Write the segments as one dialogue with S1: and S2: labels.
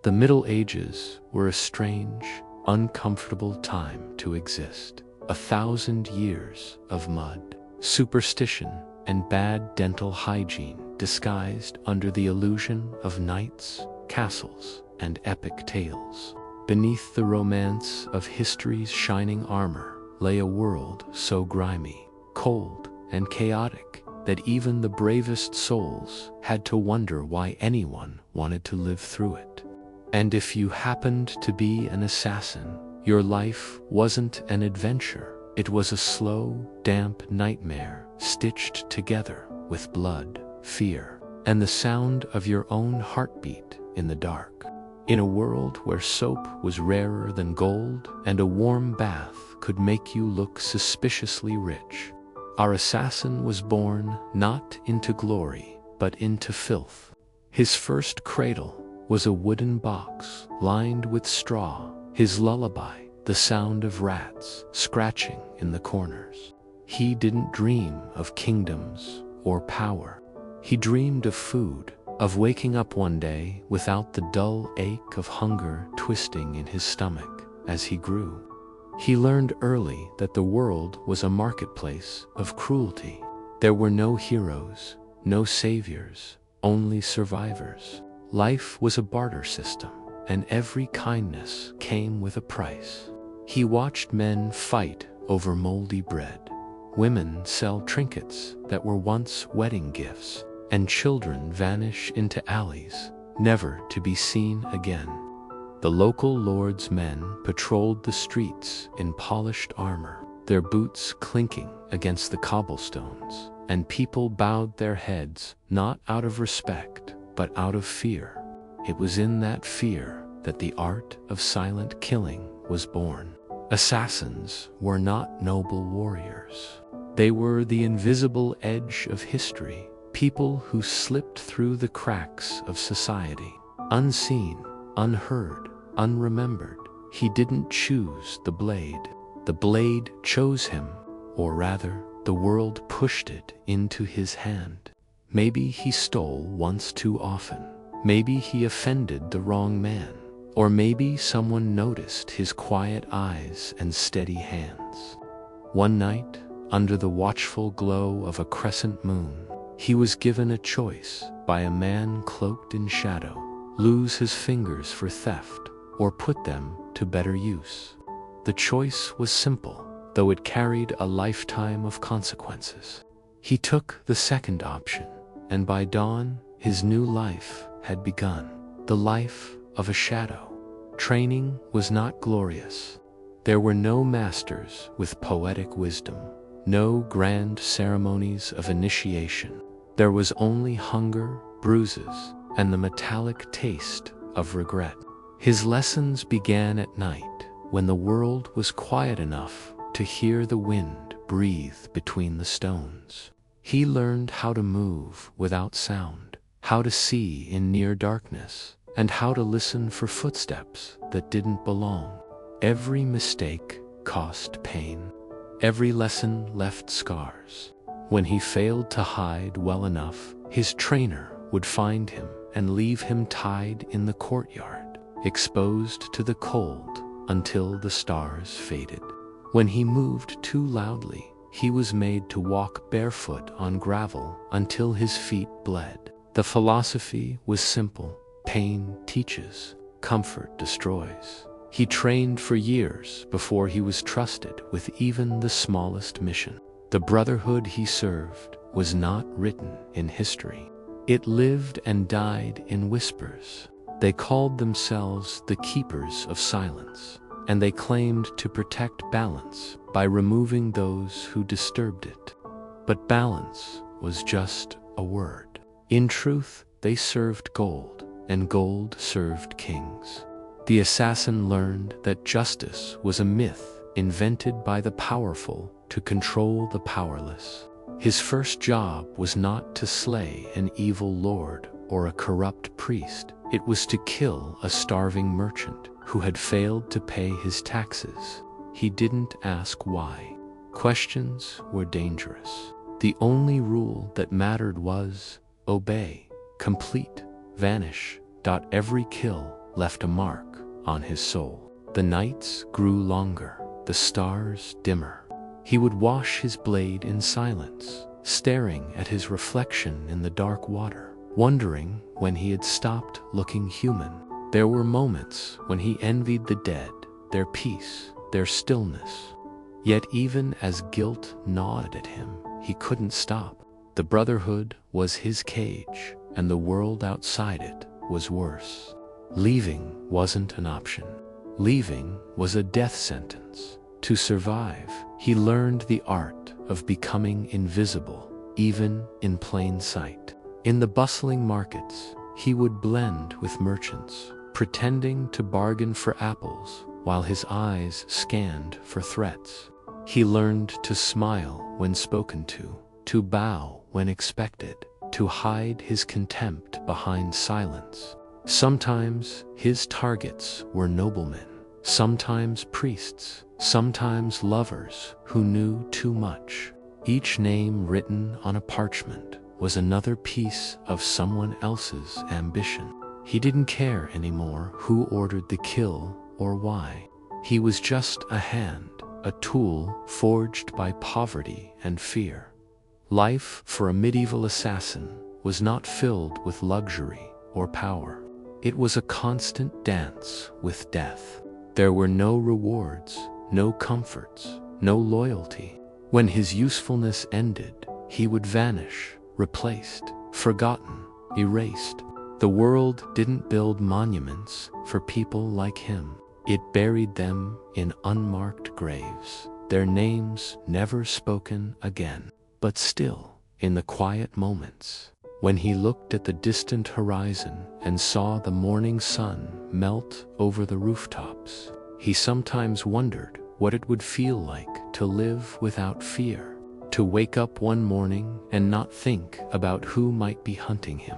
S1: The Middle Ages were a strange, uncomfortable time to exist. 1,000 years of mud, superstition, and bad dental hygiene disguised under the illusion of knights, castles, and epic tales. Beneath the romance of history's shining armor lay a world so grimy, cold, and chaotic that even the bravest souls had to wonder why anyone wanted to live through it. And if you happened to be an assassin, your life wasn't an adventure. It was a slow, damp nightmare stitched together with blood, fear, and the sound of your own heartbeat in the dark. In a world where soap was rarer than gold and a warm bath could make you look suspiciously rich, our assassin was born not into glory, but into filth. His first cradle was a wooden box lined with straw, his lullaby the sound of rats scratching in the corners. He didn't dream of kingdoms or power. He dreamed of food, of waking up one day without the dull ache of hunger twisting in his stomach as he grew. He learned early that the world was a marketplace of cruelty. There were no heroes, no saviors, only survivors. Life was a barter system, and every kindness came with a price. He watched men fight over moldy bread, women sell trinkets that were once wedding gifts, and children vanish into alleys, never to be seen again. The local lord's men patrolled the streets in polished armor, their boots clinking against the cobblestones, and people bowed their heads not out of respect, but out of fear. It was in that fear that the art of silent killing was born. Assassins were not noble warriors. They were the invisible edge of history, people who slipped through the cracks of society. Unseen, unheard, unremembered, he didn't choose the blade. The blade chose him, or rather, the world pushed it into his hand. Maybe he stole once too often. Maybe he offended the wrong man. Or maybe someone noticed his quiet eyes and steady hands. One night, under the watchful glow of a crescent moon, he was given a choice by a man cloaked in shadow: lose his fingers for theft or put them to better use. The choice was simple, though it carried a lifetime of consequences. He took the second option, and by dawn, his new life had begun. The life of a shadow. Training was not glorious. There were no masters with poetic wisdom, no grand ceremonies of initiation. There was only hunger, bruises, and the metallic taste of regret. His lessons began at night, when the world was quiet enough to hear the wind breathe between the stones. He learned how to move without sound, how to see in near darkness, and how to listen for footsteps that didn't belong. Every mistake cost pain. Every lesson left scars. When he failed to hide well enough, his trainer would find him and leave him tied in the courtyard, exposed to the cold until the stars faded. When he moved too loudly, he was made to walk barefoot on gravel until his feet bled. The philosophy was simple. Pain teaches, comfort destroys. He trained for years before he was trusted with even the smallest mission. The brotherhood he served was not written in history. It lived and died in whispers. They called themselves the Keepers of Silence, and they claimed to protect balance by removing those who disturbed it. But balance was just a word. In truth, they served gold, and gold served kings. The assassin learned that justice was a myth invented by the powerful to control the powerless. His first job was not to slay an evil lord or a corrupt priest. It was to kill a starving merchant who had failed to pay his taxes. He didn't ask why. Questions were dangerous. The only rule that mattered was obey, complete, vanish. Every kill left a mark on his soul. The nights grew longer, the stars dimmer. He would wash his blade in silence, staring at his reflection in the dark water, wondering when he had stopped looking human. There were moments when he envied the dead, their peace, their stillness. Yet even as guilt gnawed at him, he couldn't stop. The Brotherhood was his cage, and the world outside it was worse. Leaving wasn't an option. Leaving was a death sentence. To survive, he learned the art of becoming invisible, even in plain sight. In the bustling markets, he would blend with merchants, pretending to bargain for apples while his eyes scanned for threats. He learned to smile when spoken to bow when expected, to hide his contempt behind silence. Sometimes his targets were noblemen, sometimes priests, sometimes lovers who knew too much. Each name written on a parchment was another piece of someone else's ambition. He didn't care anymore who ordered the kill or why. He was just a hand, a tool forged by poverty and fear. Life for a medieval assassin was not filled with luxury or power. It was a constant dance with death. There were no rewards, no comforts, no loyalty. When his usefulness ended, he would vanish, replaced, forgotten, erased. The world didn't build monuments for people like him. It buried them in unmarked graves, their names never spoken again. But still, in the quiet moments, when he looked at the distant horizon and saw the morning sun melt over the rooftops, he sometimes wondered what it would feel like to live without fear, to wake up one morning and not think about who might be hunting him.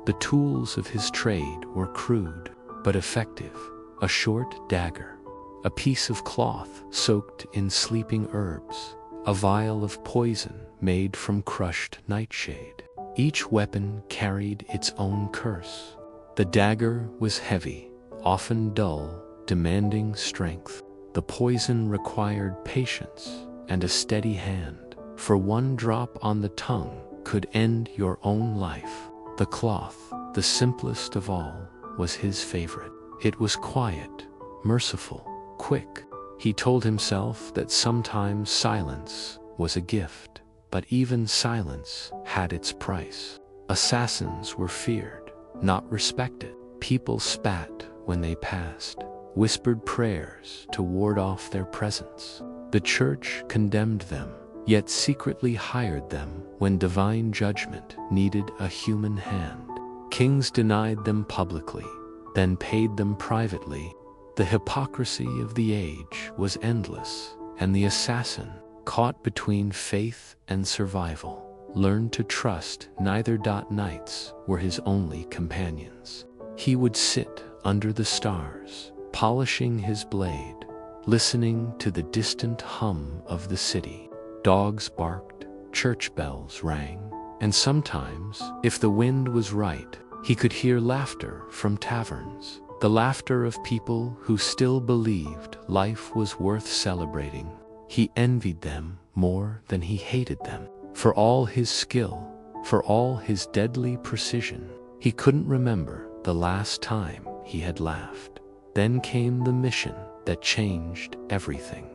S1: The tools of his trade were crude but effective: a short dagger, a piece of cloth soaked in sleeping herbs, a vial of poison made from crushed nightshade. Each weapon carried its own curse. The dagger was heavy, often dull, demanding strength. The poison required patience and a steady hand, for one drop on the tongue could end your own life. The cloth, the simplest of all, was his favorite. It was quiet, merciful, quick. He told himself that sometimes silence was a gift, but even silence had its price. Assassins were feared, not respected. People spat when they passed, whispered prayers to ward off their presence. The church condemned them, yet secretly hired them when divine judgment needed a human hand. Kings denied them publicly, then paid them privately. The hypocrisy of the age was endless, and the assassin, caught between faith and survival, learned to trust neither. Nights were his only companions. He would sit under the stars, polishing his blade, listening to the distant hum of the city. Dogs barked, church bells rang, and sometimes, if the wind was right, he could hear laughter from taverns, the laughter of people who still believed life was worth celebrating. He envied them more than he hated them. For all his skill, for all his deadly precision, he couldn't remember the last time he had laughed. Then came the mission that changed everything.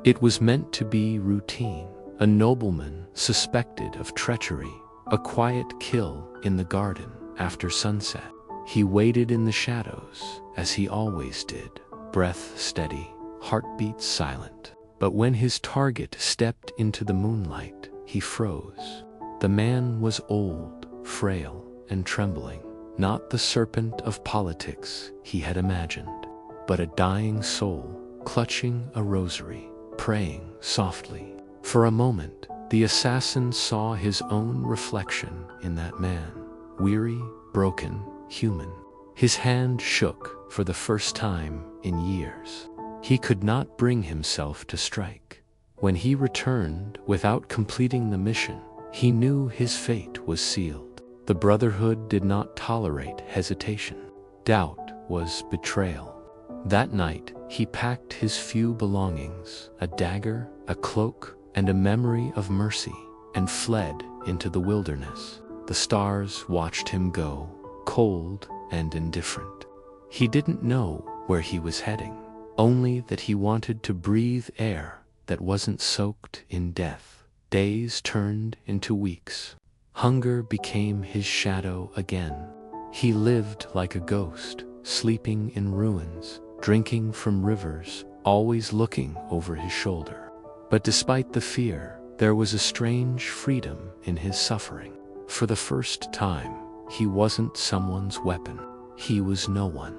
S1: It was meant to be routine. A nobleman suspected of treachery, a quiet kill in the garden after sunset. He waited in the shadows, as he always did, breath steady, heartbeat silent. But when his target stepped into the moonlight, he froze. The man was old, frail, and trembling, not the serpent of politics he had imagined, but a dying soul, clutching a rosary, praying softly. For a moment, the assassin saw his own reflection in that man, weary, broken, human. His hand shook for the first time in years. He could not bring himself to strike. When he returned without completing the mission, he knew his fate was sealed. The Brotherhood did not tolerate hesitation. Doubt was betrayal. That night, he packed his few belongings, a dagger, a cloak, and a memory of mercy, and fled into the wilderness. The stars watched him go, cold and indifferent. He didn't know where he was heading, only that he wanted to breathe air that wasn't soaked in death. Days turned into weeks. Hunger became his shadow again. He lived like a ghost, sleeping in ruins, drinking from rivers, always looking over his shoulder. But despite the fear, there was a strange freedom in his suffering. For the first time, he wasn't someone's weapon. He was no one.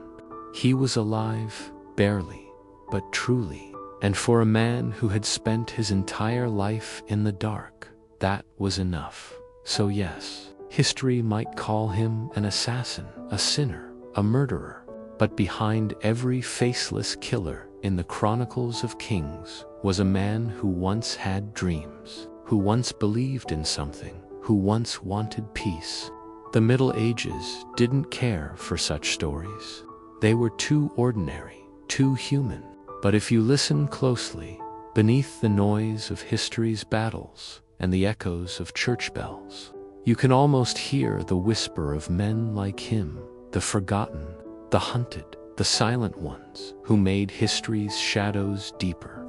S1: He was alive, barely, but truly. And for a man who had spent his entire life in the dark, that was enough. So yes, history might call him an assassin, a sinner, a murderer. But behind every faceless killer in the Chronicles of Kings was a man who once had dreams, who once believed in something, who once wanted peace. The Middle Ages didn't care for such stories. They were too ordinary, too human. But if you listen closely, beneath the noise of history's battles and the echoes of church bells, you can almost hear the whisper of men like him, the forgotten, the hunted, the silent ones who made history's shadows deeper.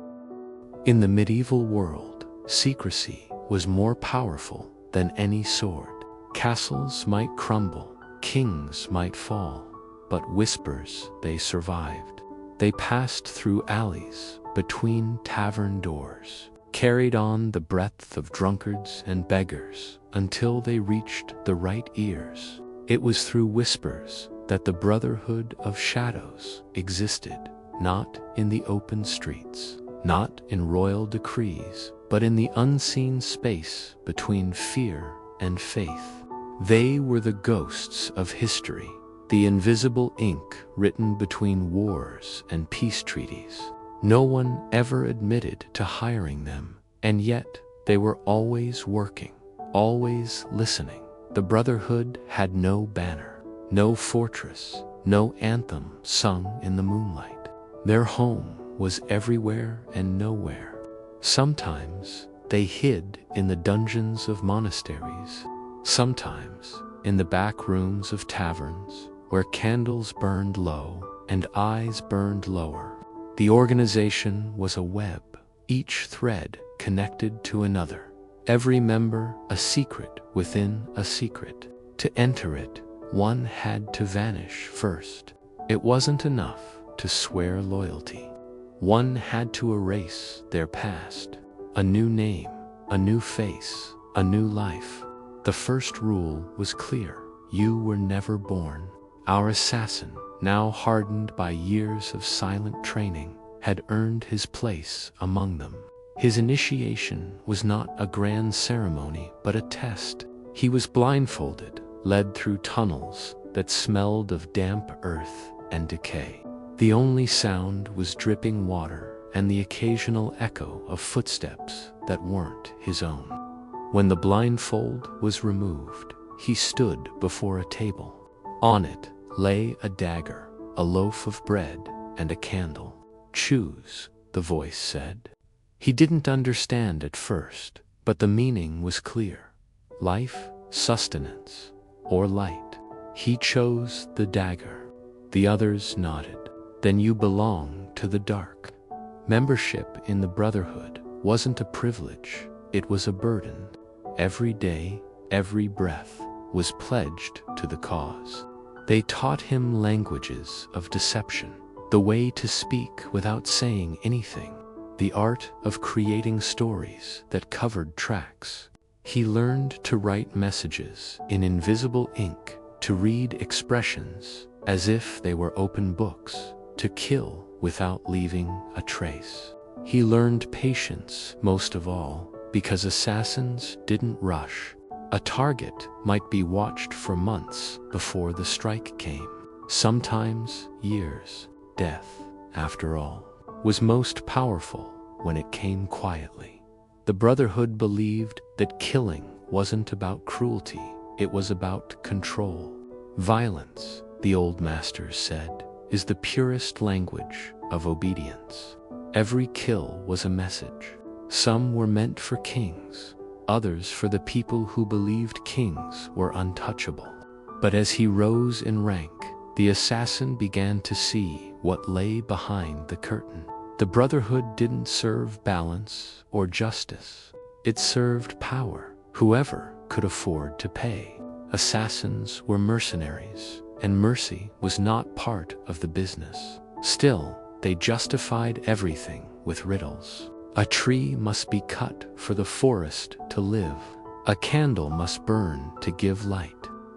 S1: In the medieval world, secrecy was more powerful than any sword. Castles might crumble, kings might fall, but whispers, they survived. They passed through alleys, between tavern doors, carried on the breath of drunkards and beggars until they reached the right ears. It was through whispers that the Brotherhood of Shadows existed, not in the open streets, not in royal decrees, but in the unseen space between fear and faith. They were the ghosts of history, the invisible ink written between wars and peace treaties. No one ever admitted to hiring them, and yet they were always working, always listening. The Brotherhood had no banner, no fortress, no anthem sung in the moonlight. Their home was everywhere and nowhere. Sometimes they hid in the dungeons of monasteries, sometimes in the back rooms of taverns, where candles burned low and eyes burned lower. The organization was a web, each thread connected to another, every member a secret within a secret. To enter it, one had to vanish first. It wasn't enough to swear loyalty. One had to erase their past. A new name, a new face, a new life. The first rule was clear. You were never born. Our assassin, now hardened by years of silent training, had earned his place among them. His initiation was not a grand ceremony, but a test. He was blindfolded, led through tunnels that smelled of damp earth and decay. The only sound was dripping water and the occasional echo of footsteps that weren't his own. When the blindfold was removed, he stood before a table. On it lay a dagger, a loaf of bread, and a candle. Choose, the voice said. He didn't understand at first, but the meaning was clear. Life, sustenance, or light. He chose the dagger. The others nodded. Then you belong to the dark. Membership in the Brotherhood wasn't a privilege, it was a burden. Every day, every breath was pledged to the cause. They taught him languages of deception, the way to speak without saying anything, the art of creating stories that covered tracks. He learned to write messages in invisible ink, to read expressions as if they were open books, to kill without leaving a trace. He learned patience most of all, because assassins didn't rush. A target might be watched for months before the strike came. Sometimes years. Death, after all, was most powerful when it came quietly. The Brotherhood believed that killing wasn't about cruelty, it was about control. Violence, the old masters said, is the purest language of obedience. Every kill was a message. Some were meant for kings, others for the people who believed kings were untouchable. But as he rose in rank, the assassin began to see what lay behind the curtain. The Brotherhood didn't serve balance or justice. It served power. Whoever could afford to pay. Assassins were mercenaries, and mercy was not part of the business. Still, they justified everything with riddles. A tree must be cut for the forest to live. A candle must burn to give light.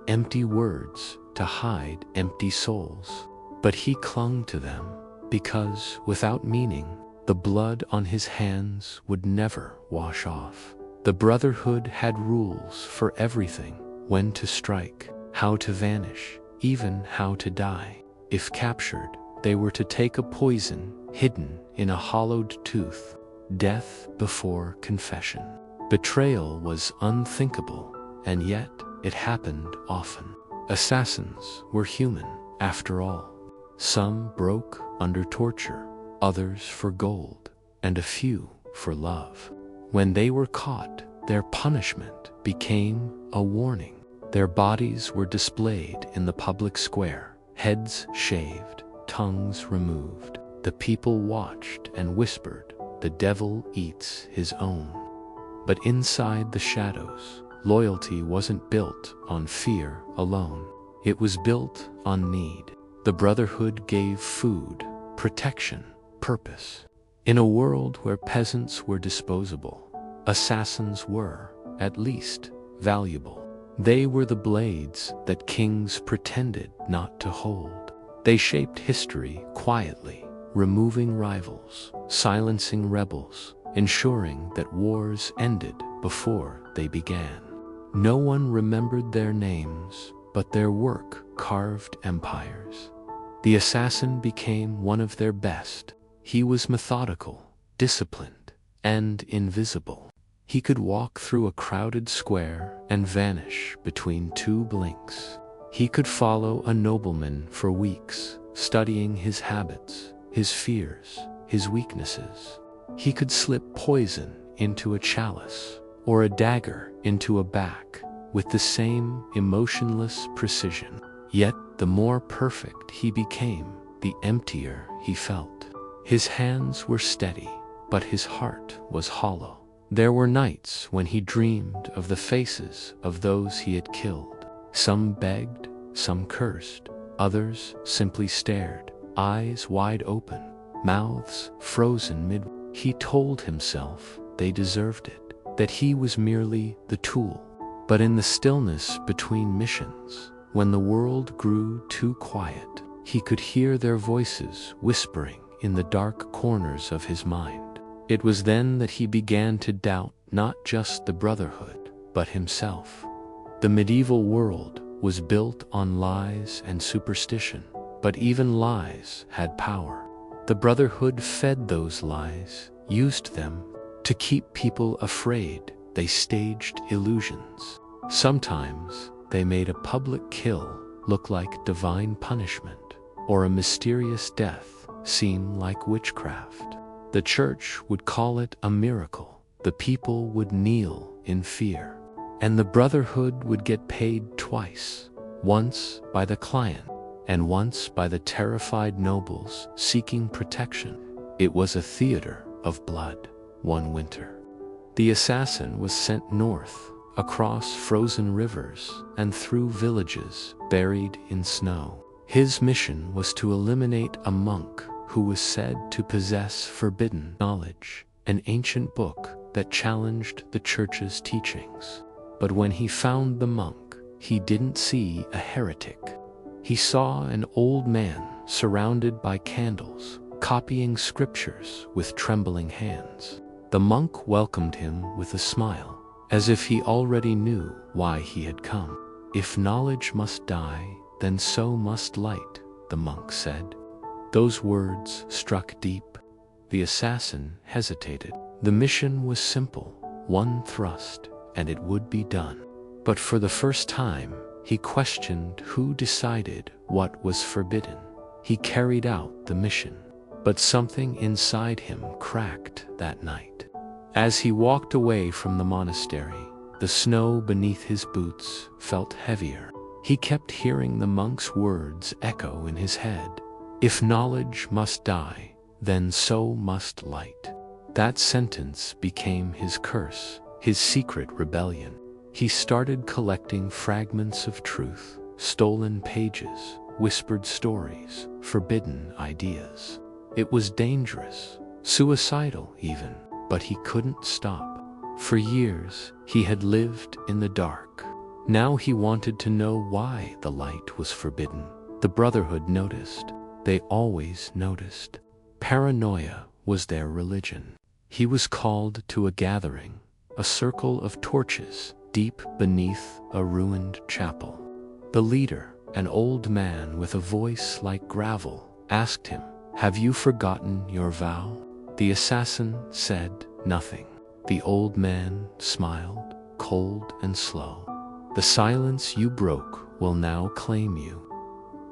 S1: Empty words to hide empty souls. But he clung to them because, without meaning, the blood on his hands would never wash off. The Brotherhood had rules for everything: when to strike, how to vanish, even how to die. If captured, they were to take a poison hidden in a hollowed tooth. Death before confession. Betrayal was unthinkable, and yet it happened often. Assassins were human, after all. Some broke under torture, others for gold, and a few for love. When they were caught, their punishment became a warning. Their bodies were displayed in the public square, heads shaved, tongues removed. The people watched and whispered, "The devil eats his own." But inside the shadows, loyalty wasn't built on fear alone. It was built on need. The Brotherhood gave food, protection, purpose. In a world where peasants were disposable, assassins were, at least, valuable. They were the blades that kings pretended not to hold. They shaped history quietly, removing rivals, silencing rebels, ensuring that wars ended before they began. No one remembered their names, but their work carved empires. The assassin became one of their best. He was methodical, disciplined, and invisible. He could walk through a crowded square and vanish between two blinks. He could follow a nobleman for weeks, studying his habits, his fears, his weaknesses. He could slip poison into a chalice or a dagger into a back with the same emotionless precision. Yet the more perfect he became, the emptier he felt. His hands were steady, but his heart was hollow. There were nights when he dreamed of the faces of those he had killed. Some begged, some cursed, others simply stared, eyes wide open, mouths frozen mid. He told himself they deserved it, that he was merely the tool. But in the stillness between missions, when the world grew too quiet, he could hear their voices whispering in the dark corners of his mind. It was then that he began to doubt not just the Brotherhood, but himself. The medieval world was built on lies and superstition, but even lies had power. The Brotherhood fed those lies, used them to keep people afraid. They staged illusions. Sometimes they made a public kill look like divine punishment, or a mysterious death seem like witchcraft. The church would call it a miracle. The people would kneel in fear. And the Brotherhood would get paid twice, once by the client and once by the terrified nobles seeking protection. It was a theater of blood. One winter, the assassin was sent north, across frozen rivers and through villages buried in snow. His mission was to eliminate a monk who was said to possess forbidden knowledge, an ancient book that challenged the church's teachings. But when he found the monk, he didn't see a heretic. He saw an old man surrounded by candles, copying scriptures with trembling hands. The monk welcomed him with a smile, as if he already knew why he had come. "If knowledge must die, then so must light," the monk said. Those words struck deep. The assassin hesitated. The mission was simple, one thrust, and it would be done. But for the first time, he questioned who decided what was forbidden. he carried out the mission. But something inside him cracked that night. As he walked away from the monastery, the snow beneath his boots felt heavier. He kept hearing the monk's words echo in his head. If knowledge must die, then so must light. That sentence became his curse, his secret rebellion. He started collecting fragments of truth, stolen pages, whispered stories, forbidden ideas. It was dangerous, suicidal even, but he couldn't stop. For years, he had lived in the dark. Now he wanted to know why the light was forbidden. The Brotherhood noticed. They always noticed. Paranoia was their religion. He was called to a gathering, a circle of torches deep beneath a ruined chapel. The leader, an old man with a voice like gravel, asked him, "Have you forgotten your vow?" The assassin said nothing. The old man smiled, cold and slow. "The silence you broke will now claim you."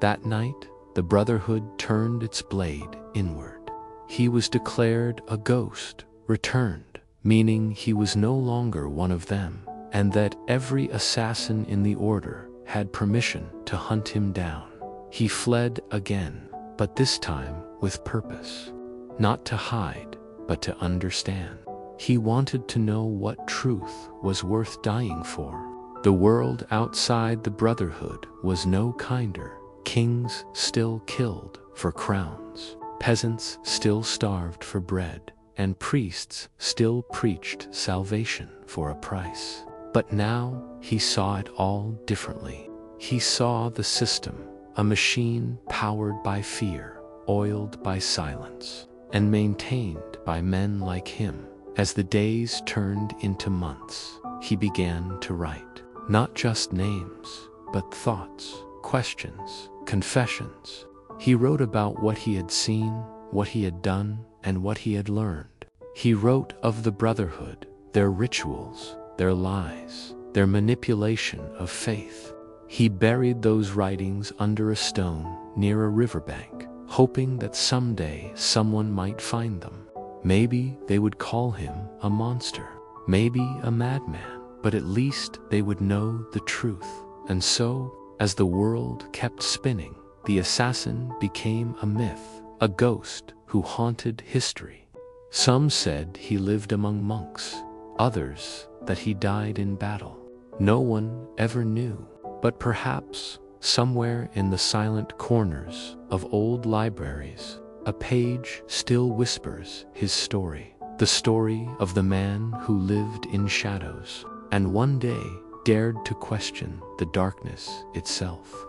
S1: That night, the Brotherhood turned its blade inward. He was declared a ghost, returned, meaning he was no longer one of them, and that every assassin in the order had permission to hunt him down. He fled again, but this time with purpose. Not to hide, but to understand. He wanted to know what truth was worth dying for. The world outside the Brotherhood was no kinder. Kings still killed for crowns. Peasants still starved for bread. And priests still preached salvation for a price. But now he saw it all differently. He saw the system, a machine powered by fear, oiled by silence, and maintained by men like him. As the days turned into months, he began to write, not just names, but thoughts, questions, confessions. He wrote about what he had seen, what he had done, and what he had learned. He wrote of the Brotherhood, their rituals, their lies, their manipulation of faith. He buried those writings under a stone near a riverbank, hoping that someday someone might find them. Maybe they would call him a monster, maybe a madman, but at least they would know the truth. And so, as the world kept spinning, the assassin became a myth, a ghost who haunted history. Some said he lived among monks, others that he died in battle. No one ever knew, but perhaps somewhere in the silent corners of old libraries, a page still whispers his story, the story of the man who lived in shadows and one day dared to question the darkness itself.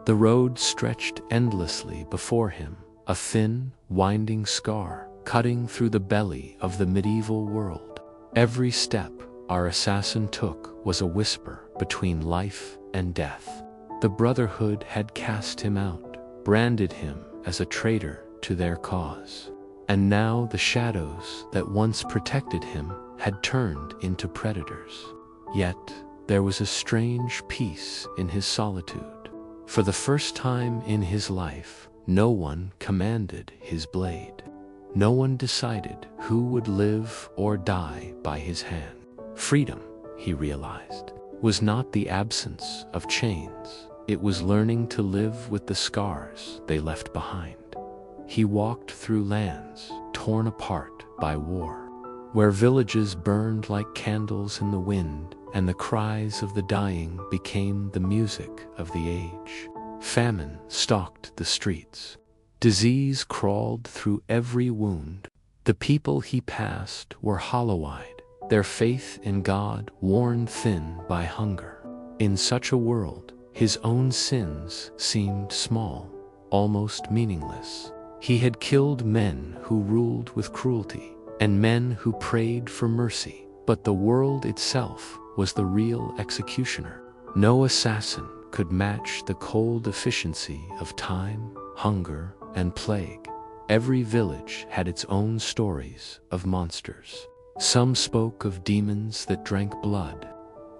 S1: The road stretched endlessly before him, a thin, winding scar cutting through the belly of the medieval world. Every step our assassin took was a whisper between life and death. The Brotherhood had cast him out, branded him as a traitor to their cause. And now the shadows that once protected him had turned into predators. Yet there was a strange peace in his solitude. For the first time in his life, no one commanded his blade. No one decided who would live or die by his hand. Freedom, he realized, was not the absence of chains. It was learning to live with the scars they left behind. He walked through lands torn apart by war, where villages burned like candles in the wind, and the cries of the dying became the music of the age. Famine stalked the streets. Disease crawled through every wound. The people he passed were hollow-eyed, their faith in God worn thin by hunger. In such a world, his own sins seemed small, almost meaningless. He had killed men who ruled with cruelty, and men who prayed for mercy, but the world itself was the real executioner. No assassin could match the cold efficiency of time, hunger, and plague. Every village had its own stories of monsters. Some spoke of demons that drank blood,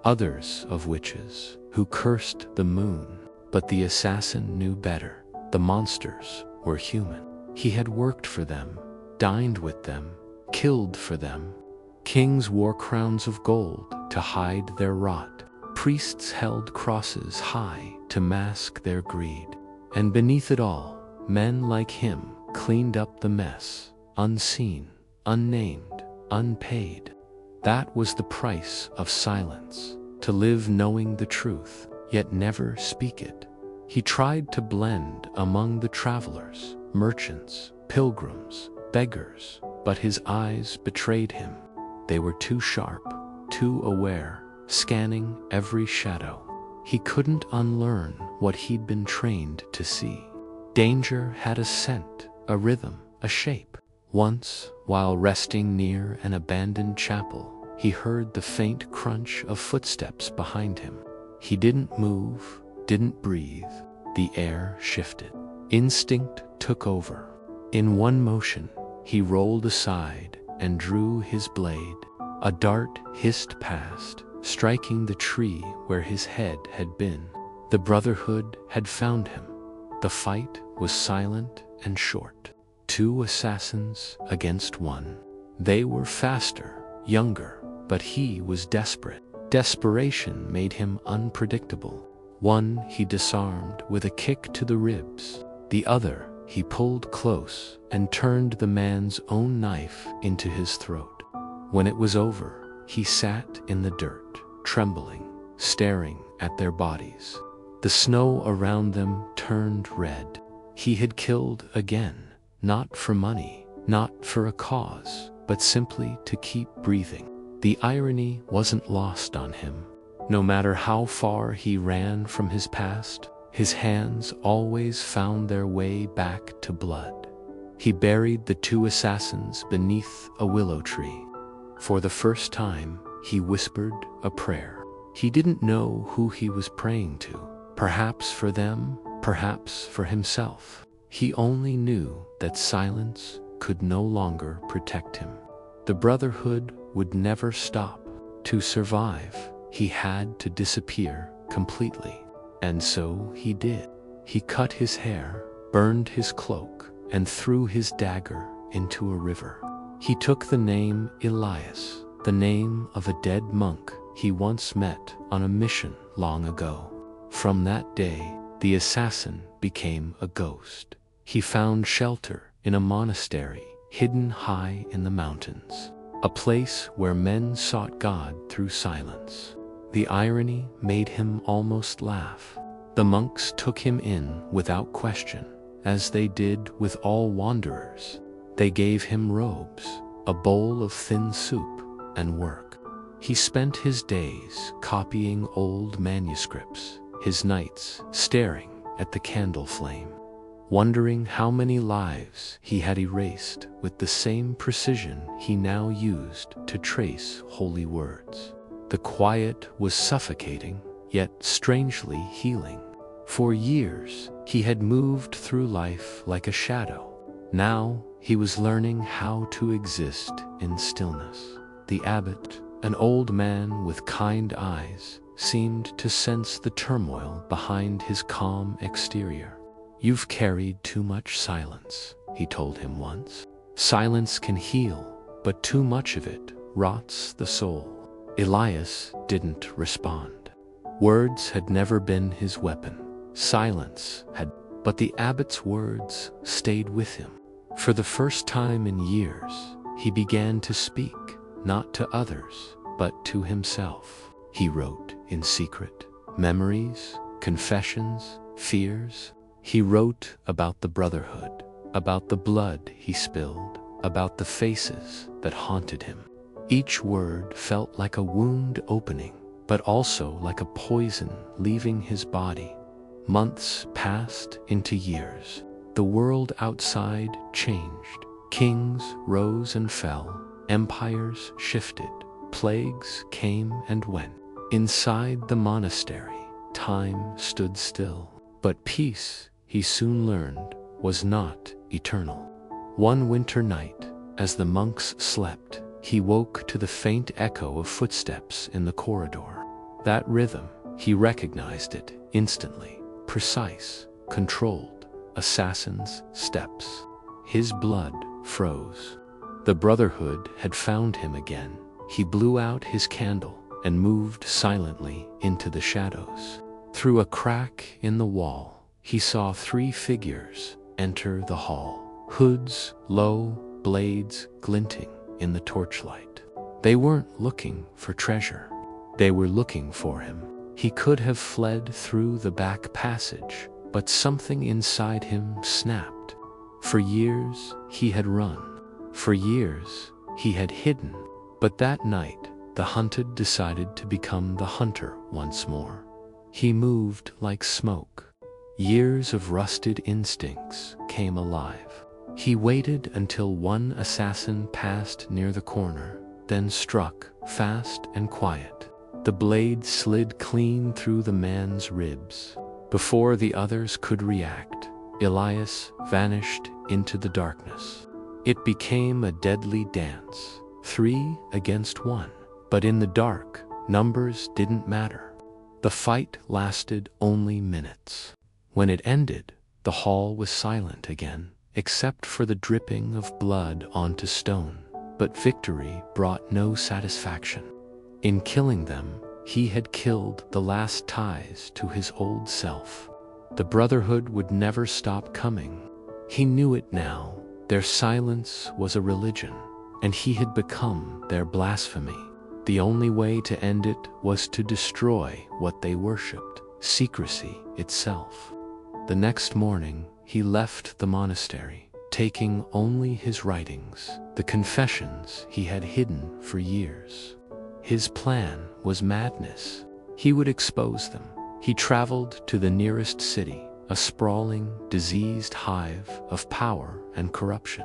S1: others of witches who cursed the moon. But the assassin knew better. The monsters were human. He had worked for them, dined with them, killed for them. Kings wore crowns of gold to hide their rot. Priests held crosses high to mask their greed. And beneath it all, men like him cleaned up the mess, unseen, unnamed, unpaid. That was the price of silence, to live knowing the truth, yet never speak it. He tried to blend among the travelers, merchants, pilgrims, beggars, but his eyes betrayed him. They were too sharp, too aware, scanning every shadow. He couldn't unlearn what he'd been trained to see. Danger had a scent, a rhythm, a shape. Once, while resting near an abandoned chapel, he heard the faint crunch of footsteps behind him. He didn't move, didn't breathe. The air shifted. Instinct took over. In one motion, he rolled aside and drew his blade. A dart hissed past, striking the tree where his head had been. The Brotherhood had found him. The fight was silent and short. 2 assassins against 1. They were faster, younger, but he was desperate. Desperation made him unpredictable. One he disarmed with a kick to the ribs. The other he pulled close and turned the man's own knife into his throat. When it was over, he sat in the dirt, trembling, staring at their bodies. The snow around them turned red. He had killed again, not for money, not for a cause, but simply to keep breathing. The irony wasn't lost on him. No matter how far he ran from his past, his hands always found their way back to blood. He buried the 2 assassins beneath a willow tree. For the first time, he whispered a prayer. He didn't know who he was praying to. Perhaps for them, perhaps for himself. He only knew that silence could no longer protect him. The Brotherhood would never stop. To survive, he had to disappear completely. And so he did. He cut his hair, burned his cloak, and threw his dagger into a river. He took the name Elias, the name of a dead monk he once met on a mission long ago. From that day, the assassin became a ghost. He found shelter in a monastery hidden high in the mountains, a place where men sought God through silence. The irony made him almost laugh. The monks took him in without question, as they did with all wanderers. They gave him robes, a bowl of thin soup, and work. He spent his days copying old manuscripts, his nights staring at the candle flame, wondering how many lives he had erased with the same precision he now used to trace holy words. The quiet was suffocating, yet strangely healing. For years, he had moved through life like a shadow. Now, he was learning how to exist in stillness. The abbot, an old man with kind eyes, seemed to sense the turmoil behind his calm exterior. "You've carried too much silence," he told him once. "Silence can heal, but too much of it rots the soul." Elias didn't respond. Words had never been his weapon. Silence had, but the abbot's words stayed with him. For the first time in years, he began to speak, not to others, but to himself. He wrote in secret, memories, confessions, fears. He wrote about the Brotherhood, about the blood he spilled, about the faces that haunted him. Each word felt like a wound opening, but also like a poison leaving his body. Months passed into years. The world outside changed. Kings rose and fell. Empires shifted. Plagues came and went. Inside the monastery, time stood still. But peace, he soon learned, was not eternal. One winter night, as the monks slept, he woke to the faint echo of footsteps in the corridor. That rhythm, he recognized it instantly. Precise, controlled. assassin's steps. His blood froze. The Brotherhood had found him again. He blew out his candle and moved silently into the shadows. Through a crack in the wall, he saw 3 figures enter the hall. Hoods low, blades glinting in the torchlight. They weren't looking for treasure. They were looking for him. He could have fled through the back passage, but something inside him snapped. For years, he had run. For years, he had hidden. But that night, the hunted decided to become the hunter once more. He moved like smoke. Years of rusted instincts came alive. He waited until one assassin passed near the corner, then struck, fast and quiet. The blade slid clean through the man's ribs. Before the others could react, Elias vanished into the darkness. It became a deadly dance, 3 against 1. But in the dark, numbers didn't matter. The fight lasted only minutes. When it ended, the hall was silent again, except for the dripping of blood onto stone. But victory brought no satisfaction. In killing them, he had killed the last ties to his old self. The Brotherhood would never stop coming. He knew it now. Their silence was a religion, and he had become their blasphemy. The only way to end it was to destroy what they worshipped, secrecy itself. The next morning, he left the monastery, taking only his writings, the confessions he had hidden for years. His plan was madness. He would expose them. He traveled to the nearest city, a sprawling, diseased hive of power and corruption.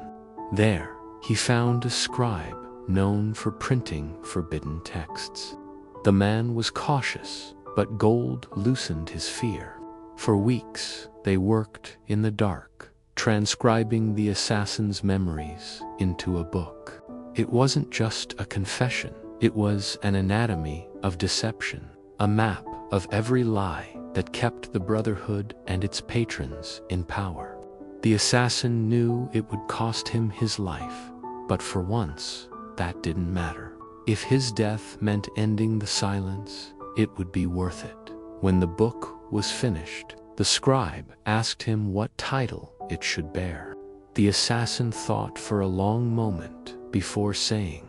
S1: There, he found a scribe known for printing forbidden texts. The man was cautious, but gold loosened his fear. For weeks, they worked in the dark, transcribing the assassin's memories into a book. It wasn't just a confession. It was an anatomy of deception, a map of every lie that kept the Brotherhood and its patrons in power. The assassin knew it would cost him his life, but for once, that didn't matter. If his death meant ending the silence, it would be worth it. When the book was finished, the scribe asked him what title it should bear. The assassin thought for a long moment before saying,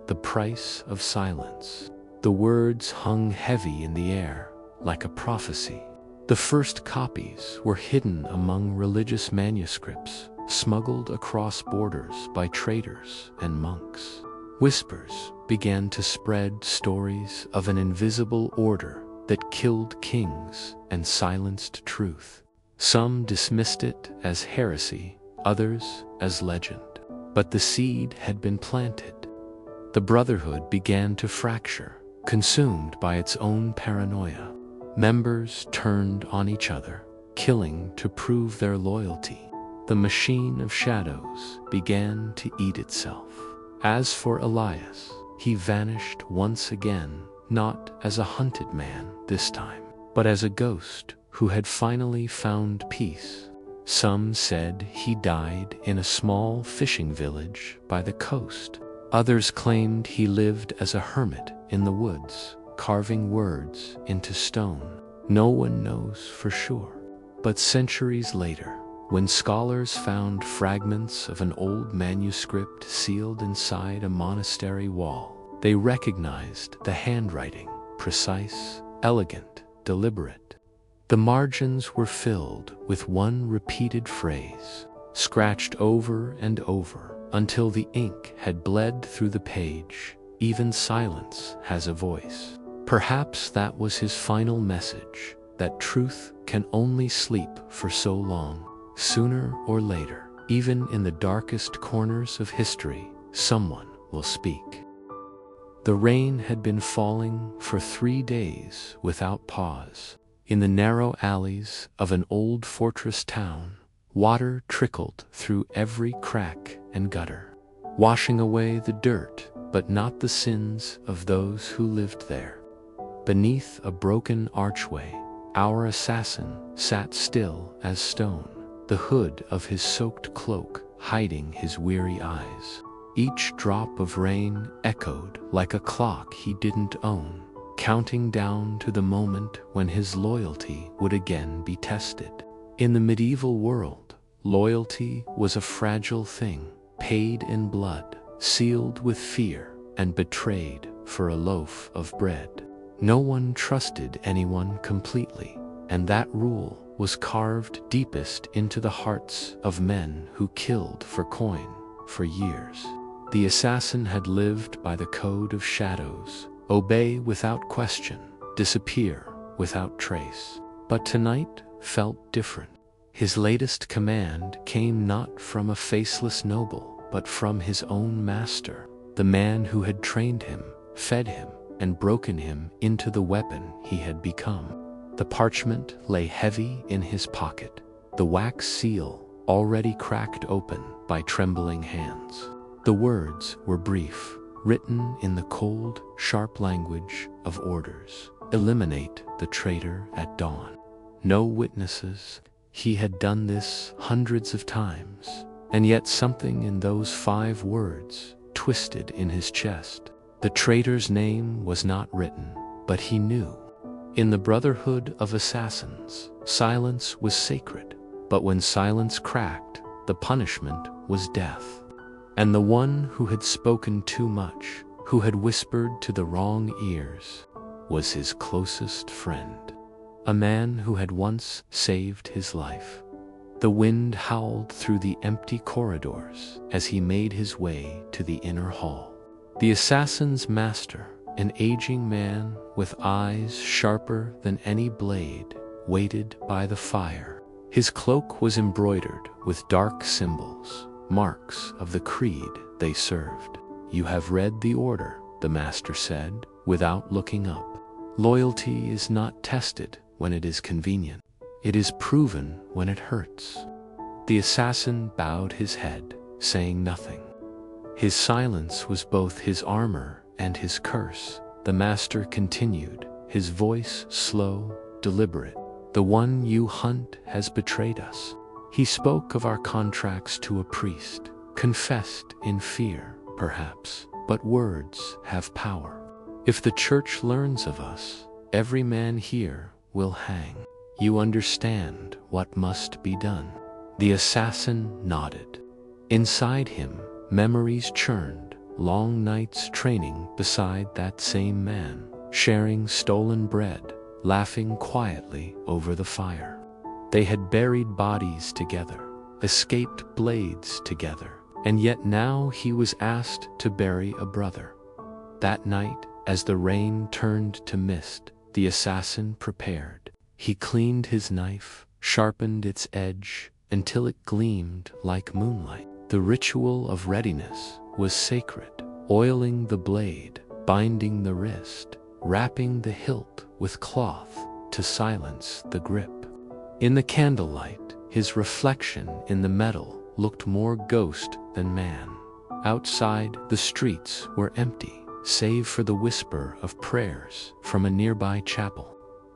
S1: "The price of silence." The words hung heavy in the air, like a prophecy. The first copies were hidden among religious manuscripts, smuggled across borders by traders and monks. Whispers began to spread stories of an invisible order that killed kings and silenced truth. Some dismissed it as heresy, others as legend. But the seed had been planted. The Brotherhood began to fracture, consumed by its own paranoia. Members turned on each other, killing to prove their loyalty. The machine of shadows began to eat itself. As for Elias, he vanished once again, not as a hunted man this time, but as a ghost who had finally found peace. Some said he died in a small fishing village by the coast. Others claimed he lived as a hermit in the woods, carving words into stone. No one knows for sure. But centuries later, when scholars found fragments of an old manuscript sealed inside a monastery wall, they recognized the handwriting, precise, elegant, deliberate. The margins were filled with one repeated phrase, scratched over and over until the ink had bled through the page. Even silence has a voice. Perhaps that was his final message, that truth can only sleep for so long. Sooner or later, even in the darkest corners of history, someone will speak. The rain had been falling for 3 days without pause. In the narrow alleys of an old fortress town, water trickled through every crack and gutter, washing away the dirt, but not the sins of those who lived there. Beneath a broken archway, our assassin sat still as stone. the hood of his soaked cloak hiding his weary eyes. Each drop of rain echoed like a clock he didn't own, counting down to the moment when his loyalty would again be tested. In the medieval world, loyalty was a fragile thing, paid in blood, sealed with fear, and betrayed for a loaf of bread. No one trusted anyone completely, and that rule was carved deepest into the hearts of men who killed for coin for years. The assassin had lived by the code of shadows: obey without question, disappear without trace. But tonight felt different. His latest command came not from a faceless noble, but from his own master, the man who had trained him, fed him, and broken him into the weapon he had become. The parchment lay heavy in his pocket, the wax seal already cracked open by trembling hands. The words were brief, written in the cold, sharp language of orders. Eliminate the traitor at dawn. No witnesses. He had done this hundreds of times, and yet something in those 5 words twisted in his chest. The traitor's name was not written, but he knew. In the brotherhood of assassins, silence was sacred, but when silence cracked, the punishment was death. And the one who had spoken too much, who had whispered to the wrong ears, was his closest friend, a man who had once saved his life. The wind howled through the empty corridors as he made his way to the inner hall. The assassin's master, an aging man with eyes sharper than any blade, waited by the fire. His cloak was embroidered with dark symbols, marks of the creed they served. "You have read the order," the master said, without looking up. "Loyalty is not tested when it is convenient. It is proven when it hurts." The assassin bowed his head, saying nothing. His silence was both his armor and his curse. The master continued, his voice slow, deliberate. "The one you hunt has betrayed us." He spoke of our contracts to a priest, confessed in fear, perhaps, but words have power. "If the church learns of us, every man here will hang. You understand what must be done." The assassin nodded. Inside him, memories churned, long nights training beside that same man, sharing stolen bread, laughing quietly over the fire. They had buried bodies together, escaped blades together, and yet now he was asked to bury a brother. That night, as the rain turned to mist, the assassin prepared. He cleaned his knife, sharpened its edge until it gleamed like moonlight. The ritual of readiness was sacred, oiling the blade, binding the wrist, wrapping the hilt with cloth to silence the grip. In the candlelight, his reflection in the metal looked more ghost than man. Outside, the streets were empty, save for the whisper of prayers from a nearby chapel.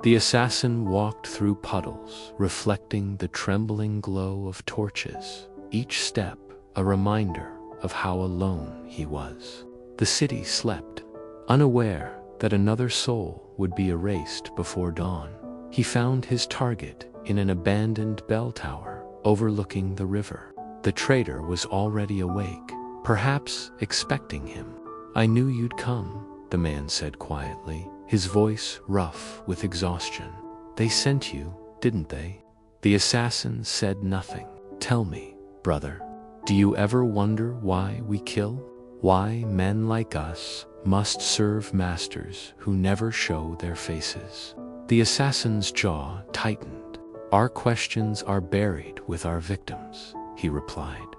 S1: The assassin walked through puddles, reflecting the trembling glow of torches, each step a reminder of how alone he was. The city slept, unaware that another soul would be erased before dawn. He found his target in an abandoned bell tower overlooking the river. The traitor was already awake, perhaps expecting him. "I knew you'd come," the man said quietly, his voice rough with exhaustion. "They sent you, didn't they?" The assassin said nothing. "Tell me, brother, do you ever wonder why we kill? Why men like us must serve masters who never show their faces?" The assassin's jaw tightened. "Our questions are buried with our victims," he replied.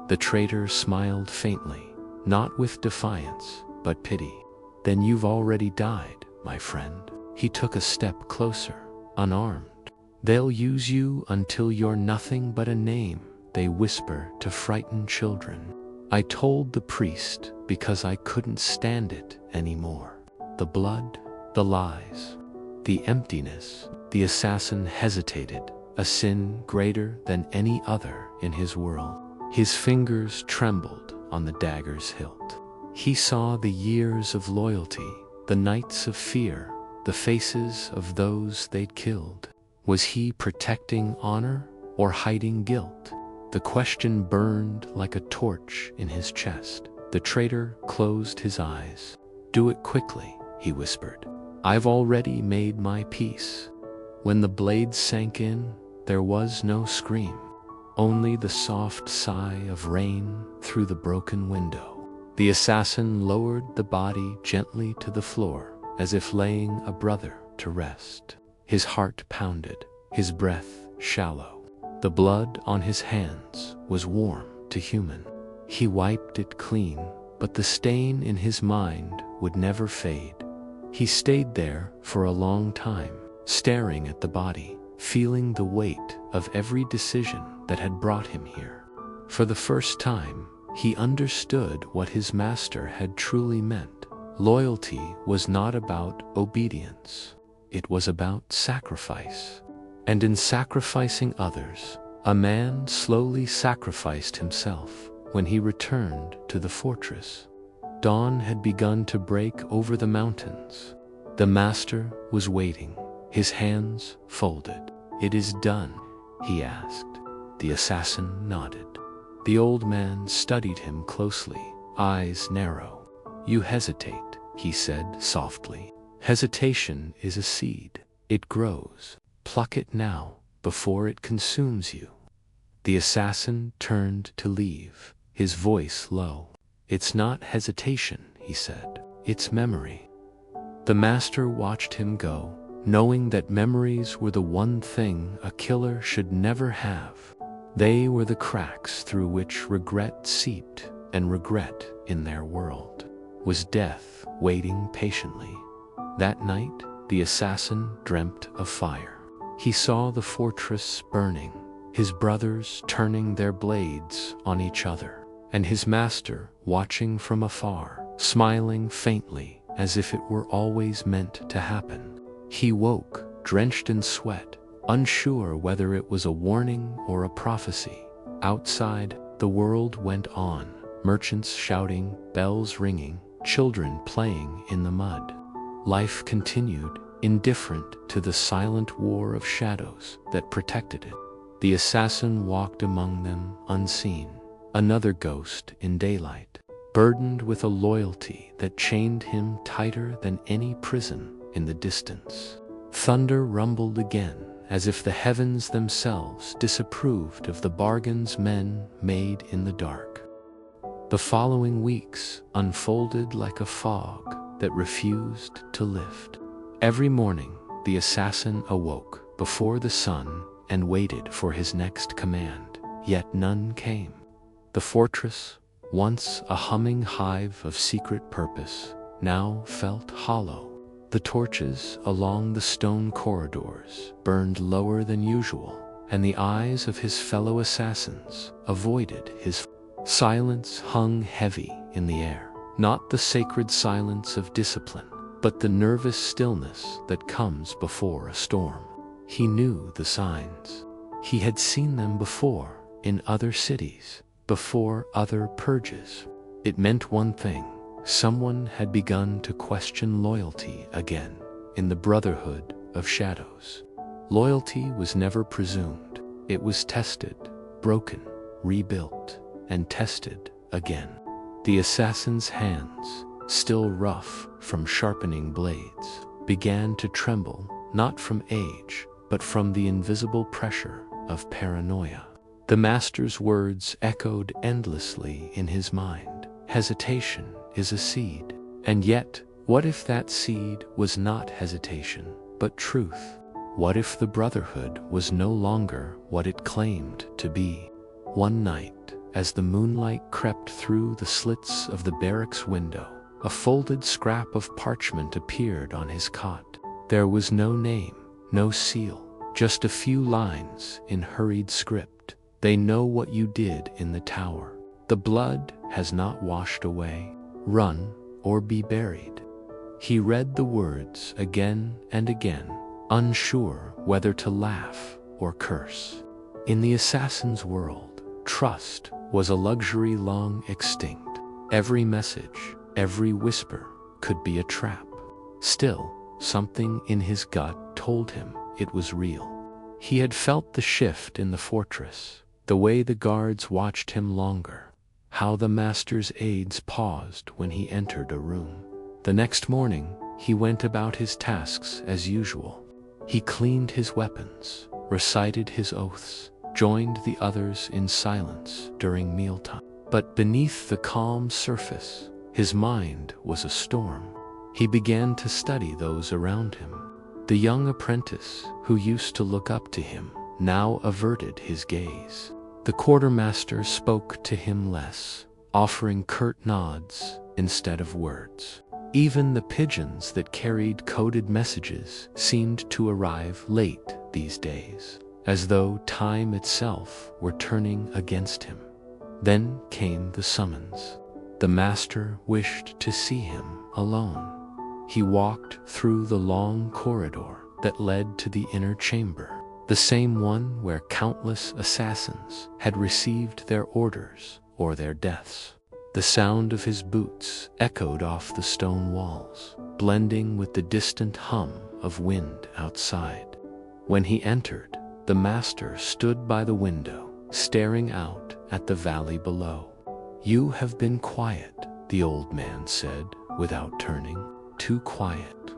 S1: The traitor smiled faintly, not with defiance, but pity. "Then you've already died, my friend." He took a step closer, unarmed. "They'll use you until you're nothing but a name," they whisper to frightened children. "I told the priest because I couldn't stand it anymore. The blood, the lies, the emptiness." The assassin hesitated, a sin greater than any other in his world. His fingers trembled on the dagger's hilt. He saw the years of loyalty, the nights of fear, the faces of those they'd killed. Was he protecting honor or hiding guilt? The question burned like a torch in his chest. The traitor closed his eyes. "Do it quickly," he whispered. "I've already made my peace." When the blade sank in, there was no scream, only the soft sigh of rain through the broken window. The assassin lowered the body gently to the floor, as if laying a brother to rest. His heart pounded, his breath shallow. The blood on his hands was warm to human. He wiped it clean, but the stain in his mind would never fade. He stayed there for a long time, staring at the body, feeling the weight of every decision that had brought him here. For the first time, he understood what his master had truly meant. Loyalty was not about obedience. It was about sacrifice. And in sacrificing others, a man slowly sacrificed himself when he returned to the fortress. Dawn had begun to break over the mountains. The master was waiting, his hands folded. "It is done?" he asked. The assassin nodded. The old man studied him closely, eyes narrow. "You hesitate," he said softly. "Hesitation is a seed. It grows. Pluck it now, before it consumes you." The assassin turned to leave, his voice low. "It's not hesitation," he said. "It's memory." The master watched him go, knowing that memories were the one thing a killer should never have. They were the cracks through which regret seeped, and regret, in their world, was death waiting patiently. That night, the assassin dreamt of fire. He saw the fortress burning, his brothers turning their blades on each other, and his master watching from afar, smiling faintly as if it were always meant to happen. He woke, drenched in sweat, unsure whether it was a warning or a prophecy. Outside, the world went on, merchants shouting, bells ringing, children playing in the mud. Life continued, indifferent to the silent war of shadows that protected it. The assassin walked among them unseen, another ghost in daylight, burdened with a loyalty that chained him tighter than any prison in the distance. Thunder rumbled again, as if the heavens themselves disapproved of the bargains men made in the dark. The following weeks unfolded like a fog that refused to lift. Every morning, the assassin awoke before the sun and waited for his next command, yet none came. The fortress, once a humming hive of secret purpose, now felt hollow. The torches along the stone corridors burned lower than usual, and the eyes of his fellow assassins avoided his. Silence hung heavy in the air, not the sacred silence of discipline, but the nervous stillness that comes before a storm. He knew the signs. He had seen them before in other cities, before other purges. It meant one thing. Someone had begun to question loyalty again in the Brotherhood of Shadows. Loyalty was never presumed. It was tested, broken, rebuilt, and tested again. The assassin's hands, still rough from sharpening blades, began to tremble, not from age, but from the invisible pressure of paranoia. The master's words echoed endlessly in his mind. Hesitation is a seed. And yet, what if that seed was not hesitation, but truth? What if the Brotherhood was no longer what it claimed to be? One night, as the moonlight crept through the slits of the barracks window, a folded scrap of parchment appeared on his cot. There was no name, no seal, just a few lines in hurried script. "They know what you did in the tower. The blood has not washed away. Run or be buried." He read the words again and again, unsure whether to laugh or curse. In the assassin's world, trust was a luxury long extinct. Every message, every whisper could be a trap. Still, something in his gut told him it was real. He had felt the shift in the fortress, the way the guards watched him longer, how the master's aides paused when he entered a room. The next morning, he went about his tasks as usual. He cleaned his weapons, recited his oaths, joined the others in silence during mealtime. But beneath the calm surface, his mind was a storm. He began to study those around him. The young apprentice, who used to look up to him, now averted his gaze. The quartermaster spoke to him less, offering curt nods instead of words. Even the pigeons that carried coded messages seemed to arrive late these days, as though time itself were turning against him. Then came the summons. The master wished to see him alone. He walked through the long corridor that led to the inner chamber, the same one where countless assassins had received their orders or their deaths. The sound of his boots echoed off the stone walls, blending with the distant hum of wind outside. When he entered, the master stood by the window, staring out at the valley below. "You have been quiet," the old man said, without turning. "Too quiet."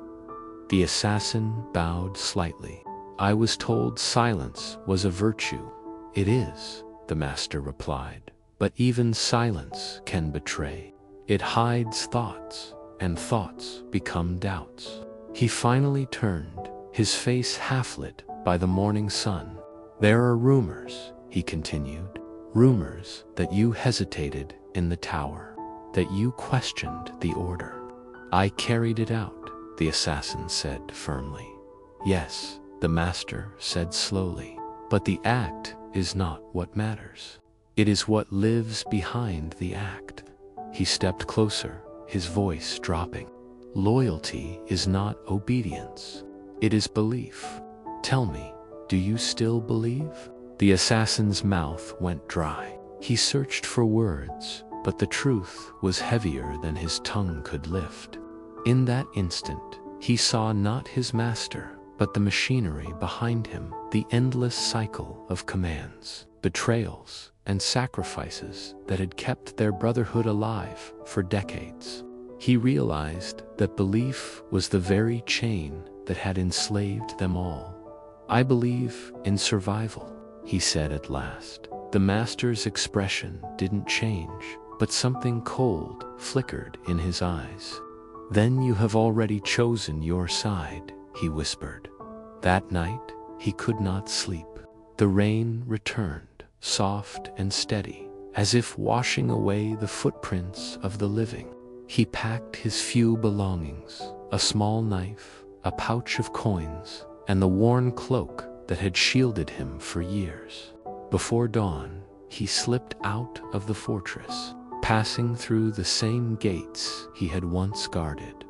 S1: The assassin bowed slightly. "I was told silence was a virtue." "It is," the master replied, "but even silence can betray. It hides thoughts, and thoughts become doubts." He finally turned, his face half lit by the morning sun. "There are rumors," he continued, "rumors that you hesitated in the tower, that you questioned the order." "I carried it out," the assassin said firmly. "Yes," the master said slowly, "but the act is not what matters. It is what lives behind the act." He stepped closer, his voice dropping. "Loyalty is not obedience. It is belief. Tell me, do you still believe?" The assassin's mouth went dry. He searched for words, but the truth was heavier than his tongue could lift. In that instant, he saw not his master, but the machinery behind him, the endless cycle of commands, betrayals, and sacrifices that had kept their brotherhood alive for decades. He realized that belief was the very chain that had enslaved them all. "I believe in survival," he said at last. The master's expression didn't change, but something cold flickered in his eyes. "Then you have already chosen your side," he whispered. That night, he could not sleep. The rain returned, soft and steady, as if washing away the footprints of the living. He packed his few belongings, a small knife, a pouch of coins, and the worn cloak that had shielded him for years. Before dawn, he slipped out of the fortress, passing through the same gates he had once guarded.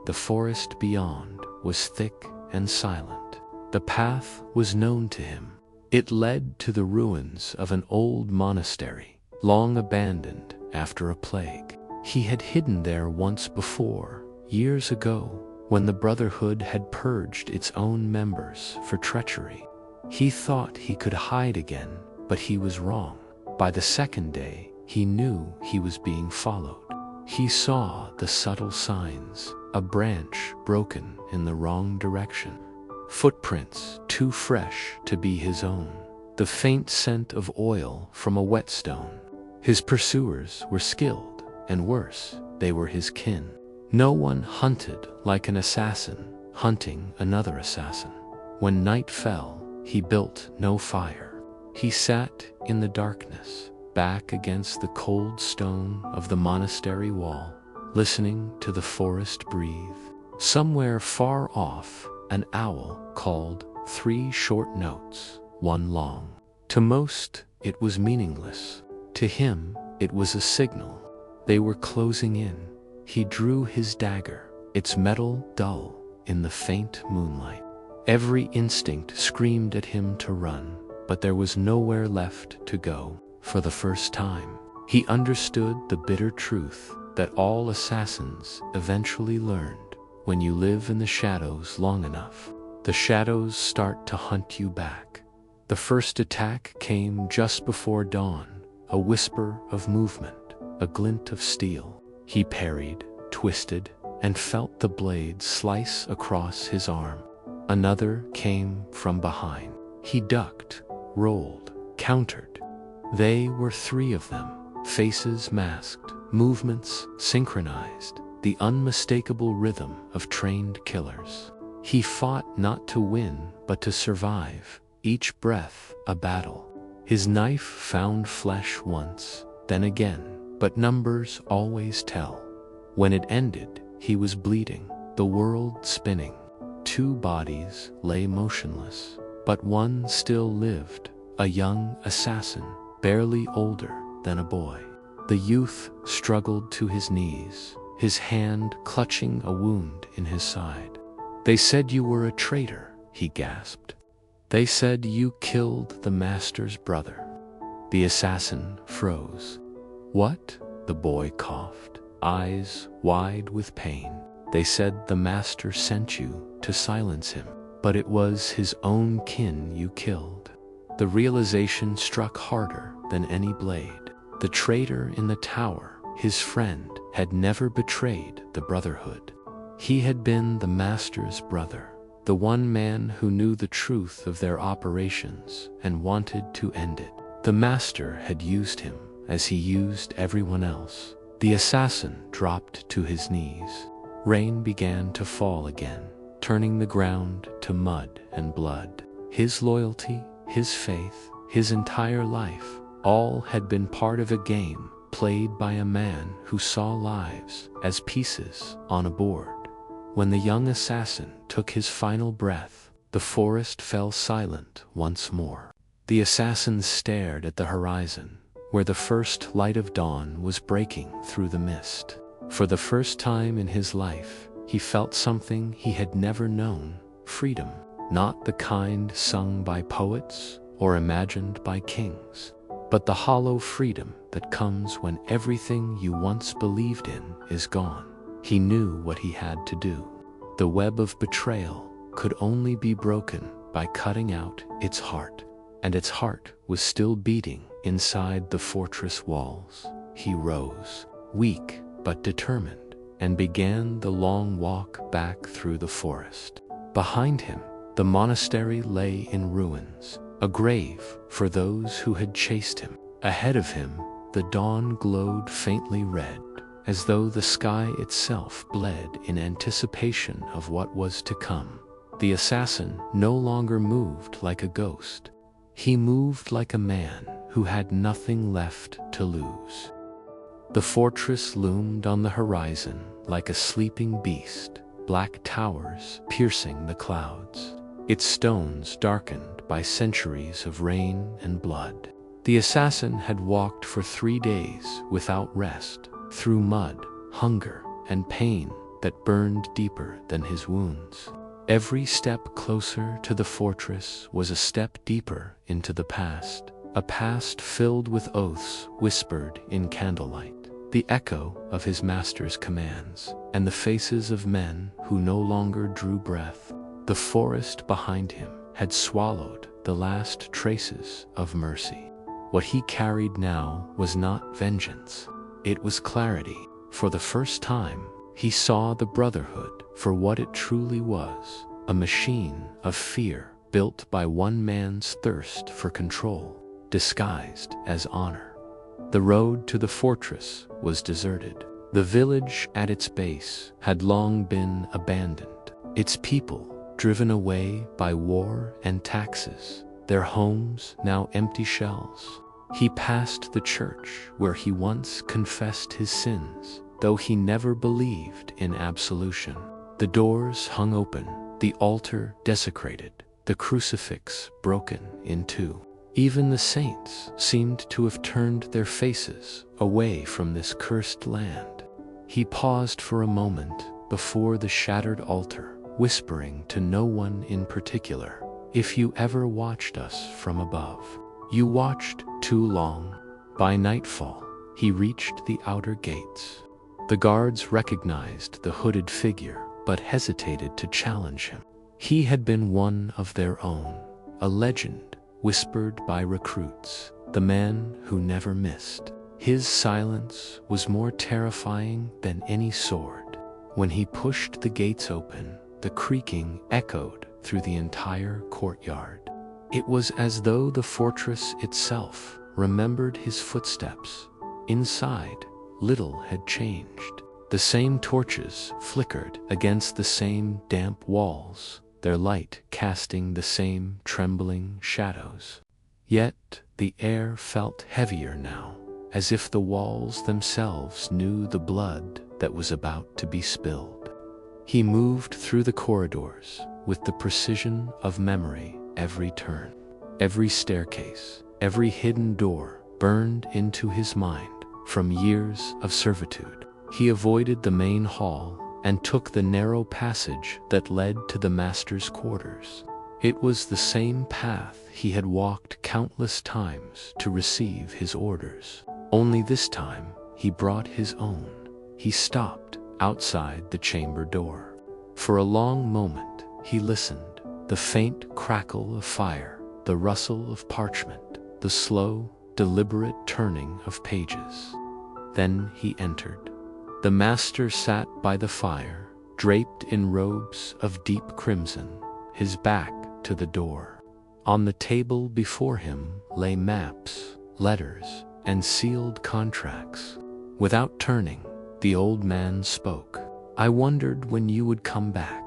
S1: The forest beyond was thick and silent. The path was known to him. It led to the ruins of an old monastery, long abandoned after a plague. He had hidden there once before, years ago, when the Brotherhood had purged its own members for treachery. He thought he could hide again, but he was wrong. By the second day, he knew he was being followed. He saw the subtle signs, a branch broken in the wrong direction, footprints too fresh to be his own, the faint scent of oil from a whetstone. His pursuers were skilled, and worse, they were his kin. No one hunted like an assassin hunting another assassin. When night fell, he built no fire. He sat in the darkness, back against the cold stone of the monastery wall, listening to the forest breathe. Somewhere far off, an owl called 3 short notes, one long. To most, it was meaningless. To him, it was a signal. They were closing in. He drew his dagger, its metal dull in the faint moonlight. Every instinct screamed at him to run, but there was nowhere left to go. For the first time, he understood the bitter truth that all assassins eventually learned. When you live in the shadows long enough, the shadows start to hunt you back. The first attack came just before dawn, a whisper of movement, a glint of steel. He parried, twisted, and felt the blade slice across his arm. Another came from behind. He ducked, rolled, countered. They were 3 of them, faces masked, movements synchronized, the unmistakable rhythm of trained killers. He fought not to win, but to survive, each breath a battle. His knife found flesh once, then again, but numbers always tell. When it ended, he was bleeding, the world spinning. 2 bodies lay motionless, but one still lived, a young assassin, barely older than a boy. The youth struggled to his knees, his hand clutching a wound in his side. "They said you were a traitor," he gasped. "They said you killed the master's brother." The assassin froze. "What?" the boy coughed, eyes wide with pain. "They said the master sent you to silence him, but it was his own kin you killed." The realization struck harder than any blade. The traitor in the tower, his friend, had never betrayed the Brotherhood. He had been the master's brother, the one man who knew the truth of their operations and wanted to end it. The master had used him as he used everyone else. The assassin dropped to his knees. Rain began to fall again, turning the ground to mud and blood. His loyalty, his faith, his entire life, all had been part of a game played by a man who saw lives as pieces on a board. When the young assassin took his final breath, the forest fell silent once more. The assassin stared at the horizon, where the first light of dawn was breaking through the mist. For the first time in his life, he felt something he had never known: freedom. Not the kind sung by poets or imagined by kings, but the hollow freedom that comes when everything you once believed in is gone. He knew what he had to do. The web of betrayal could only be broken by cutting out its heart, and its heart was still beating inside the fortress walls. He rose, weak but determined, and began the long walk back through the forest. Behind him, the monastery lay in ruins, a grave for those who had chased him. Ahead of him, the dawn glowed faintly red, as though the sky itself bled in anticipation of what was to come. The assassin no longer moved like a ghost. He moved like a man who had nothing left to lose. The fortress loomed on the horizon like a sleeping beast, black towers piercing the clouds, its stones darkened by centuries of rain and blood. The assassin had walked for 3 days without rest, through mud, hunger, and pain that burned deeper than his wounds. Every step closer to the fortress was a step deeper into the past, a past filled with oaths whispered in candlelight, the echo of his master's commands, and the faces of men who no longer drew breath. The forest behind him had swallowed the last traces of mercy. What he carried now was not vengeance. It was clarity. For the first time, he saw the Brotherhood for what it truly was, a machine of fear built by one man's thirst for control, disguised as honor. The road to the fortress was deserted. The village at its base had long been abandoned, its people driven away by war and taxes, their homes now empty shells. He passed the church where he once confessed his sins, though he never believed in absolution. The doors hung open, the altar desecrated, the crucifix broken in two. Even the saints seemed to have turned their faces away from this cursed land. He paused for a moment before the shattered altar, whispering to no one in particular. If you ever watched us from above, you watched too long. By nightfall, he reached the outer gates. The guards recognized the hooded figure, but hesitated to challenge him. He had been one of their own, a legend whispered by recruits, the man who never missed. His silence was more terrifying than any sword. When he pushed the gates open, the creaking echoed through the entire courtyard. It was as though the fortress itself remembered his footsteps. Inside, little had changed. The same torches flickered against the same damp walls, their light casting the same trembling shadows. Yet the air felt heavier now, as if the walls themselves knew the blood that was about to be spilled. He moved through the corridors with the precision of memory. Every turn, every staircase, every hidden door burned into his mind from years of servitude. He avoided the main hall and took the narrow passage that led to the master's quarters. It was the same path he had walked countless times to receive his orders. Only this time he brought his own. He stopped outside the chamber door. For a long moment he listened. The faint crackle of fire, the rustle of parchment, the slow, deliberate turning of pages. Then he entered. The master sat by the fire, draped in robes of deep crimson, his back to the door. On the table before him lay maps, letters, and sealed contracts. Without turning, the old man spoke. "I wondered when you would come back.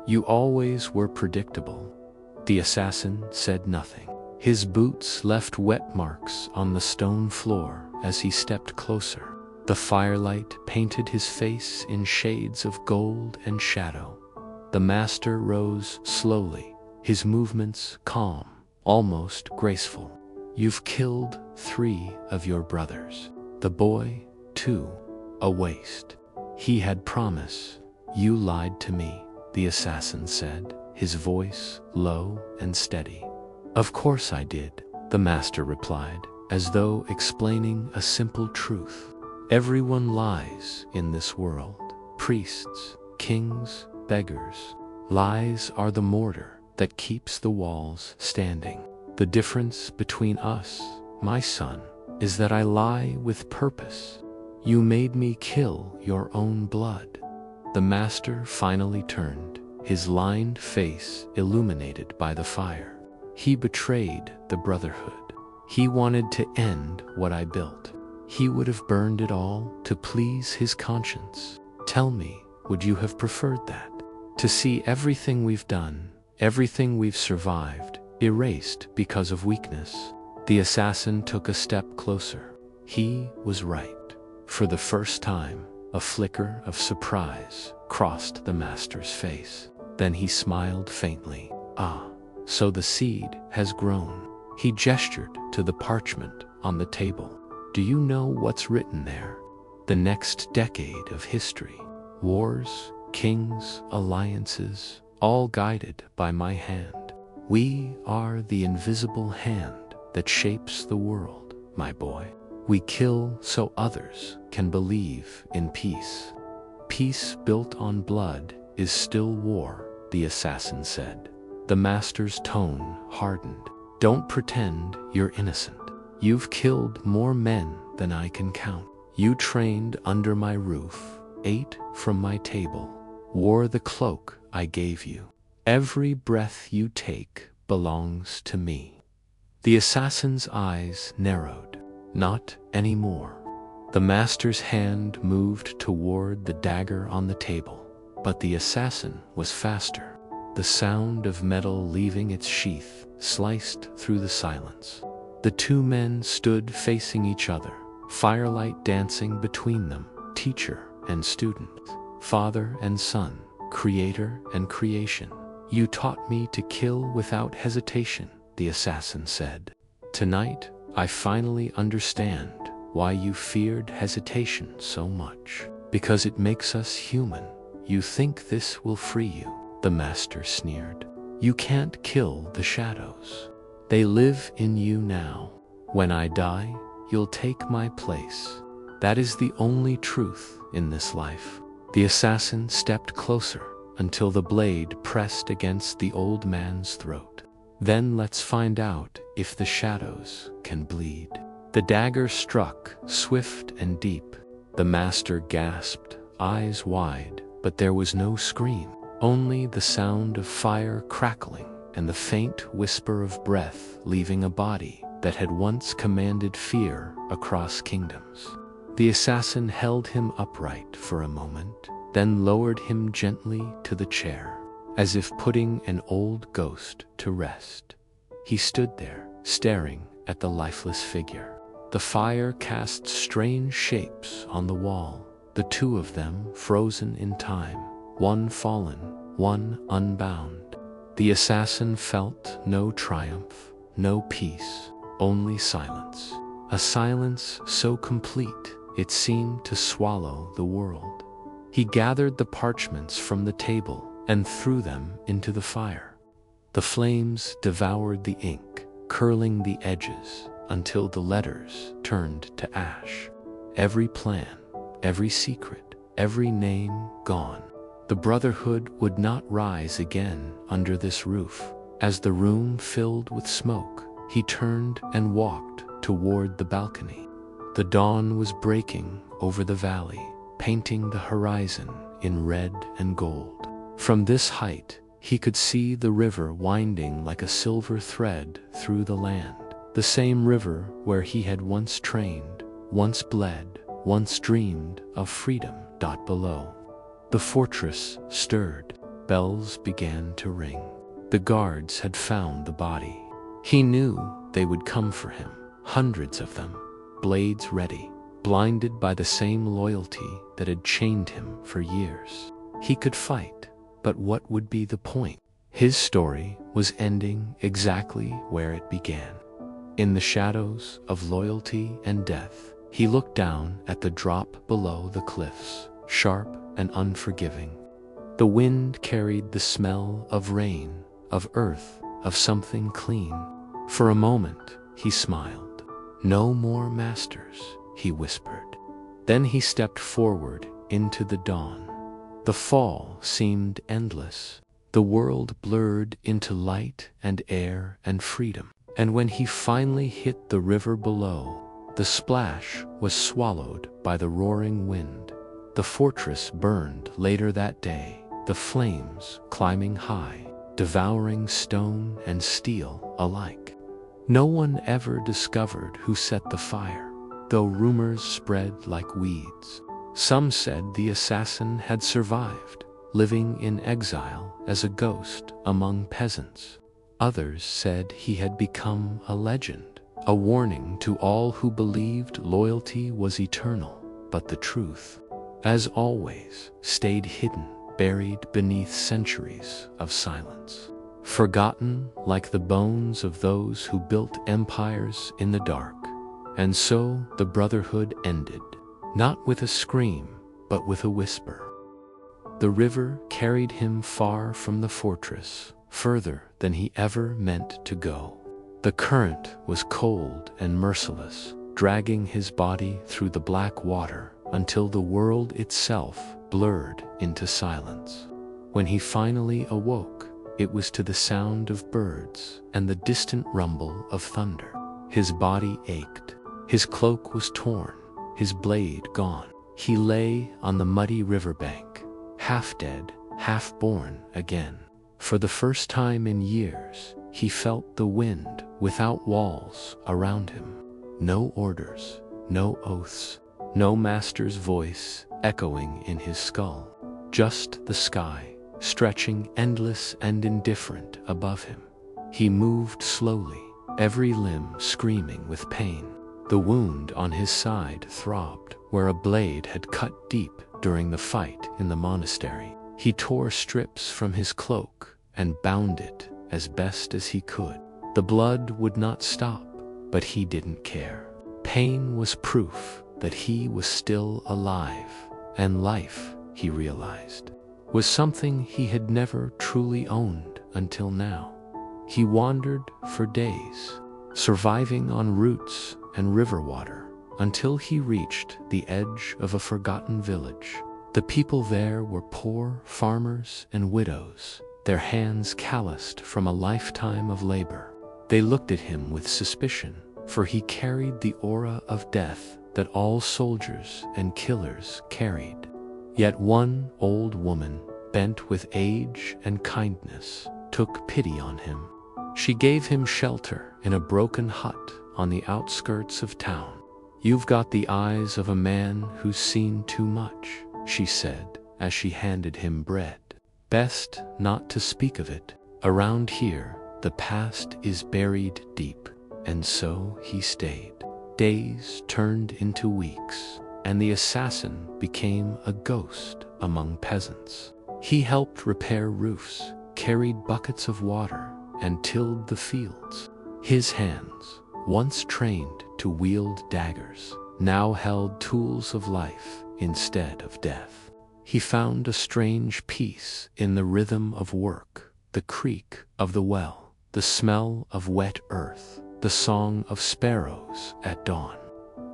S1: You always were predictable." The assassin said nothing. His boots left wet marks on the stone floor as he stepped closer. The firelight painted his face in shades of gold and shadow. The master rose slowly, his movements calm, almost graceful. "You've killed 3 of your brothers. The boy, too, a waste. He had promise. You lied to me," the assassin said, his voice low and steady. "Of course I did," the master replied, as though explaining a simple truth. "Everyone lies in this world. Priests, kings, beggars. Lies are the mortar that keeps the walls standing. The difference between us, my son, is that I lie with purpose. You made me kill your own blood." The master finally turned, his lined face illuminated by the fire. "He betrayed the brotherhood. He wanted to end what I built. He would have burned it all to please his conscience. Tell me, would you have preferred that? To see everything we've done, everything we've survived, erased because of weakness?" The assassin took a step closer. He was right. For the first time, a flicker of surprise crossed the master's face. Then he smiled faintly. "Ah, so the seed has grown." He gestured to the parchment on the table. "Do you know what's written there? The next decade of history. Wars, kings, alliances, all guided by my hand. We are the invisible hand that shapes the world, my boy. We kill so others can believe in peace. Peace built on blood is still war," the assassin said. The master's tone hardened. "Don't pretend you're innocent. You've killed more men than I can count. You trained under my roof, ate from my table, wore the cloak I gave you. Every breath you take belongs to me." The assassin's eyes narrowed. "Not anymore." The master's hand moved toward the dagger on the table, but the assassin was faster. The sound of metal leaving its sheath sliced through the silence. The 2 men stood facing each other, firelight dancing between them, teacher and student, father and son, creator and creation. "You taught me to kill without hesitation," the assassin said. "Tonight, I finally understand why you feared hesitation so much. Because it makes us human. You think this will free you. the master sneered. "You can't kill the shadows. They live in you now. When I die, you'll take my place. That is the only truth in this life." The assassin stepped closer until the blade pressed against the old man's throat. "Then let's find out if the shadows can bleed." The dagger struck, swift and deep. The master gasped, eyes wide, but there was no scream, only the sound of fire crackling and the faint whisper of breath leaving a body that had once commanded fear across kingdoms. The assassin held him upright for a moment, then lowered him gently to the chair, as if putting an old ghost to rest. He stood there, staring at the lifeless figure. The fire cast strange shapes on the wall, the two of them frozen in time, one fallen, one unbound. The assassin felt no triumph, no peace, only silence. A silence so complete it seemed to swallow the world. He gathered the parchments from the table and threw them into the fire. The flames devoured the ink, curling the edges until the letters turned to ash. Every plan, every secret, every name gone. The Brotherhood would not rise again under this roof. As the room filled with smoke, he turned and walked toward the balcony. The dawn was breaking over the valley, painting the horizon in red and gold. From this height, he could see the river winding like a silver thread through the land. The same river where he had once trained, once bled, once dreamed of freedom. Below, the fortress stirred. Bells began to ring. The guards had found the body. He knew they would come for him, hundreds of them, blades ready, blinded by the same loyalty that had chained him for years. He could fight, but what would be the point? His story was ending exactly where it began. In the shadows of loyalty and death, he looked down at the drop below the cliffs, sharp and unforgiving. The wind carried the smell of rain, of earth, of something clean. For a moment, he smiled. "No more masters," he whispered. Then he stepped forward into the dawn. The fall seemed endless. The world blurred into light and air and freedom. And when he finally hit the river below, the splash was swallowed by the roaring wind. The fortress burned later that day, the flames climbing high, devouring stone and steel alike. No one ever discovered who set the fire, though rumors spread like weeds. Some said the assassin had survived, living in exile as a ghost among peasants. Others said he had become a legend, a warning to all who believed loyalty was eternal. But the truth, as always, stayed hidden, buried beneath centuries of silence. Forgotten like the bones of those who built empires in the dark. And so the Brotherhood ended, not with a scream, but with a whisper. The river carried him far from the fortress, further than he ever meant to go. The current was cold and merciless, dragging his body through the black water until the world itself blurred into silence. When he finally awoke, it was to the sound of birds and the distant rumble of thunder. His body ached. His cloak was torn, his blade gone. He lay on the muddy riverbank, half dead, half born again. For the first time in years, he felt the wind without walls around him. No orders, no oaths, no master's voice echoing in his skull. Just the sky, stretching endless and indifferent above him. He moved slowly, every limb screaming with pain. The wound on his side throbbed, where a blade had cut deep during the fight in the monastery. He tore strips from his cloak and bound it as best as he could. The blood would not stop, but he didn't care. Pain was proof that he was still alive, and life, he realized, was something he had never truly owned until now. He wandered for days, surviving on roots and river water, until he reached the edge of a forgotten village. The people there were poor farmers and widows, their hands calloused from a lifetime of labor. They looked at him with suspicion, for he carried the aura of death that all soldiers and killers carried. Yet one old woman, bent with age and kindness, took pity on him. She gave him shelter in a broken hut on the outskirts of town. "You've got the eyes of a man who's seen too much," she said as she handed him bread. "Best not to speak of it. Around here, the past is buried deep." And so he stayed. Days turned into weeks, and the assassin became a ghost among peasants. He helped repair roofs, carried buckets of water, and tilled the fields. His hands, once trained to wield daggers, now held tools of life instead of death. He found a strange peace in the rhythm of work, the creak of the well, the smell of wet earth, the song of sparrows at dawn.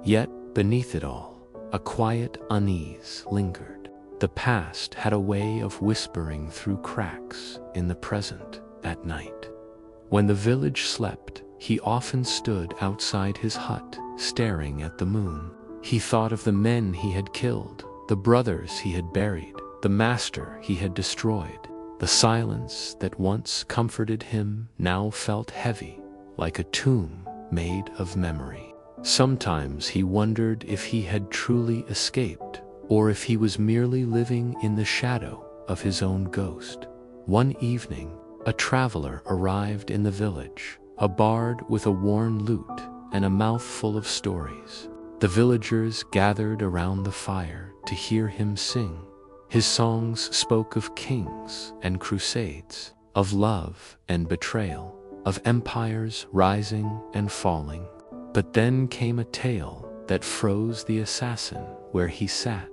S1: Yet, beneath it all, a quiet unease lingered. The past had a way of whispering through cracks in the present at night. When the village slept, he often stood outside his hut, staring at the moon. He thought of the men he had killed, the brothers he had buried, the master he had destroyed. The silence that once comforted him now felt heavy, like a tomb made of memory. Sometimes he wondered if he had truly escaped, or if he was merely living in the shadow of his own ghost. One evening, a traveler arrived in the village, a bard with a worn lute and a mouth full of stories. The villagers gathered around the fire to hear him sing. His songs spoke of kings and crusades, of love and betrayal, of empires rising and falling. But then came a tale that froze the assassin where he sat.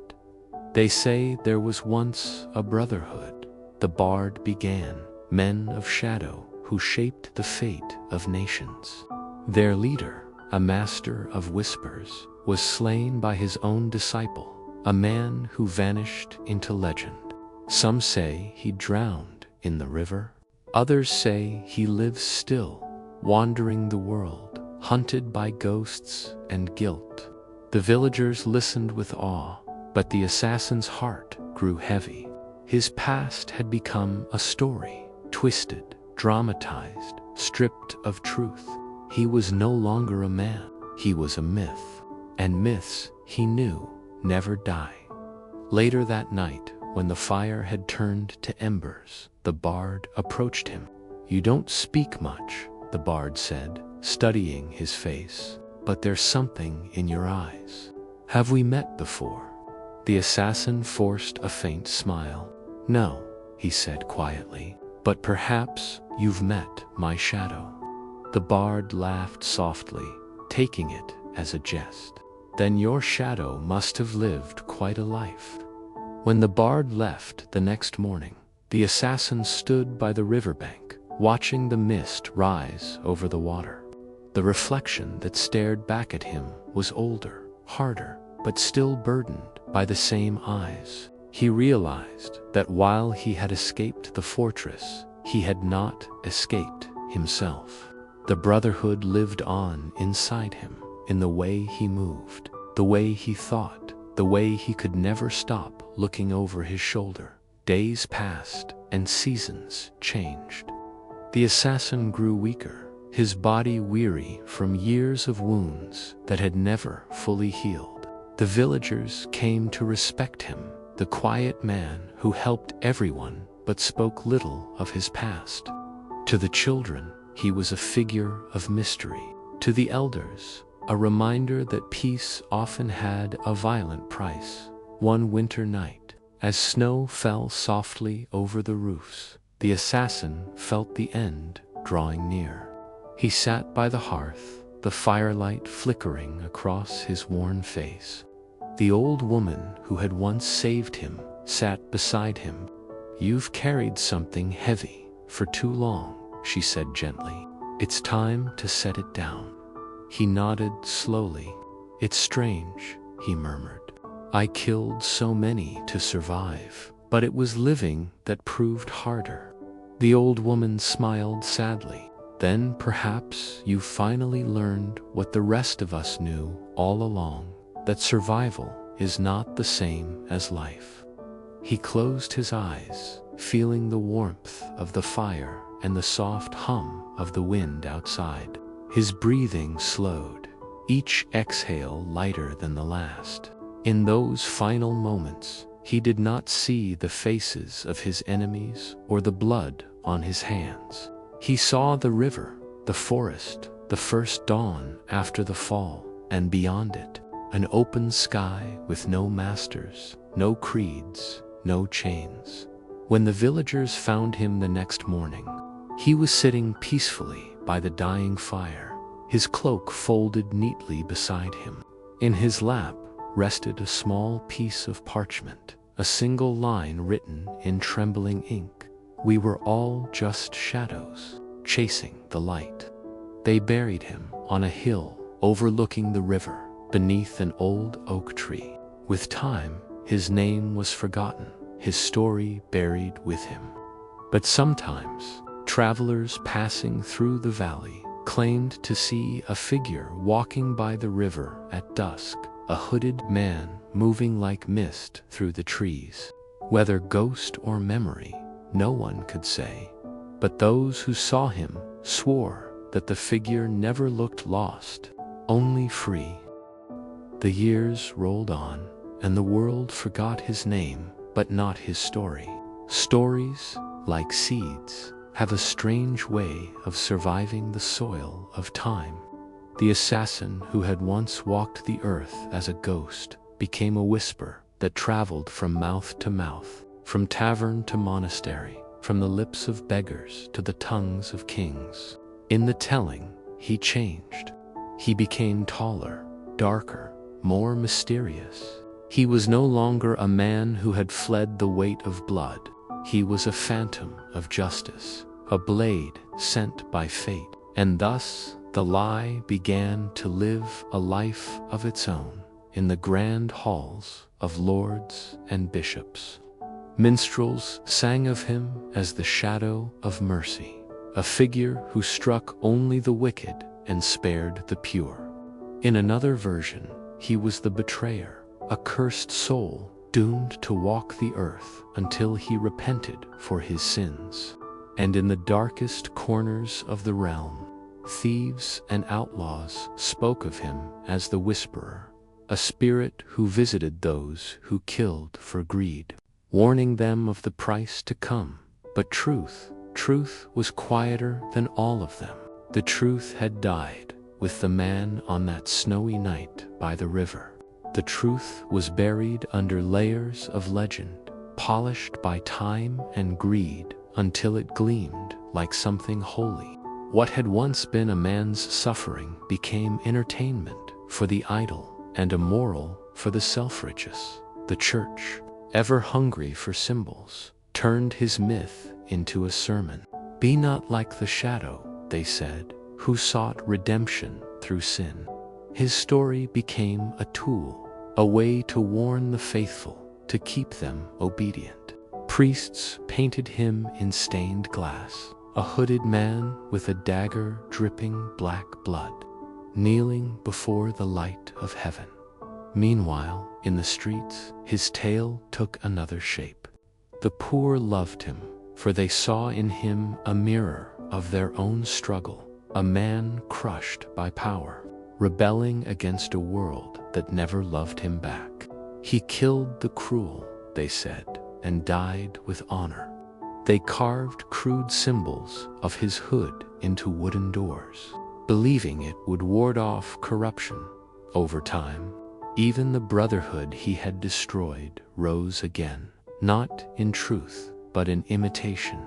S1: "They say there was once a brotherhood," the bard began, "men of shadow who shaped the fate of nations. Their leader, a master of whispers, was slain by his own disciple, a man who vanished into legend. Some say he drowned in the river. Others say he lives still, wandering the world, hunted by ghosts and guilt." The villagers listened with awe, but the assassin's heart grew heavy. His past had become a story, twisted, dramatized, stripped of truth. He was no longer a man, he was a myth. And myths, he knew, never die. Later that night, when the fire had turned to embers, the bard approached him. "You don't speak much," the bard said, studying his face, "but there's something in your eyes. Have we met before?" The assassin forced a faint smile. "No," he said quietly, "but perhaps you've met my shadow." The bard laughed softly, taking it as a jest. "Then your shadow must have lived quite a life." When the bard left the next morning, the assassin stood by the riverbank, watching the mist rise over the water. The reflection that stared back at him was older, harder, but still burdened by the same eyes. He realized that while he had escaped the fortress, he had not escaped himself. The brotherhood lived on inside him, in the way he moved, the way he thought, the way he could never stop looking over his shoulder. Days passed and seasons changed. The assassin grew weaker, his body weary from years of wounds that had never fully healed. The villagers came to respect him, the quiet man who helped everyone but spoke little of his past. To the children, he was a figure of mystery. To the elders, a reminder that peace often had a violent price. One winter night, as snow fell softly over the roofs, the assassin felt the end drawing near. He sat by the hearth, the firelight flickering across his worn face. The old woman who had once saved him sat beside him. "You've carried something heavy for too long," she said gently. "It's time to set it down." He nodded slowly. "It's strange," he murmured. "I killed so many to survive, but it was living that proved harder." The old woman smiled sadly. "Then perhaps you finally learned what the rest of us knew all along, that survival is not the same as life." He closed his eyes, feeling the warmth of the fire and the soft hum of the wind outside. His breathing slowed, each exhale lighter than the last. In those final moments, he did not see the faces of his enemies or the blood on his hands. He saw the river, the forest, the first dawn after the fall, and beyond it, an open sky with no masters, no creeds, no chains. When the villagers found him the next morning, he was sitting peacefully by the dying fire, his cloak folded neatly beside him. In his lap rested a small piece of parchment, a single line written in trembling ink. "We were all just shadows, chasing the light." They buried him on a hill overlooking the river, beneath an old oak tree. With time, his name was forgotten, his story buried with him. But sometimes, travelers passing through the valley claimed to see a figure walking by the river at dusk, a hooded man moving like mist through the trees. Whether ghost or memory, no one could say. But those who saw him swore that the figure never looked lost, only free. The years rolled on, and the world forgot his name, but not his story. Stories, like seeds, have a strange way of surviving the soil of time. The assassin who had once walked the earth as a ghost became a whisper that traveled from mouth to mouth, from tavern to monastery, from the lips of beggars to the tongues of kings. In the telling, he changed. He became taller, darker, more mysterious. He was no longer a man who had fled the weight of blood. He was a phantom of justice, a blade sent by fate. And thus, the lie began to live a life of its own in the grand halls of lords and bishops. Minstrels sang of him as the shadow of mercy, a figure who struck only the wicked and spared the pure. In another version, he was the betrayer, a cursed soul doomed to walk the earth until he repented for his sins. And in the darkest corners of the realm, thieves and outlaws spoke of him as the Whisperer, a spirit who visited those who killed for greed, warning them of the price to come. But truth was quieter than all of them. The truth had died with the man on that snowy night by the river. The truth was buried under layers of legend, polished by time and greed until it gleamed like something holy. What had once been a man's suffering became entertainment for the idle and a moral for the self-righteous. The church, ever hungry for symbols, turned his myth into a sermon. "Be not like the shadow," they said, "who sought redemption through sin." His story became a tool, a way to warn the faithful, to keep them obedient. Priests painted him in stained glass, a hooded man with a dagger dripping black blood, kneeling before the light of heaven. Meanwhile, in the streets, his tale took another shape. The poor loved him, for they saw in him a mirror of their own struggle, a man crushed by power, rebelling against a world that never loved him back. He killed the cruel, they said, and died with honor. They carved crude symbols of his hood into wooden doors, believing it would ward off corruption. Over time, even the brotherhood he had destroyed rose again, not in truth, but in imitation.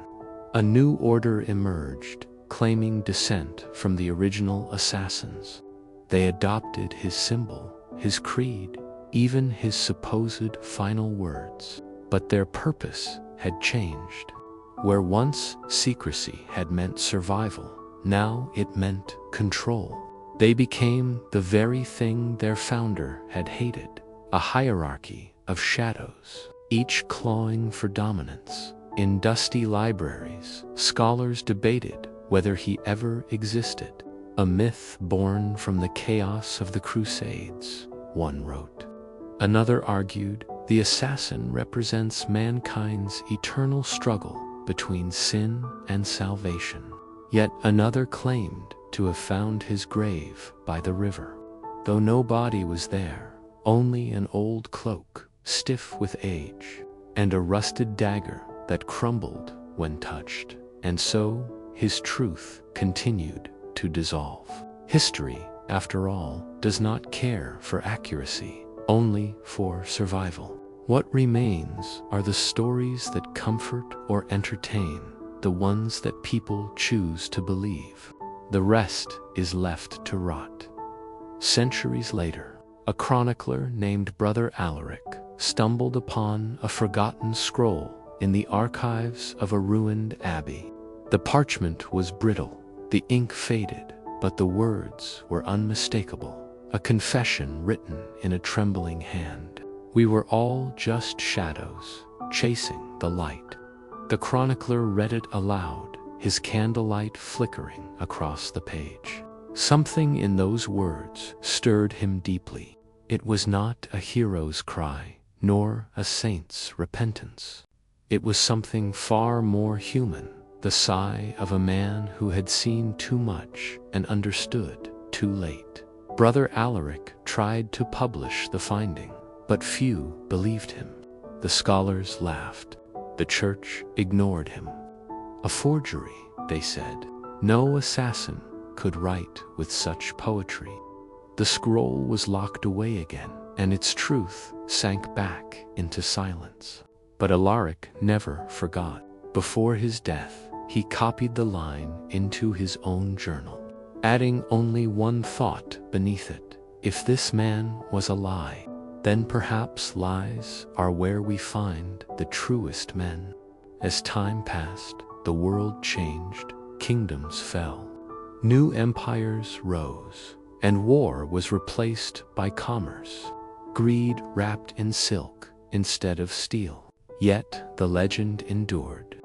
S1: A new order emerged, claiming descent from the original assassins. They adopted his symbol, his creed, even his supposed final words. But their purpose had changed. Where once secrecy had meant survival, now it meant control. They became the very thing their founder had hated, a hierarchy of shadows, each clawing for dominance. In dusty libraries, scholars debated whether he ever existed. A myth born from the chaos of the Crusades, one wrote. Another argued the assassin represents mankind's eternal struggle between sin and salvation. Yet another claimed to have found his grave by the river. Though no body was there, only an old cloak, stiff with age, and a rusted dagger that crumbled when touched. And so his truth continued to dissolve. History, after all, does not care for accuracy, only for survival. What remains are the stories that comfort or entertain, the ones that people choose to believe. The rest is left to rot. Centuries later, a chronicler named Brother Alaric stumbled upon a forgotten scroll in the archives of a ruined abbey. The parchment was brittle, the ink faded, but the words were unmistakable. A confession written in a trembling hand. We were all just shadows, chasing the light. The chronicler read it aloud, his candlelight flickering across the page. Something in those words stirred him deeply. It was not a hero's cry, nor a saint's repentance. It was something far more human, the sigh of a man who had seen too much and understood too late. Brother Alaric tried to publish the finding, but few believed him. The scholars laughed. The church ignored him. A forgery, they said. No assassin could write with such poetry. The scroll was locked away again, and its truth sank back into silence. But Alaric never forgot. Before his death, he copied the line into his own journal, adding only one thought beneath it. If this man was a lie, then perhaps lies are where we find the truest men. As time passed, the world changed, kingdoms fell, new empires rose, and war was replaced by commerce, greed wrapped in silk instead of steel. Yet the legend endured.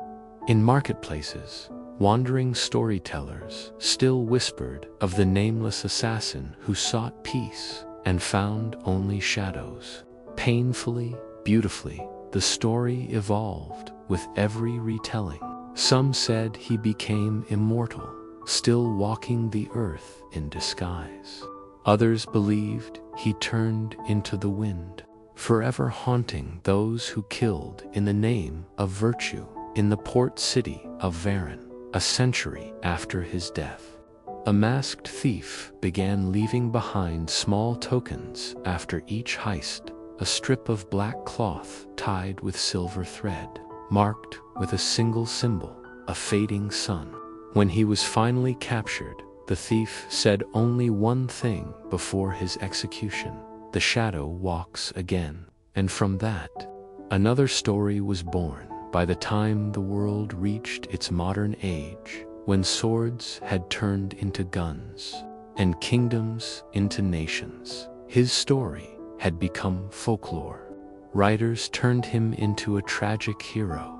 S1: In marketplaces, wandering storytellers still whispered of the nameless assassin who sought peace and found only shadows. Painfully, beautifully, the story evolved with every retelling. Some said he became immortal, still walking the earth in disguise. Others believed he turned into the wind, forever haunting those who killed in the name of virtue. In the port city of Varan, a century after his death, a masked thief began leaving behind small tokens after each heist, a strip of black cloth tied with silver thread, marked with a single symbol, a fading sun. When he was finally captured, the thief said only one thing before his execution: "The shadow walks again." And from that, another story was born. By the time the world reached its modern age, when swords had turned into guns and kingdoms into nations, his story had become folklore. Writers turned him into a tragic hero.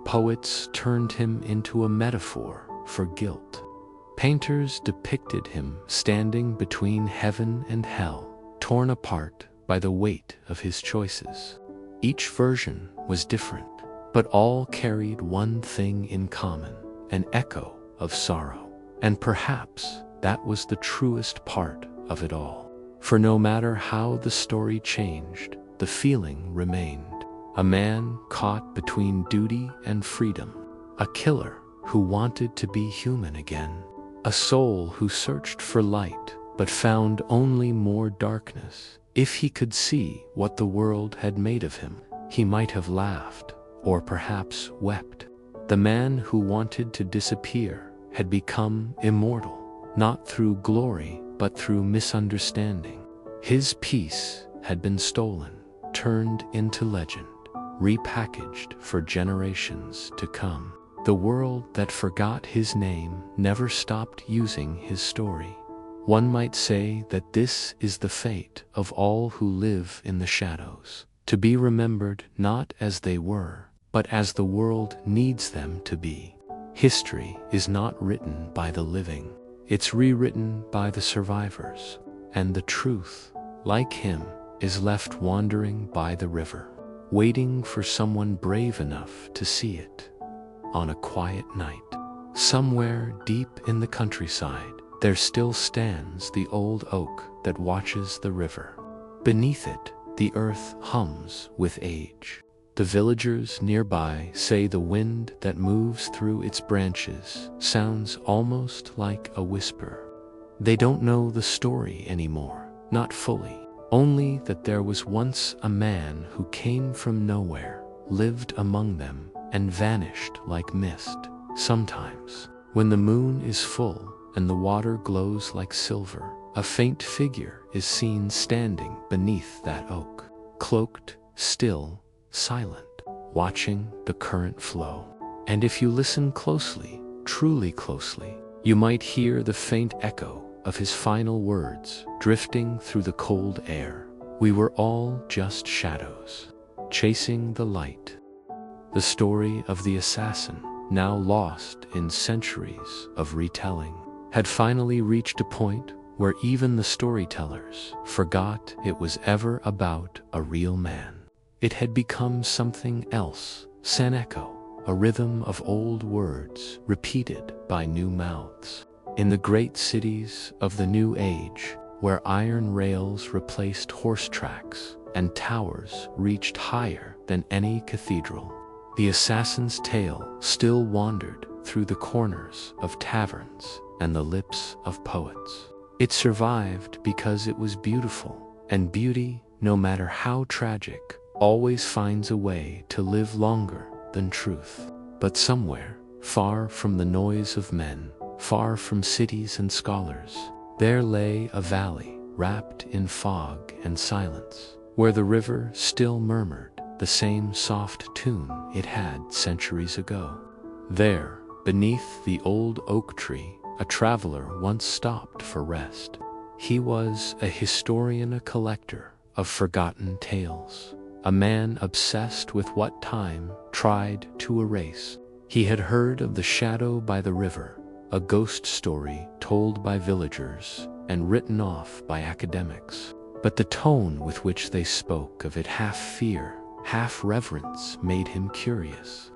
S1: Poets turned him into a metaphor for guilt. Painters depicted him standing between heaven and hell, torn apart by the weight of his choices. Each version was different, but all carried one thing in common: an echo of sorrow. And perhaps that was the truest part of it all. For no matter how the story changed, the feeling remained. A man caught between duty and freedom. A killer who wanted to be human again. A soul who searched for light but found only more darkness. If he could see what the world had made of him, he might have laughed, or perhaps wept. The man who wanted to disappear had become immortal, not through glory, but through misunderstanding. His peace had been stolen, turned into legend. repackaged for generations to come. The world that forgot his name never stopped using his story. One might say that this is the fate of all who live in the shadows, to be remembered not as they were, but as the world needs them to be. History is not written by the living, it's rewritten by the survivors, and the truth, like him, is left wandering by the river, waiting for someone brave enough to see it. On a quiet night, somewhere deep in the countryside, there still stands the old oak that watches the river. Beneath it, the earth hums with age. The villagers nearby say the wind that moves through its branches sounds almost like a whisper. They don't know the story anymore, not fully, only that there was once a man who came from nowhere, lived among them, and vanished like mist. Sometimes, when the moon is full and the water glows like silver, a faint figure is seen standing beneath that oak, cloaked, still, silent, watching the current flow. And if you listen closely, truly closely, you might hear the faint echo of his final words drifting through the cold air. We were all just shadows, chasing the light. The story of the assassin, now lost in centuries of retelling, had finally reached a point where even the storytellers forgot it was ever about a real man. It had become something else, an echo, a rhythm of old words repeated by new mouths. In the great cities of the New Age, where iron rails replaced horse tracks and towers reached higher than any cathedral, the assassin's tale still wandered through the corners of taverns and the lips of poets. It survived because it was beautiful, and beauty, no matter how tragic, always finds a way to live longer than truth. But somewhere, far from the noise of men, far from cities and scholars, there lay a valley wrapped in fog and silence, where the river still murmured the same soft tune it had centuries ago. There, beneath the old oak tree, a traveler once stopped for rest. He was a historian, a collector of forgotten tales, a man obsessed with what time tried to erase. He had heard of the shadow by the river, a ghost story told by villagers and written off by academics. But the tone with which they spoke of it, half fear, half reverence, made him curious.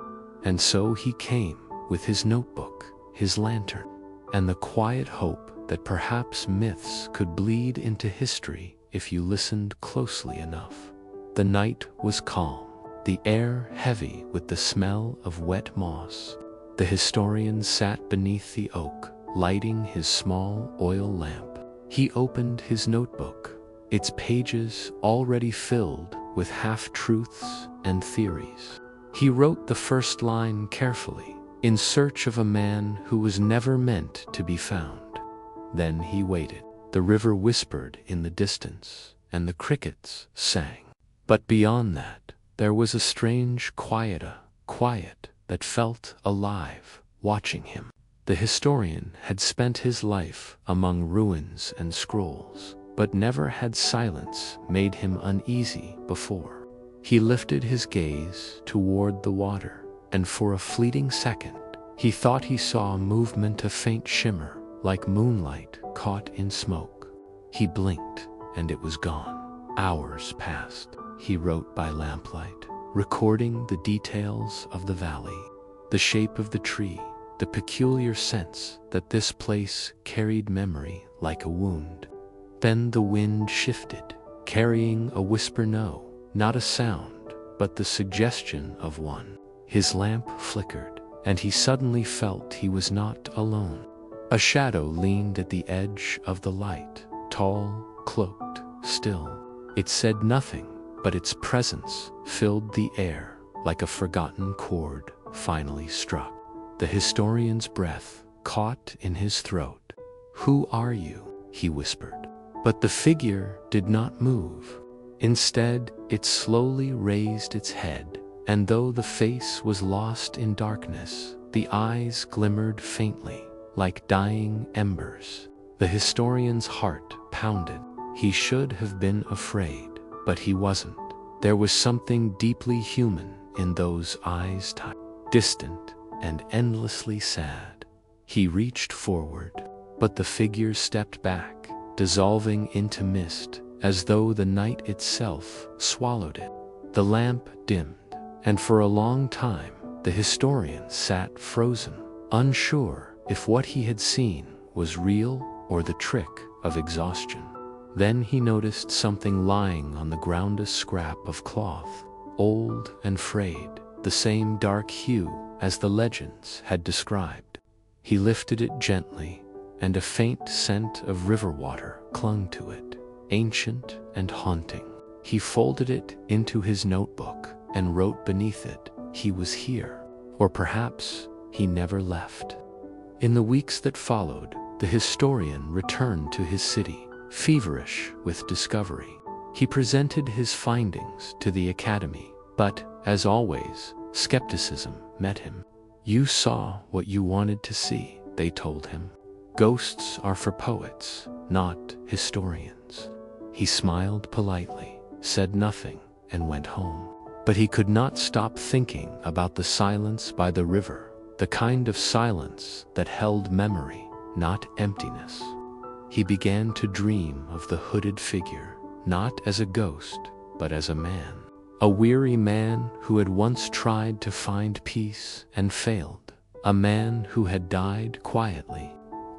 S1: And so he came with his notebook, his lantern, and the quiet hope that perhaps myths could bleed into history if you listened closely enough. The night was calm, the air heavy with the smell of wet moss. The historian sat beneath the oak, lighting his small oil lamp. He opened his notebook, its pages already filled with half-truths and theories. He wrote the first line carefully, in search of a man who was never meant to be found. Then he waited. The river whispered in the distance, and the crickets sang. But beyond that, there was a strange quiet that felt alive, watching him. The historian had spent his life among ruins and scrolls, but never had silence made him uneasy before. He lifted his gaze toward the water, and for a fleeting second, he thought he saw a movement, a faint shimmer, like moonlight caught in smoke. He blinked, and it was gone. Hours passed. He wrote by lamplight, recording the details of the valley, the shape of the tree, the peculiar sense that this place carried memory like a wound. Then the wind shifted, carrying a whisper, no, not a sound, but the suggestion of one. His lamp flickered, and he suddenly felt he was not alone. A shadow leaned at the edge of the light, tall, cloaked, still. It said nothing, but its presence filled the air like a forgotten chord finally struck. The historian's breath caught in his throat. "Who are you?" he whispered. But the figure did not move. Instead, it slowly raised its head, and though the face was lost in darkness, the eyes glimmered faintly, like dying embers. The historian's heart pounded. He should have been afraid, but he wasn't. There was something deeply human in those eyes, tight, distant, and endlessly sad. He reached forward, but the figure stepped back, dissolving into mist, as though the night itself swallowed it. The lamp dimmed, and for a long time the historian sat frozen, unsure if what he had seen was real or the trick of exhaustion. Then he noticed something lying on the ground, a scrap of cloth, old and frayed, the same dark hue as the legends had described. He lifted it gently, and a faint scent of river water clung to it, ancient and haunting. He folded it into his notebook and wrote beneath it, "He was here," or perhaps he never left. In the weeks that followed, the historian returned to his city, feverish with discovery. He presented his findings to the academy, but, as always, skepticism met him. "You saw what you wanted to see," they told him. "Ghosts are for poets, not historians." He smiled politely, said nothing, and went home. But he could not stop thinking about the silence by the river, the kind of silence that held memory, not emptiness. He began to dream of the hooded figure, not as a ghost, but as a man. A weary man who had once tried to find peace and failed. A man who had died quietly,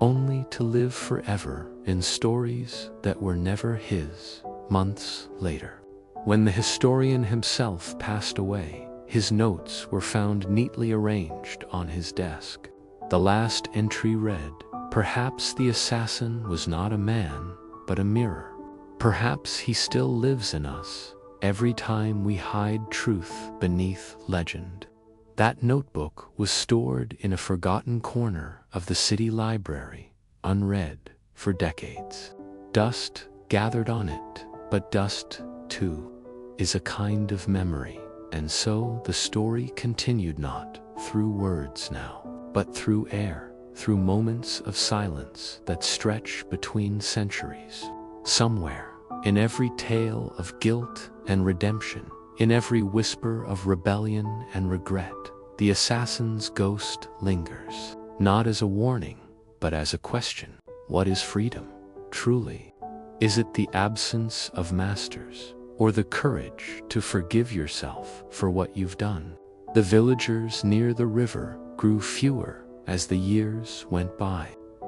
S1: only to live forever in stories that were never his. Months later, when the historian himself passed away, his notes were found neatly arranged on his desk. The last entry read, "Perhaps the assassin was not a man, but a mirror. Perhaps he still lives in us, every time we hide truth beneath legend." That notebook was stored in a forgotten corner of the city library, unread for decades. Dust gathered on it, but dust, too, is a kind of memory, and so the story continued, not through words now, but through air, through moments of silence that stretch between centuries. Somewhere, in every tale of guilt and redemption, in every whisper of rebellion and regret, the assassin's ghost lingers, not as a warning, but as a question. What is freedom, truly? Is it the absence of masters, or the courage to forgive yourself for what you've done? The villagers near the river grew fewer as the years went by.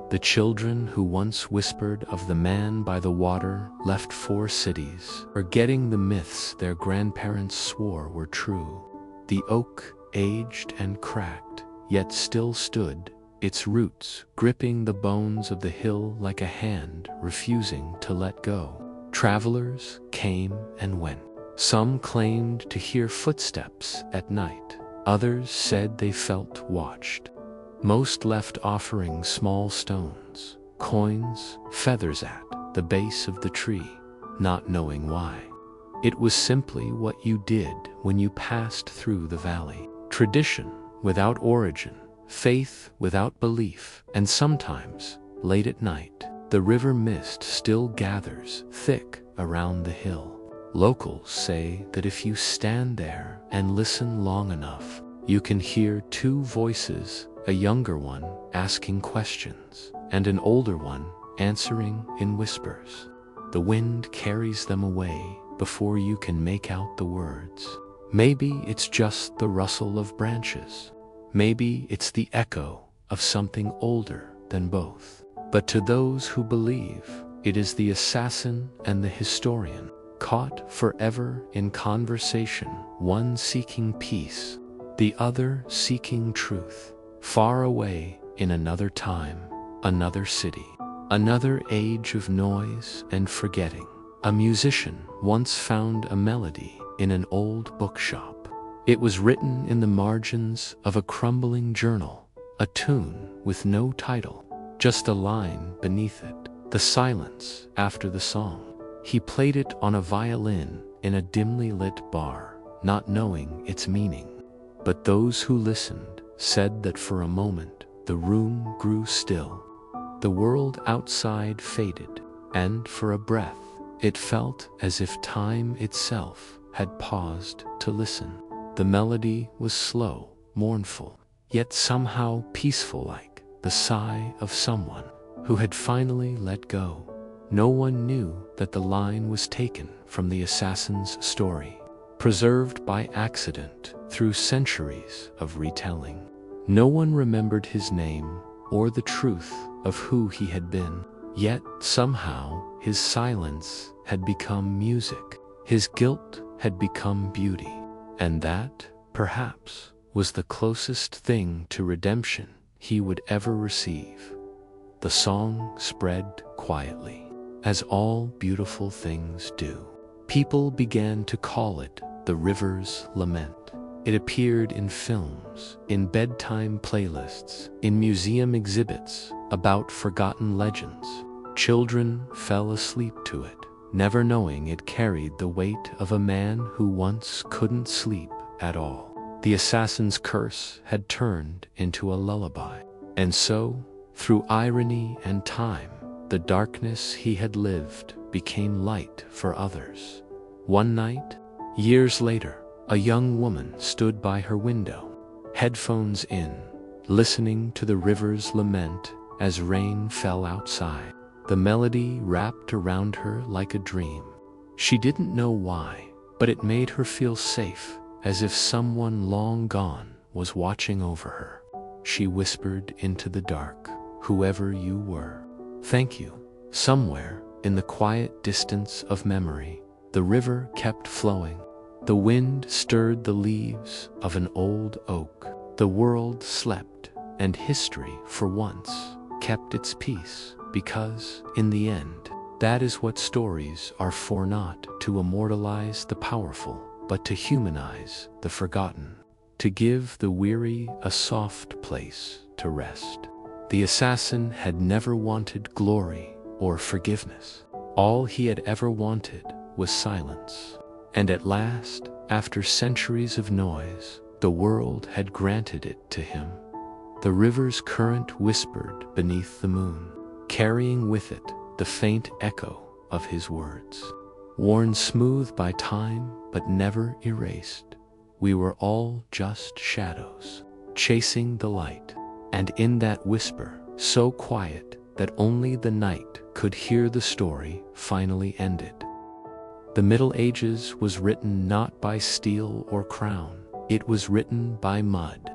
S1: The children who once whispered of the man by the water left for cities, forgetting the myths their grandparents swore were true. The oak, aged and cracked, yet still stood, its roots gripping the bones of the hill like a hand refusing to let go. Travelers came and went. Some claimed to hear footsteps at night. Others said they felt watched. Most left offering small stones, coins, feathers at the base of the tree, not knowing why. It was simply what you did when you passed through the valley. Tradition without origin, faith without belief, and sometimes, late at night, the river mist still gathers thick around the hill. Locals say that if you stand there and listen long enough, you can hear two voices, a younger one asking questions, and an older one answering in whispers. The wind carries them away before you can make out the words. Maybe it's just the rustle of branches. Maybe it's the echo of something older than both. But to those who believe, it is the assassin and the historian, caught forever in conversation, one seeking peace, the other seeking truth, far away in another time, another city, another age of noise and forgetting. A musician once found a melody in an old bookshop. It was written in the margins of a crumbling journal, a tune with no title, just a line beneath it, the silence after the song. He played it on a violin in a dimly lit bar, not knowing its meaning. But those who listened said that for a moment the room grew still. The world outside faded, and for a breath it felt as if time itself had paused to listen. The melody was slow, mournful, yet somehow peaceful, like the sigh of someone who had finally let go. No one knew that the line was taken from the assassin's story, preserved by accident through centuries of retelling. No one remembered his name or the truth of who he had been, yet somehow his silence had become music, his guilt had become beauty, and that, perhaps, was the closest thing to redemption he would ever receive. The song spread quietly, as all beautiful things do. People began to call it the river's lament. It appeared in films, in bedtime playlists, in museum exhibits about forgotten legends. Children fell asleep to it, never knowing it carried the weight of a man who once couldn't sleep at all. The assassin's curse had turned into a lullaby, and so, through irony and time, the darkness he had lived became light for others. One night, years later, a young woman stood by her window, headphones in, listening to the river's lament as rain fell outside. The melody wrapped around her like a dream. She didn't know why, but it made her feel safe, as if someone long gone was watching over her. She whispered into the dark, "Whoever you were, thank you." Somewhere, in the quiet distance of memory, the river kept flowing. The wind stirred the leaves of an old oak. The world slept, and history, for once, kept its peace, because, in the end, that is what stories are for, not to immortalize the powerful, but to humanize the forgotten, to give the weary a soft place to rest. The assassin had never wanted glory or forgiveness. All he had ever wanted was silence. And at last, after centuries of noise, the world had granted it to him. The river's current whispered beneath the moon, carrying with it the faint echo of his words. Worn smooth by time, but never erased, we were all just shadows, chasing the light. And in that whisper, so quiet that only the night could hear, the story finally ended. The Middle Ages was written not by steel or crown. It was written by mud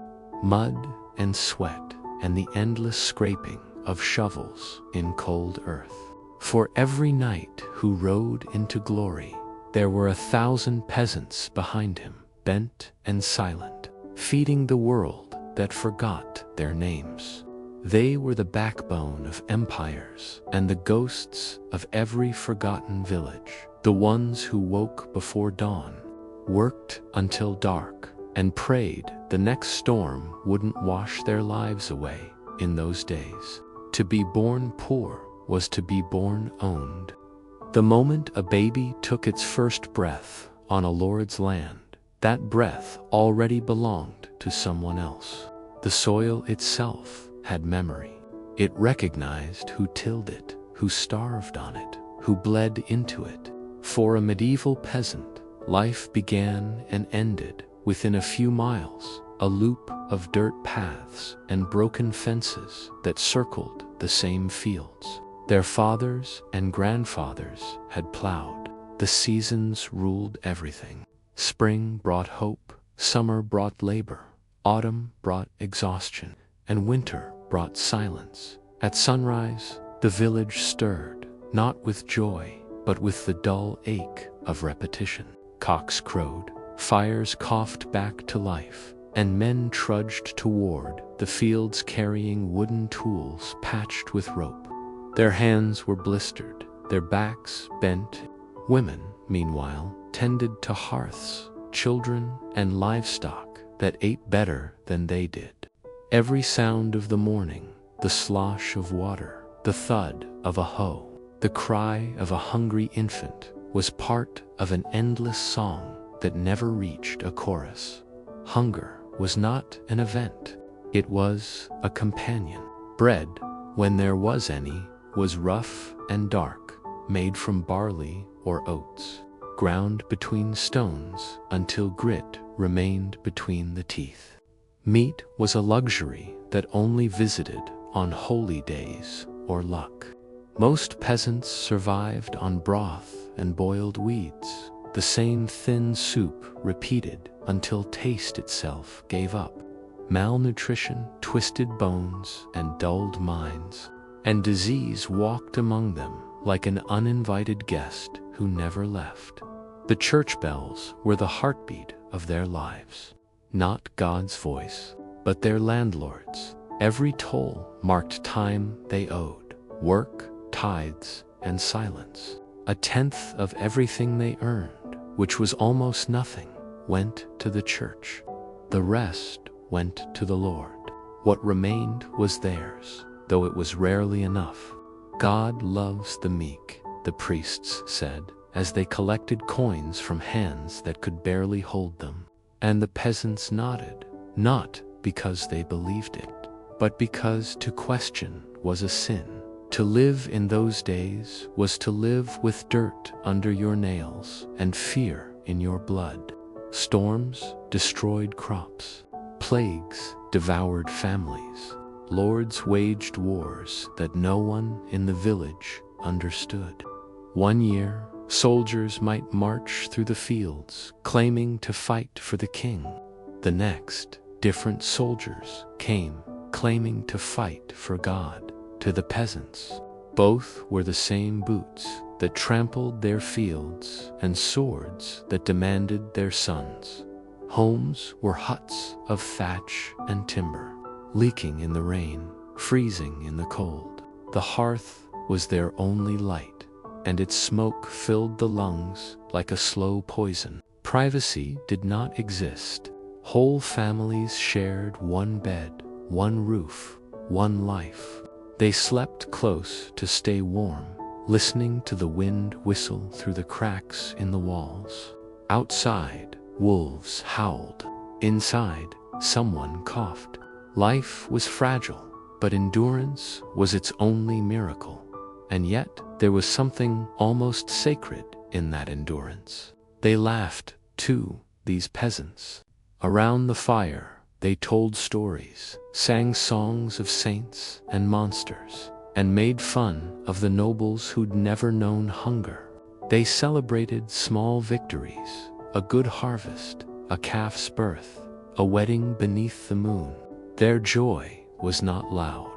S1: and sweat, and the endless scraping of shovels in cold earth. For every knight who rode into glory, there were 1,000 peasants behind him, bent and silent, feeding the world that forgot their names. They were the backbone of empires and the ghosts of every forgotten village. The ones who woke before dawn, worked until dark, and prayed the next storm wouldn't wash their lives away. In those days, to be born poor was to be born owned. The moment a baby took its first breath on a lord's land, that breath already belonged to someone else. The soil itself had memory. It recognized who tilled it, who starved on it, who bled into it. For a medieval peasant, life began and ended within a few miles, a loop of dirt paths and broken fences that circled the same fields. Their fathers and grandfathers had plowed. The seasons ruled everything. Spring brought hope, summer brought labor, autumn brought exhaustion, and winter brought silence. At sunrise, the village stirred, not with joy, but with the dull ache of repetition. Cocks crowed, fires coughed back to life, and men trudged toward the fields carrying wooden tools patched with rope. Their hands were blistered, their backs bent. Women, meanwhile, tended to hearths, children, and livestock that ate better than they did. Every sound of the morning, the slosh of water, the thud of a hoe, the cry of a hungry infant, was part of an endless song that never reached a chorus. Hunger was not an event. It was a companion. Bread, when there was any, was rough and dark, made from barley or oats, ground between stones until grit remained between the teeth. Meat was a luxury that only visited on holy days or luck. Most peasants survived on broth and boiled weeds, the same thin soup repeated until taste itself gave up. Malnutrition twisted bones and dulled minds, and disease walked among them like an uninvited guest who never left. The church bells were the heartbeat of their lives, not God's voice, but their landlord's. Every toll marked time they owed, work, tithes, and silence. A tenth of everything they earned, which was almost nothing, went to the church. The rest went to the Lord. What remained was theirs, though it was rarely enough. God loves the meek, the priests said, as they collected coins from hands that could barely hold them. And the peasants nodded, not because they believed it, but because to question was a sin. To live in those days was to live with dirt under your nails and fear in your blood. Storms destroyed crops. Plagues devoured families. Lords waged wars that no one in the village understood. One year, soldiers might march through the fields, claiming to fight for the king. The next, different soldiers came, claiming to fight for God. To the peasants, both were the same boots that trampled their fields and swords that demanded their sons. Homes were huts of thatch and timber, leaking in the rain, freezing in the cold. The hearth was their only light, and its smoke filled the lungs like a slow poison. Privacy did not exist. Whole families shared one bed, one roof, one life. They slept close to stay warm, listening to the wind whistle through the cracks in the walls. Outside, wolves howled. Inside, someone coughed. Life was fragile, but endurance was its only miracle. And yet, there was something almost sacred in that endurance. They laughed, too, these peasants. Around the fire, they told stories, sang songs of saints and monsters, and made fun of the nobles who'd never known hunger. They celebrated small victories, a good harvest, a calf's birth, a wedding beneath the moon. Their joy was not loud.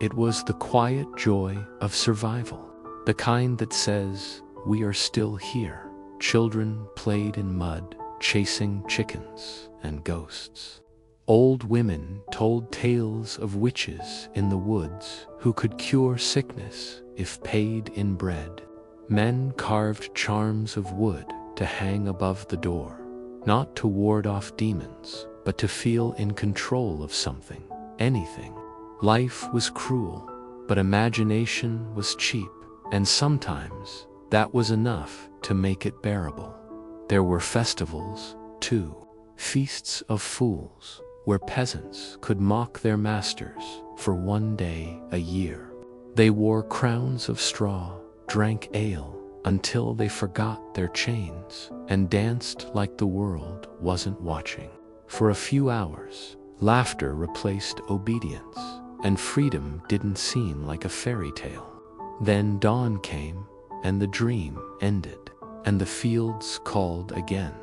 S1: It was the quiet joy of survival, the kind that says, "We are still here." Children played in mud, chasing chickens and ghosts. Old women told tales of witches in the woods who could cure sickness if paid in bread. Men carved charms of wood to hang above the door, not to ward off demons, but to feel in control of something, anything. Life was cruel, but imagination was cheap, and sometimes that was enough to make it bearable. There were festivals, too, feasts of fools, where peasants could mock their masters for one day a year. They wore crowns of straw, drank ale until they forgot their chains, and danced like the world wasn't watching. For a few hours, laughter replaced obedience, and freedom didn't seem like a fairy tale. Then dawn came, and the dream ended, and the fields called again.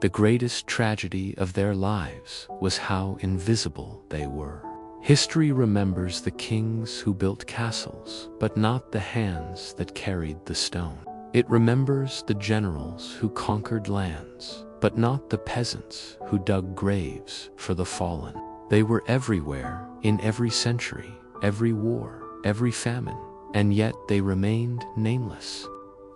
S1: The greatest tragedy of their lives was how invisible they were. History remembers the kings who built castles, but not the hands that carried the stone. It remembers the generals who conquered lands, but not the peasants who dug graves for the fallen. They were everywhere, in every century, every war, every famine, and yet they remained nameless.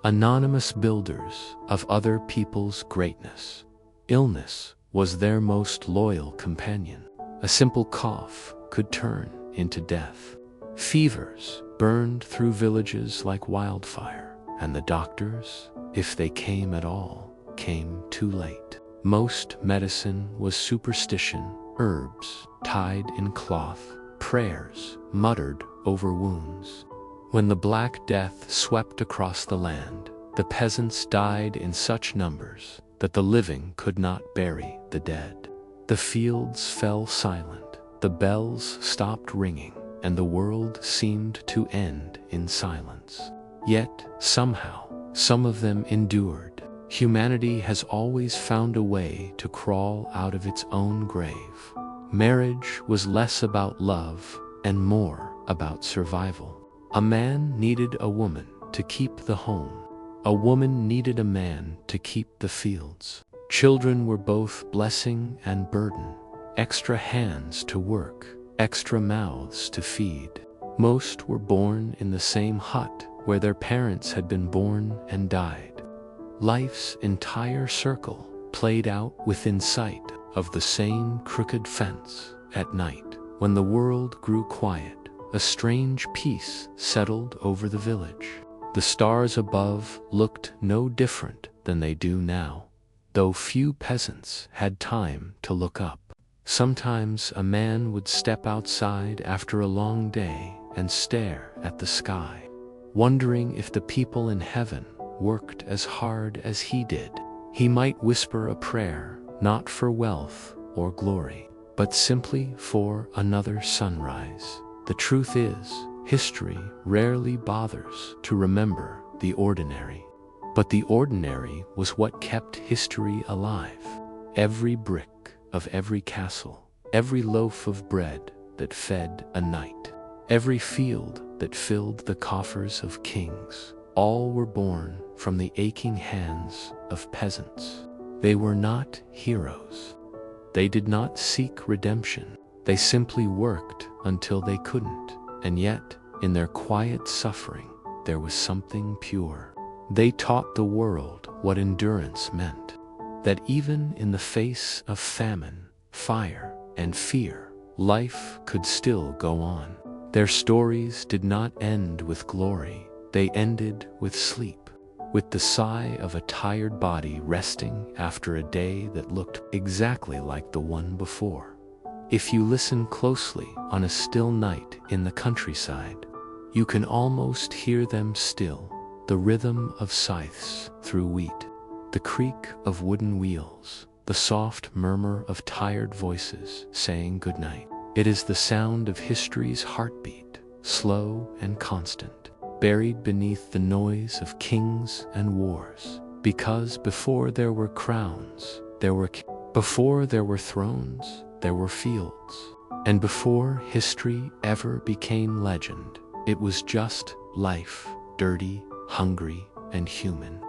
S1: Anonymous builders of other people's greatness. Illness was their most loyal companion. A simple cough could turn into death. Fevers burned through villages like wildfire, and the doctors, if they came at all, came too late. Most medicine was superstition, herbs tied in cloth, prayers muttered over wounds. When the Black Death swept across the land, the peasants died in such numbers that the living could not bury the dead. The fields fell silent, the bells stopped ringing, and the world seemed to end in silence. Yet, somehow, some of them endured. Humanity has always found a way to crawl out of its own grave. Marriage was less about love and more about survival. A man needed a woman to keep the home. A woman needed a man to keep the fields. Children were both blessing and burden. Extra hands to work, extra mouths to feed. Most were born in the same hut where their parents had been born and died. Life's entire circle played out within sight of the same crooked fence. At night, when the world grew quiet, a strange peace settled over the village. The stars above looked no different than they do now, though few peasants had time to look up. Sometimes a man would step outside after a long day and stare at the sky, wondering if the people in heaven worked as hard as he did. He might whisper a prayer, not for wealth or glory, but simply for another sunrise. The truth is, history rarely bothers to remember the ordinary. But the ordinary was what kept history alive. Every brick of every castle, every loaf of bread that fed a knight, every field that filled the coffers of kings, all were born from the aching hands of peasants. They were not heroes. They did not seek redemption. They simply worked until they couldn't, and yet, in their quiet suffering, there was something pure. They taught the world what endurance meant, that even in the face of famine, fire, and fear, life could still go on. Their stories did not end with glory. They ended with sleep, with the sigh of a tired body resting after a day that looked exactly like the one before. If you listen closely on a still night in the countryside, you can almost hear them still, the rhythm of scythes through wheat, the creak of wooden wheels, the soft murmur of tired voices saying goodnight. It is the sound of history's heartbeat, slow and constant, buried beneath the noise of kings and wars. Because before there were crowns, before there were thrones, there were fields. And before history ever became legend, it was just life, dirty, hungry, and human.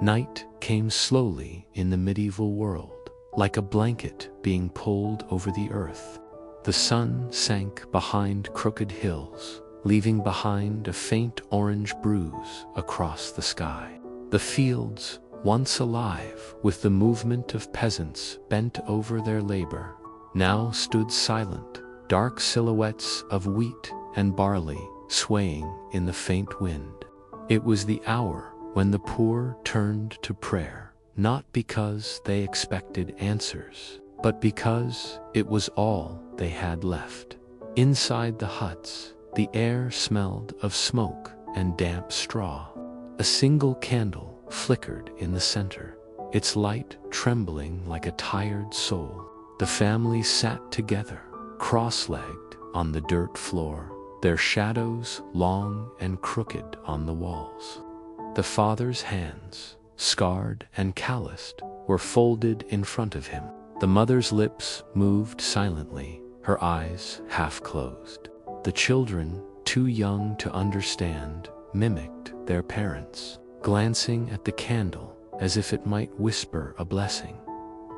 S1: Night came slowly in the medieval world, like a blanket being pulled over the earth. The sun sank behind crooked hills, leaving behind a faint orange bruise across the sky. The fields, once alive with the movement of peasants bent over their labor, now stood silent, dark silhouettes of wheat and barley swaying in the faint wind. It was the hour when the poor turned to prayer, not because they expected answers, but because it was all they had left. Inside the huts, the air smelled of smoke and damp straw. A single candle flickered in the center, its light trembling like a tired soul. The family sat together, cross-legged on the dirt floor, their shadows long and crooked on the walls. The father's hands, scarred and calloused, were folded in front of him. The mother's lips moved silently, her eyes half closed. The children, too young to understand, mimicked their parents, glancing at the candle as if it might whisper a blessing.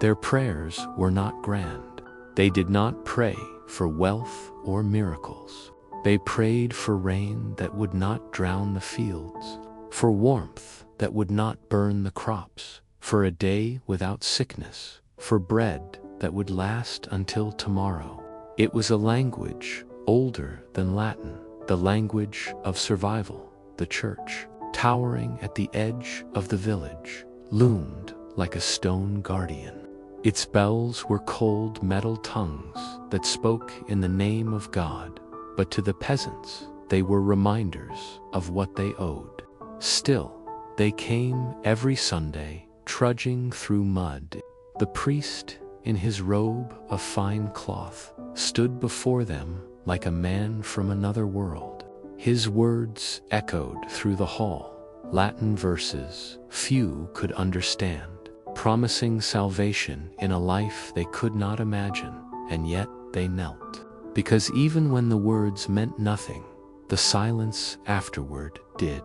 S1: Their prayers were not grand. They did not pray for wealth or miracles. They prayed for rain that would not drown the fields, for warmth that would not burn the crops, for a day without sickness, for bread that would last until tomorrow. It was a language older than Latin, the language of survival. The church, towering at the edge of the village, loomed like a stone guardian. Its bells were cold metal tongues that spoke in the name of God, but to the peasants, they were reminders of what they owed. Still, they came every Sunday, trudging through mud. The priest, in his robe of fine cloth, stood before them like a man from another world. His words echoed through the hall, Latin verses few could understand, promising salvation in a life they could not imagine, and yet they knelt. Because even when the words meant nothing, the silence afterward did.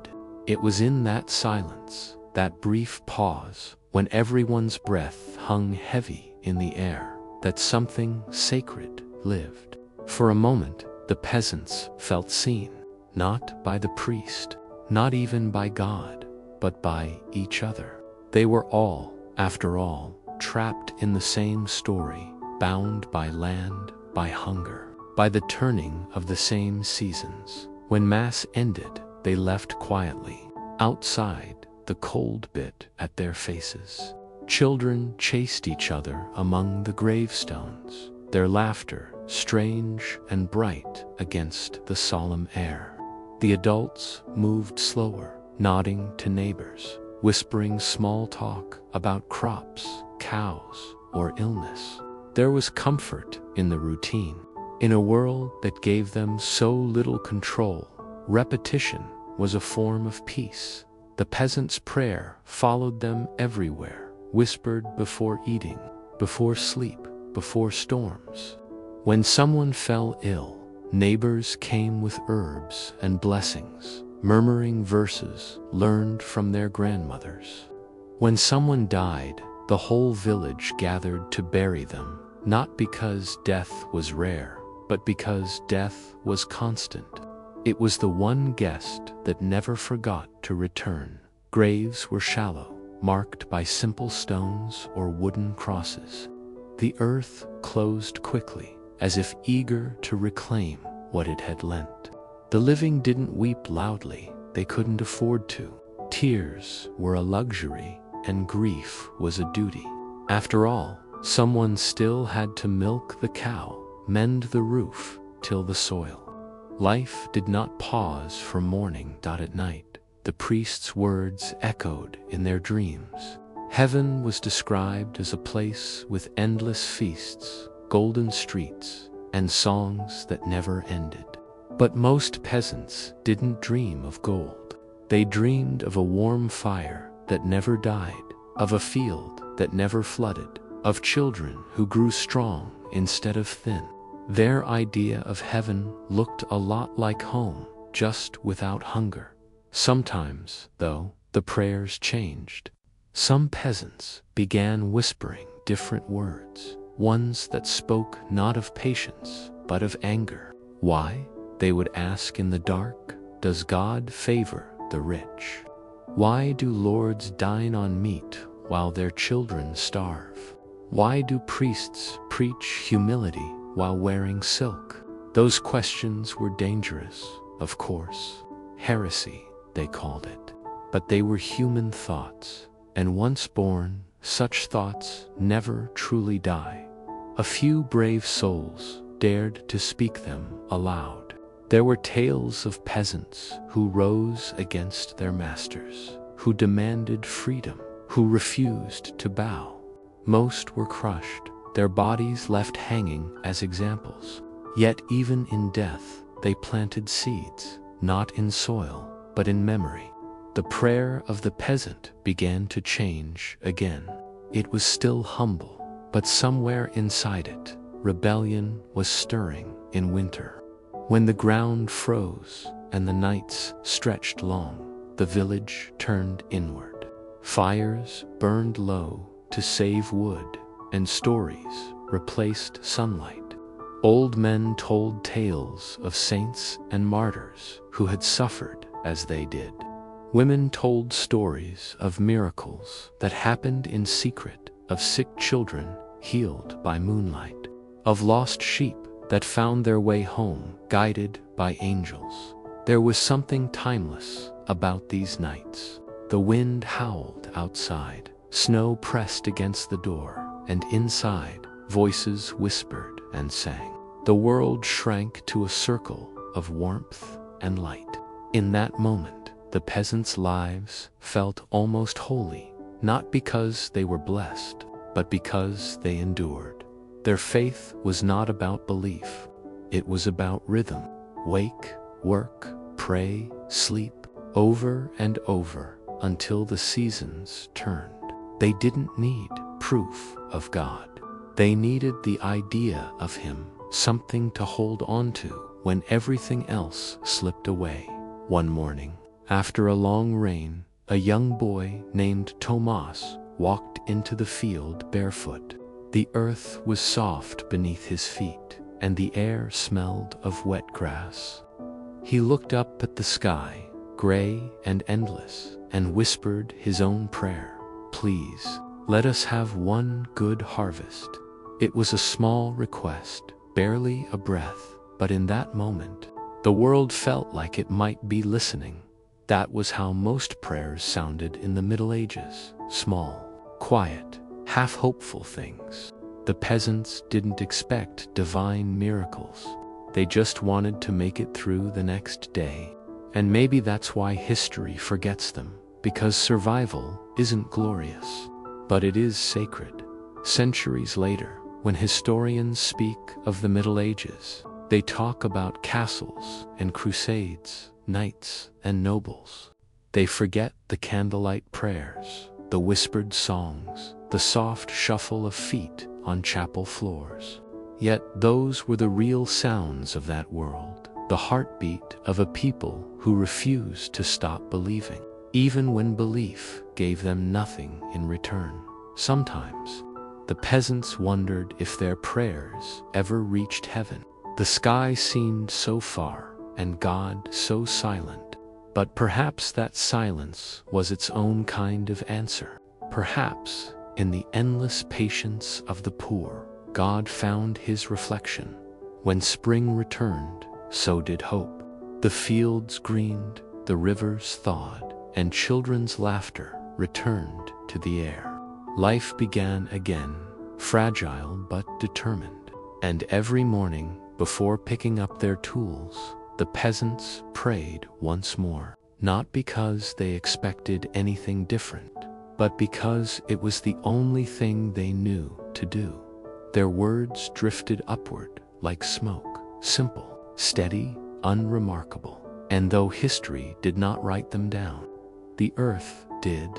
S1: It was in that silence, that brief pause, when everyone's breath hung heavy in the air, that something sacred lived. For a moment, the peasants felt seen, not by the priest, not even by God, but by each other. They were all, after all, trapped in the same story, bound by land, by hunger, by the turning of the same seasons. When Mass ended, they left quietly. Outside, the cold bit at their faces. Children chased each other among the gravestones, their laughter strange and bright against the solemn air. The adults moved slower, nodding to neighbors, whispering small talk about crops, cows, or illness. There was comfort in the routine. In a world that gave them so little control, repetition was a form of peace. The peasant's prayer followed them everywhere, whispered before eating, before sleep, before storms. When someone fell ill, neighbors came with herbs and blessings, murmuring verses learned from their grandmothers. When someone died, the whole village gathered to bury them, not because death was rare, but because death was constant. It was the one guest that never forgot to return. Graves were shallow, marked by simple stones or wooden crosses. The earth closed quickly, as if eager to reclaim what it had lent. The living didn't weep loudly, they couldn't afford to. Tears were a luxury, and grief was a duty. After all, someone still had to milk the cow, mend the roof, till the soil. Life did not pause for mourning. At night, the priest's words echoed in their dreams. Heaven was described as a place with endless feasts, golden streets, and songs that never ended. But most peasants didn't dream of gold. They dreamed of a warm fire that never died, of a field that never flooded, of children who grew strong instead of thin. Their idea of heaven looked a lot like home, just without hunger. Sometimes, though, the prayers changed. Some peasants began whispering different words, ones that spoke not of patience, but of anger. Why? They would ask in the dark, does God favor the rich? Why do lords dine on meat while their children starve? Why do priests preach humility while wearing silk? Those questions were dangerous, of course. Heresy, they called it. But they were human thoughts, and once born, such thoughts never truly die. A few brave souls dared to speak them aloud. There were tales of peasants who rose against their masters, who demanded freedom, who refused to bow. Most were crushed, their bodies left hanging as examples. Yet even in death, they planted seeds, not in soil, but in memory. The prayer of the peasant began to change again. It was still humble, but somewhere inside it, rebellion was stirring in winter. When the ground froze and the nights stretched long, the village turned inward. Fires burned low to save wood, and stories replaced sunlight. Old men told tales of saints and martyrs who had suffered as they did. Women told stories of miracles that happened in secret, of sick children healed by moonlight, of lost sheep that found their way home guided by angels. There was something timeless about these nights. The wind howled outside, Snow pressed against the door, and inside, voices whispered and sang. The world shrank to a circle of warmth and light. In that moment, the peasants' lives felt almost holy, not because they were blessed, but because they endured. Their faith was not about belief. It was about rhythm. Wake, work, pray, sleep, over and over until the seasons turned. They didn't need proof of God. They needed the idea of Him, something to hold on to when everything else slipped away. One morning, after a long rain, a young boy named Tomas walked into the field barefoot. The earth was soft beneath his feet, and the air smelled of wet grass. He looked up at the sky, gray and endless, and whispered his own prayer. Please, let us have one good harvest. It was a small request, barely a breath, but in that moment, the world felt like it might be listening. That was how most prayers sounded in the Middle Ages. Small, quiet, half-hopeful things. The peasants didn't expect divine miracles. They just wanted to make it through the next day. And maybe that's why history forgets them, because survival isn't glorious, but it is sacred. Centuries later, when historians speak of the Middle Ages, they talk about castles and crusades, knights and nobles. They forget the candlelight prayers, the whispered songs, the soft shuffle of feet on chapel floors. Yet those were the real sounds of that world, the heartbeat of a people who refused to stop believing, even when belief gave them nothing in return. Sometimes, the peasants wondered if their prayers ever reached heaven. The sky seemed so far, and God so silent. But perhaps that silence was its own kind of answer. Perhaps, in the endless patience of the poor, God found His reflection. When spring returned, so did hope. The fields greened, the rivers thawed, and children's laughter returned to the air. Life began again, fragile but determined. And every morning, before picking up their tools, the peasants prayed once more, not because they expected anything different, but because it was the only thing they knew to do. Their words drifted upward like smoke, simple, steady, unremarkable. And though history did not write them down, the earth did.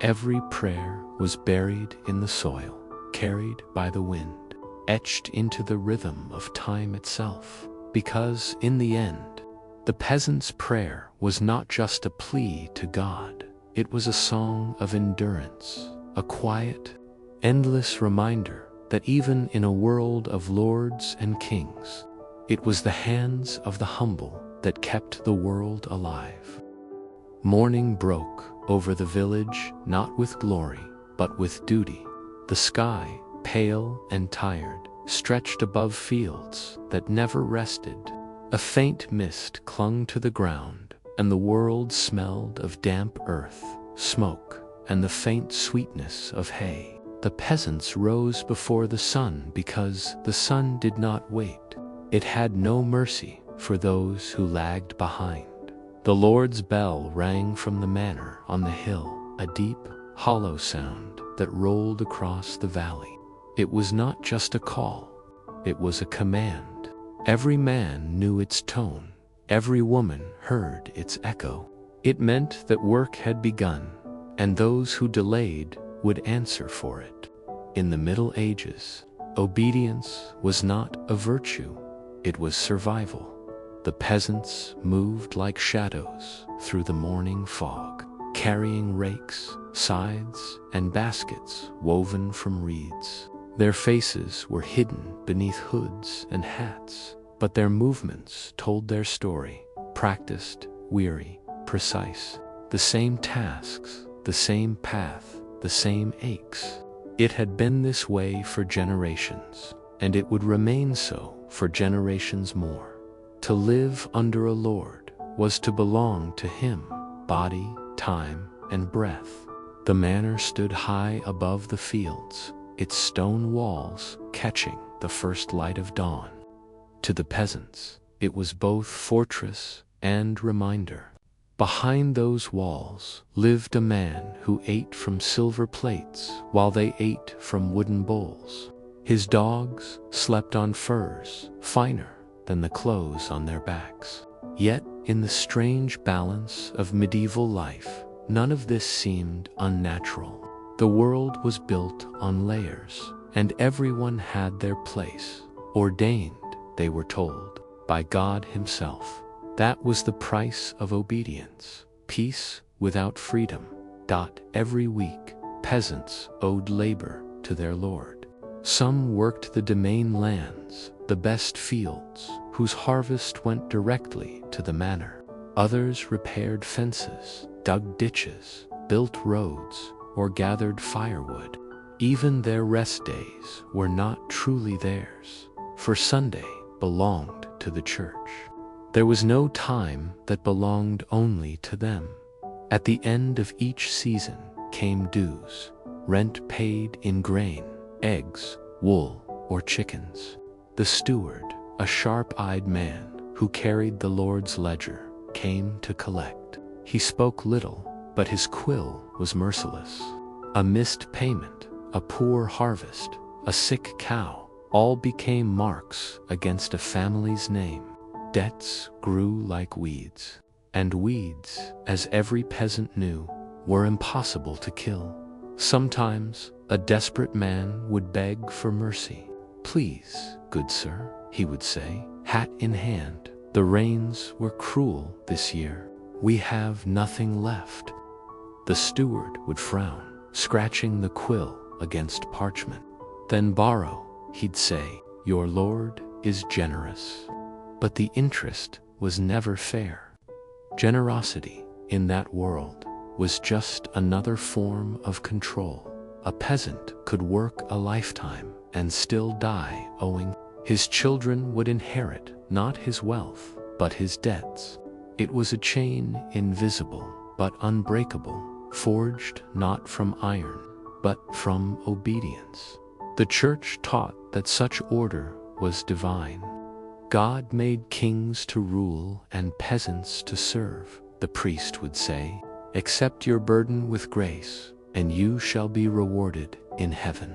S1: Every prayer was buried in the soil, carried by the wind, etched into the rhythm of time itself. Because in the end, the peasant's prayer was not just a plea to God. It was a song of endurance, a quiet, endless reminder that even in a world of lords and kings, it was the hands of the humble that kept the world alive. Morning broke over the village, not with glory, but with duty. The sky, pale and tired, stretched above fields that never rested. A faint mist clung to the ground, and the world smelled of damp earth, smoke, and the faint sweetness of hay. The peasants rose before the sun because the sun did not wait. It had no mercy for those who lagged behind. The Lord's bell rang from the manor on the hill, a deep, hollow sound that rolled across the valley. It was not just a call, it was a command. Every man knew its tone, every woman heard its echo. It meant that work had begun, and those who delayed would answer for it. In the Middle Ages, obedience was not a virtue, it was survival. The peasants moved like shadows through the morning fog, carrying rakes, scythes, and baskets woven from reeds. Their faces were hidden beneath hoods and hats, but their movements told their story, practiced, weary, precise. The same tasks, the same path, the same aches. It had been this way for generations, and it would remain so for generations more. To live under a Lord was to belong to Him, body, time, and breath. The manor stood high above the fields, its stone walls catching the first light of dawn. To the peasants, it was both fortress and reminder. Behind those walls lived a man who ate from silver plates while they ate from wooden bowls. His dogs slept on furs finer than the clothes on their backs. Yet, in the strange balance of medieval life, none of this seemed unnatural. The world was built on layers, and everyone had their place, ordained, they were told, by God Himself. That was the price of obedience, peace without freedom. Every week, peasants owed labor to their lord. Some worked the domain lands, the best fields, whose harvest went directly to the manor. Others repaired fences, dug ditches, built roads, or gathered firewood. Even their rest days were not truly theirs, for Sunday belonged to the church. There was no time that belonged only to them. At the end of each season came dues, rent paid in grain, eggs, wool, or chickens. The steward, a sharp-eyed man who carried the Lord's ledger, came to collect. He spoke little, but his quill was merciless. A missed payment, a poor harvest, a sick cow, all became marks against a family's name. Debts grew like weeds, and weeds, as every peasant knew, were impossible to kill. Sometimes a desperate man would beg for mercy. "Please, good sir," he would say, hat in hand, "the rains were cruel this year. We have nothing left." The steward would frown, scratching the quill against parchment. "Then borrow," he'd say, "your lord is generous." But the interest was never fair. Generosity, in that world, was just another form of control. A peasant could work a lifetime and still die owing. His children would inherit not his wealth, but his debts. It was a chain invisible but unbreakable, forged not from iron, but from obedience. The church taught that such order was divine. God made kings to rule and peasants to serve, the priest would say. Accept your burden with grace, and you shall be rewarded in heaven.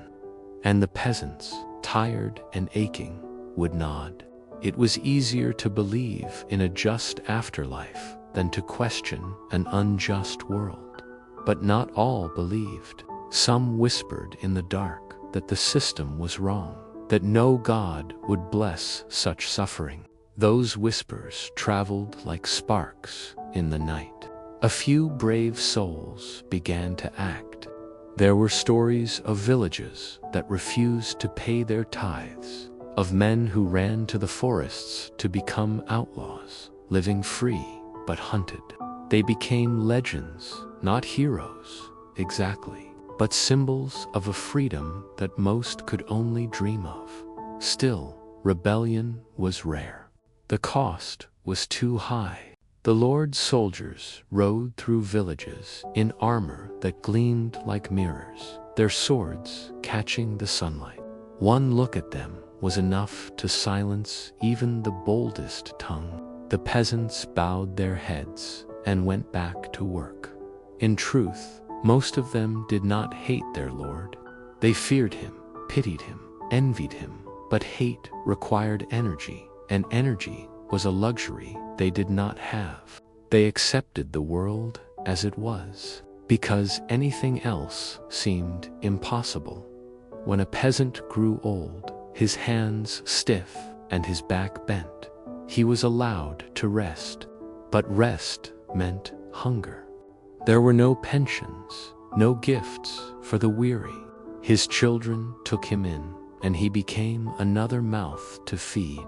S1: And the peasants, tired and aching, would nod. It was easier to believe in a just afterlife than to question an unjust world. But not all believed. Some whispered in the dark that the system was wrong, that no God would bless such suffering. Those whispers traveled like sparks in the night. A few brave souls began to act. There were stories of villages that refused to pay their tithes, of men who ran to the forests to become outlaws, living free but hunted. They became legends, not heroes, exactly, but symbols of a freedom that most could only dream of. Still, rebellion was rare. The cost was too high. The Lord's soldiers rode through villages in armor that gleamed like mirrors, their swords catching the sunlight. One look at them was enough to silence even the boldest tongue. The peasants bowed their heads and went back to work. In truth, most of them did not hate their Lord. They feared him, pitied him, envied him, but hate required energy, and energy was a luxury they did not have. They accepted the world as it was, because anything else seemed impossible. When a peasant grew old, his hands stiff and his back bent, he was allowed to rest. But rest meant hunger. There were no pensions, no gifts for the weary. His children took him in, and he became another mouth to feed.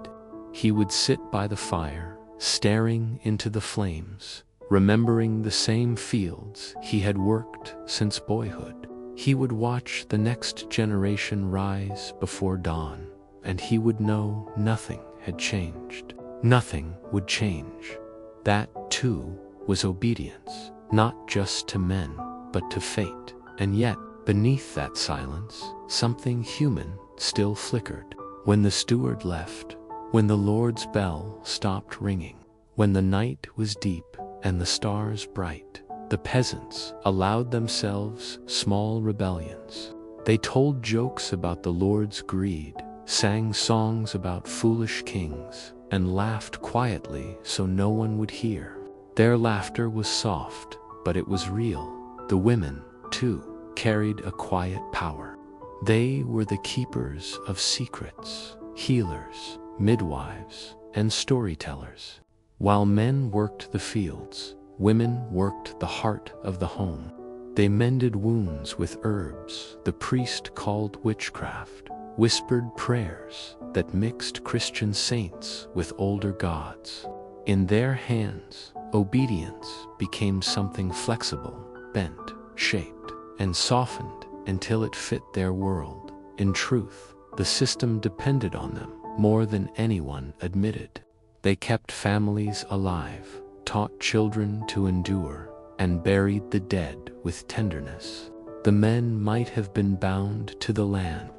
S1: He would sit by the fire, staring into the flames, remembering the same fields he had worked since boyhood. He would watch the next generation rise before dawn, and he would know nothing had changed. Nothing would change. That, too, was obedience, not just to men, but to fate. And yet, beneath that silence, something human still flickered. When the steward left, when the Lord's bell stopped ringing, when the night was deep and the stars bright, the peasants allowed themselves small rebellions. They told jokes about the Lord's greed, sang songs about foolish kings, and laughed quietly so no one would hear. Their laughter was soft, but it was real. The women, too, carried a quiet power. They were the keepers of secrets, healers, midwives, and storytellers. While men worked the fields, women worked the heart of the home. They mended wounds with herbs the priest called witchcraft, whispered prayers that mixed Christian saints with older gods. In their hands, obedience became something flexible, bent, shaped, and softened until it fit their world. In truth, the system depended on them more than anyone admitted. They kept families alive, taught children to endure, and buried the dead with tenderness. The men might have been bound to the land,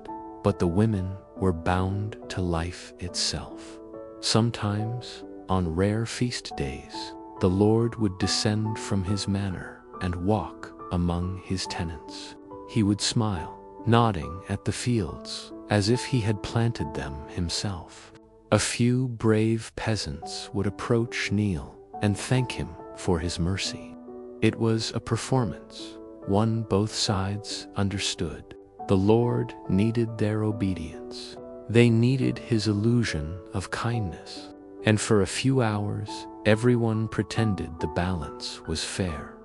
S1: but the women were bound to life itself. Sometimes, on rare feast days, the Lord would descend from his manor and walk among his tenants. He would smile, nodding at the fields as if he had planted them himself. A few brave peasants would approach, kneel, and thank him for his mercy. It was a performance, one both sides understood. The Lord needed their obedience. They needed his illusion of kindness. And for a few hours, everyone pretended the balance was fair.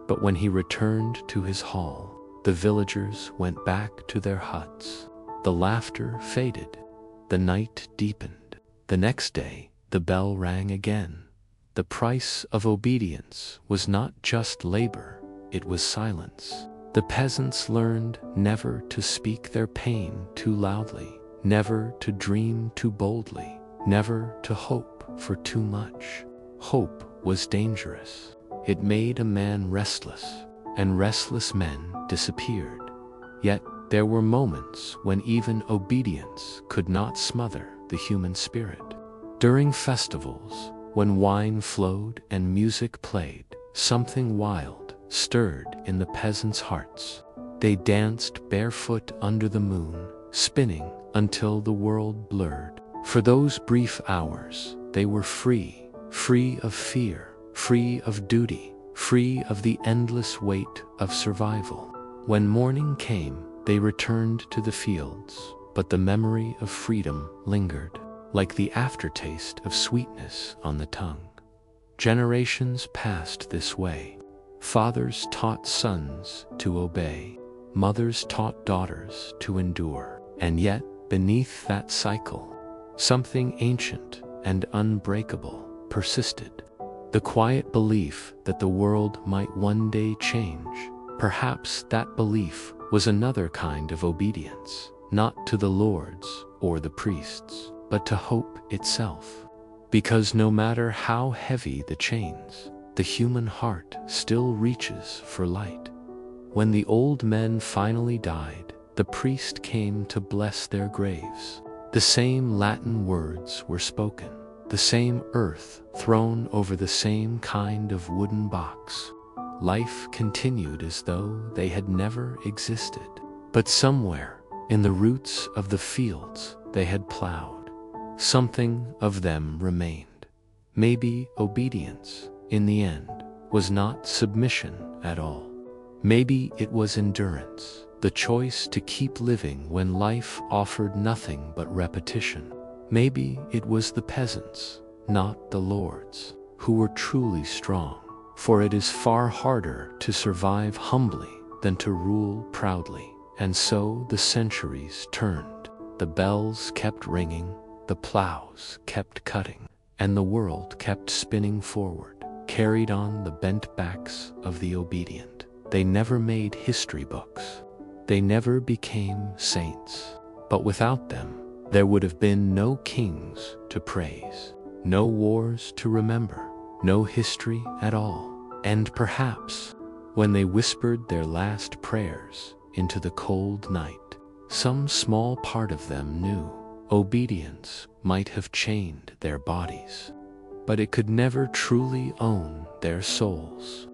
S1: But when he returned to his hall, the villagers went back to their huts. The laughter faded. The night deepened. The next day, the bell rang again. The price of obedience was not just labor, it was silence. The peasants learned never to speak their pain too loudly, never to dream too boldly, never to hope for too much. Hope was dangerous. It made a man restless, and restless men disappeared. Yet there were moments when even obedience could not smother the human spirit. During festivals, when wine flowed and music played, something wild stirred in the peasants' hearts. They danced barefoot under the moon, spinning until the world blurred. For those brief hours, they were free, free of fear, free of duty, free of the endless weight of survival. When morning came, they returned to the fields, but the memory of freedom lingered, like the aftertaste of sweetness on the tongue. Generations passed this way. Fathers taught sons to obey. Mothers taught daughters to endure. And yet, beneath that cycle, something ancient and unbreakable persisted. The quiet belief that the world might one day change. Perhaps that belief was another kind of obedience, not to the lords or the priests, but to hope itself. Because no matter how heavy the chains, the human heart still reaches for light. When the old men finally died, the priest came to bless their graves. The same Latin words were spoken, the same earth thrown over the same kind of wooden box. Life continued as though they had never existed. But somewhere, in the roots of the fields they had plowed, something of them remained. Maybe obedience, in the end, was not submission at all. Maybe it was endurance, the choice to keep living when life offered nothing but repetition. Maybe it was the peasants, not the lords, who were truly strong. For it is far harder to survive humbly than to rule proudly. And so the centuries turned. The bells kept ringing, the plows kept cutting, and the world kept spinning forward, carried on the bent backs of the obedient. They never made history books. They never became saints. But without them, there would have been no kings to praise, no wars to remember, no history at all. And perhaps when they whispered their last prayers into the cold night. Some small part of them knew obedience might have chained their bodies, but it could never truly own their souls.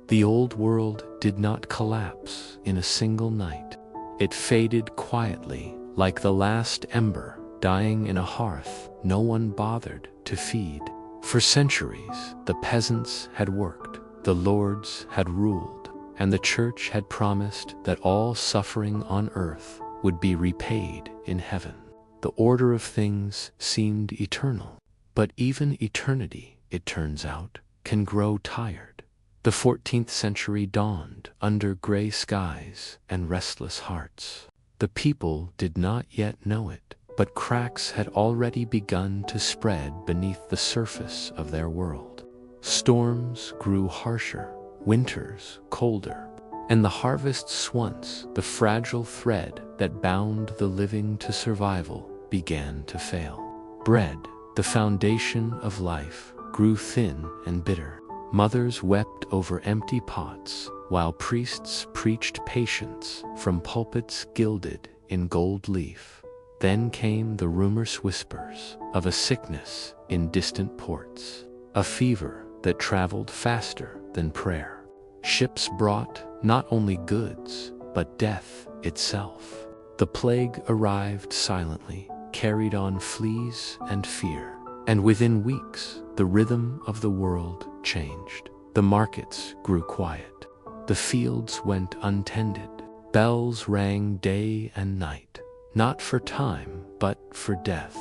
S1: The old world did not collapse in a single night. It faded quietly, like the last ember dying in a hearth no one bothered to feed. For centuries, the peasants had worked, the lords had ruled, and the church had promised that all suffering on earth would be repaid in heaven. The order of things seemed eternal, but even eternity, it turns out, can grow tired. The 14th century dawned under gray skies and restless hearts. The people did not yet know it, but cracks had already begun to spread beneath the surface of their world. Storms grew harsher, winters colder, and the harvests, once the fragile thread that bound the living to survival, began to fail. Bread, the foundation of life, grew thin and bitter. Mothers wept over empty pots, while priests preached patience from pulpits gilded in gold leaf. Then came the rumorous whispers of a sickness in distant ports, a fever that traveled faster than prayer. Ships brought not only goods, but death itself. The plague arrived silently, carried on fleas and fear, and within weeks the rhythm of the world changed. The markets grew quiet. The fields went untended. Bells rang day and night, not for time, but for death.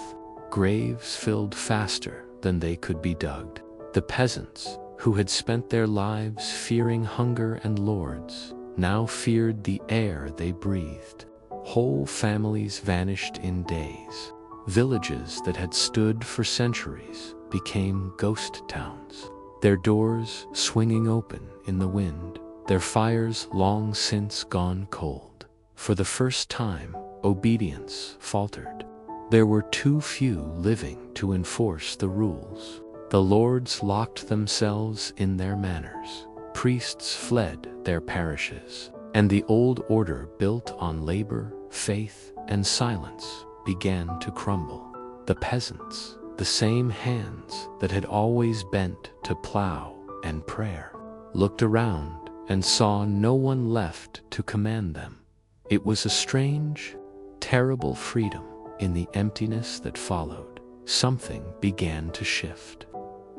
S1: Graves filled faster than they could be dug. The peasants, who had spent their lives fearing hunger and lords, now feared the air they breathed. Whole families vanished in days. Villages that had stood for centuries became ghost towns, their doors swinging open in the wind, their fires long since gone cold. For the first time, obedience faltered. There were too few living to enforce the rules. The lords locked themselves in their manors. Priests fled their parishes, and the old order built on labor, faith, and silence began to crumble. The peasants, the same hands that had always bent to plow and prayer, looked around and saw no one left to command them. It was a strange, terrible freedom. In the emptiness that followed, something began to shift.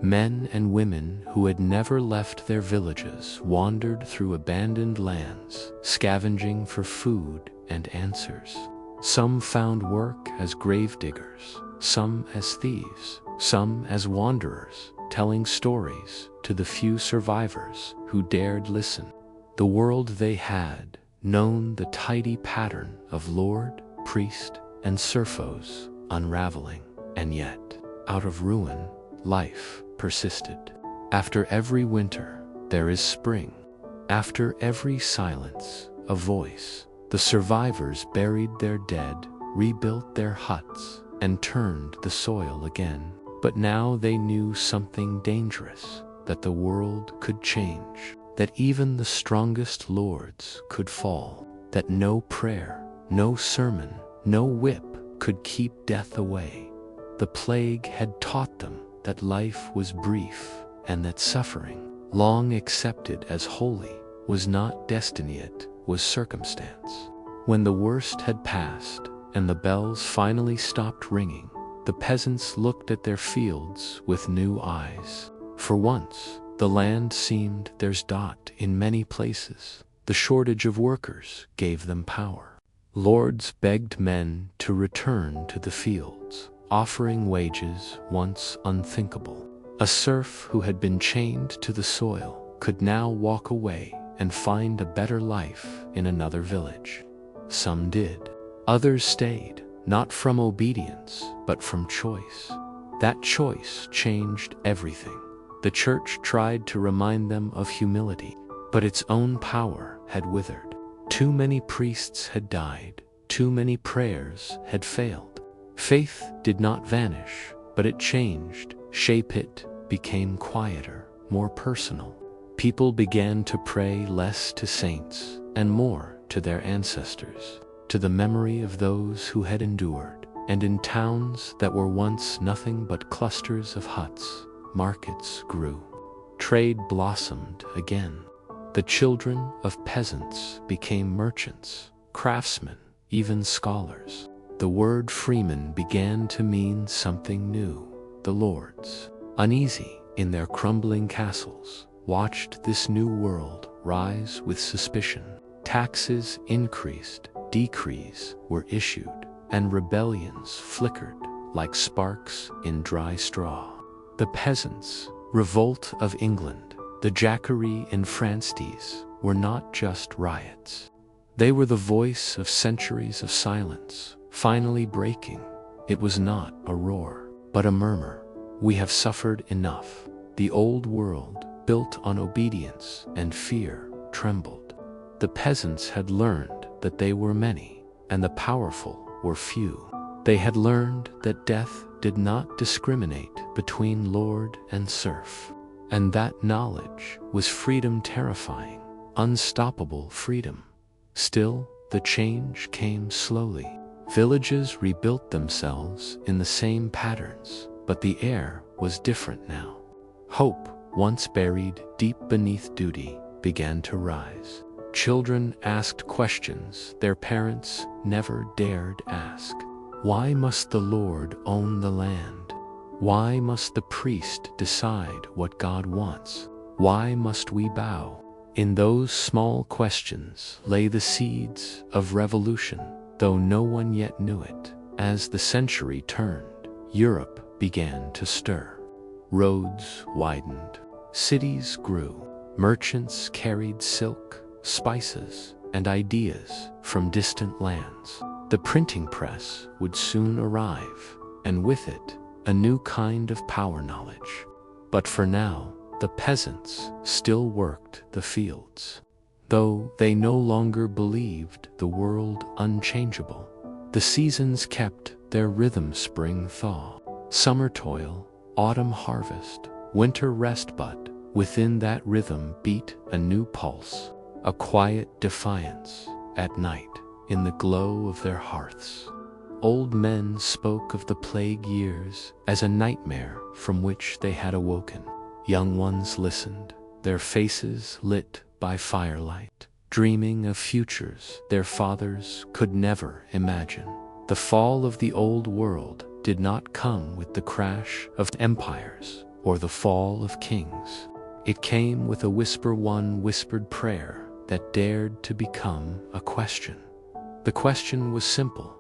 S1: Men and women who had never left their villages wandered through abandoned lands, scavenging for food and answers. Some found work as gravediggers, some as thieves, some as wanderers, telling stories to the few survivors who dared listen. The world they had known the tidy pattern of lord, priest, and serfos unraveling, and yet, out of ruin, life persisted. After every winter, there is spring. After every silence, a voice. The survivors buried their dead, rebuilt their huts, and turned the soil again. But now they knew something dangerous, that the world could change, that even the strongest lords could fall, that no prayer, no sermon, no whip could keep death away. The plague had taught them that life was brief, and that suffering, long accepted as holy, was not destiny, it was circumstance. When the worst had passed, and the bells finally stopped ringing, the peasants looked at their fields with new eyes. For once, the land seemed theirs. In many places, the shortage of workers gave them power. Lords begged men to return to the fields, offering wages once unthinkable. A serf who had been chained to the soil could now walk away and find a better life in another village. Some did. Others stayed, not from obedience, but from choice. That choice changed everything. The church tried to remind them of humility, but its own power had withered. Too many priests had died. Too many prayers had failed. Faith did not vanish, but it changed. Shape it became quieter, more personal. People began to pray less to saints and more to their ancestors, to the memory of those who had endured. And in towns that were once nothing but clusters of huts, markets grew. Trade blossomed again. The children of peasants became merchants, craftsmen, even scholars. The word freeman began to mean something new. The lords, uneasy in their crumbling castles, watched this new world rise with suspicion. Taxes increased, decrees were issued, and rebellions flickered like sparks in dry straw. The peasants' revolt of England, the Jacquerie and Francisties, were not just riots. They were the voice of centuries of silence, finally breaking. It was not a roar, but a murmur. We have suffered enough. The old world, built on obedience and fear, trembled. The peasants had learned that they were many, and the powerful were few. They had learned that death did not discriminate between lord and serf, and that knowledge was freedom terrifying, unstoppable freedom. Still, the change came slowly. Villages rebuilt themselves in the same patterns, but the air was different now. Hope, once buried deep beneath duty, began to rise. Children asked questions their parents never dared ask. Why must the Lord own the land? Why must the priest decide what God wants? Why must we bow? In those small questions lay the seeds of revolution, though no one yet knew it. As the century turned, Europe began to stir. Roads widened, cities grew, merchants carried silk, spices, and ideas from distant lands. The printing press would soon arrive, and with it, a new kind of power knowledge. But for now, the peasants still worked the fields. Though they no longer believed the world unchangeable, the seasons kept their rhythm: spring thaw, summer toil, autumn harvest, winter rest. But within that rhythm beat a new pulse, a quiet defiance. At night, in the glow of their hearths, old men spoke of the plague years as a nightmare from which they had awoken. Young ones listened, their faces lit by firelight, dreaming of futures their fathers could never imagine. The fall of the old world did not come with the crash of empires or the fall of kings. It came with a whisper, one whispered prayer that dared to become a question. The question was simple: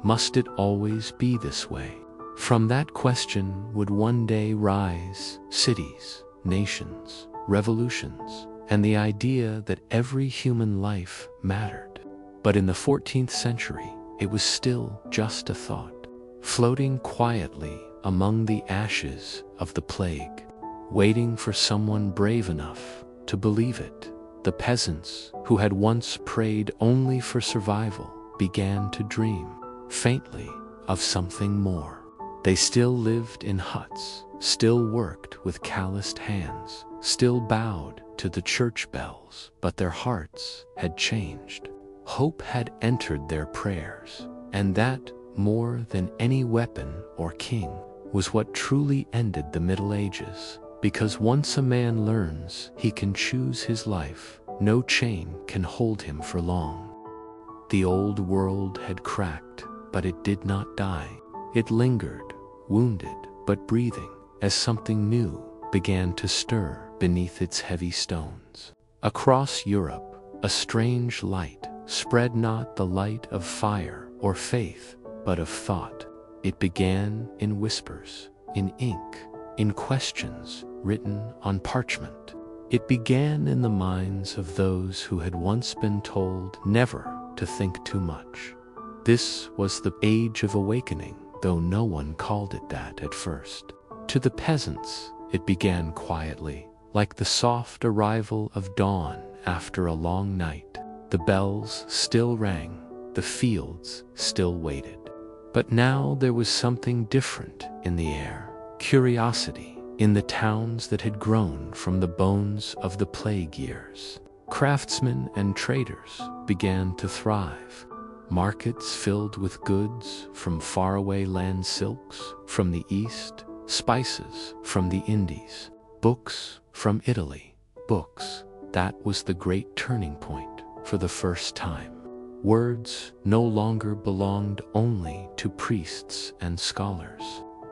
S1: must it always be this way? From that question would one day rise cities, nations, revolutions, and the idea that every human life mattered. But in the 14th century, it was still just a thought, floating quietly among the ashes of the plague, waiting for someone brave enough to believe it. The peasants, who had once prayed only for survival, began to dream, faintly, of something more. They still lived in huts, still worked with calloused hands, still bowed to the church bells, but their hearts had changed. Hope had entered their prayers, and that, more than any weapon or king, was what truly ended the Middle Ages. Because once a man learns he can choose his life, no chain can hold him for long. The old world had cracked, but it did not die. It lingered, wounded but breathing, as something new began to stir beneath its heavy stones. Across Europe, a strange light spread, not the light of fire or faith, but of thought. It began in whispers, in ink, in questions written on parchment. It began in the minds of those who had once been told never to think too much. This was the Age of Awakening, though no one called it that at first. To the peasants, it began quietly, like the soft arrival of dawn after a long night. The bells still rang, the fields still waited. But now there was something different in the air: curiosity, in the towns that had grown from the bones of the plague years. Craftsmen and traders began to thrive. Markets filled with goods from faraway land, silks from the East, spices from the Indies, books from Italy. Books, that was the great turning point for the first time. Words no longer belonged only to priests and scholars.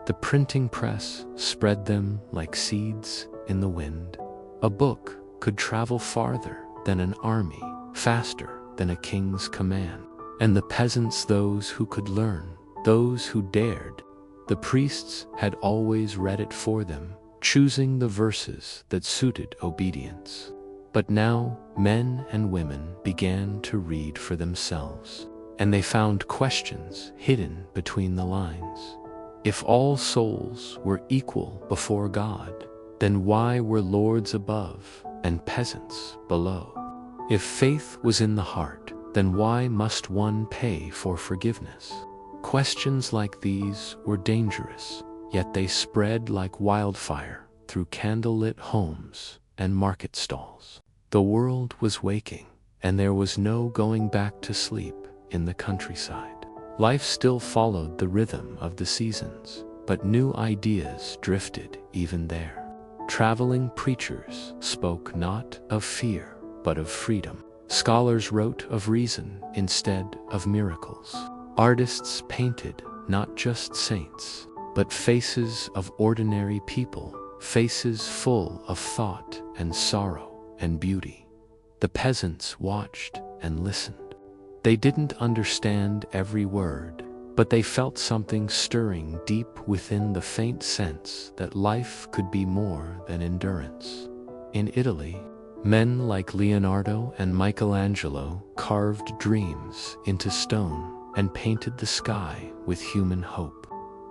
S1: The printing press spread them like seeds in the wind. A book could travel farther than an army, faster than a king's command. And the peasants, those who could learn, those who dared, the priests had always read it for them, choosing the verses that suited obedience. But now men and women began to read for themselves, and they found questions hidden between the lines. If all souls were equal before God, then why were lords above and peasants below? If faith was in the heart, then why must one pay for forgiveness? Questions like these were dangerous, yet they spread like wildfire through candlelit homes and market stalls. The world was waking, and there was no going back to sleep in the countryside. Life still followed the rhythm of the seasons, but new ideas drifted even there. Traveling preachers spoke not of fear, but of freedom. Scholars wrote of reason instead of miracles. Artists painted not just saints, but faces of ordinary people, faces full of thought and sorrow and beauty. The peasants watched and listened. They didn't understand every word, but they felt something stirring deep within, the faint sense that life could be more than endurance. In Italy, men like Leonardo and Michelangelo carved dreams into stone and painted the sky with human hope.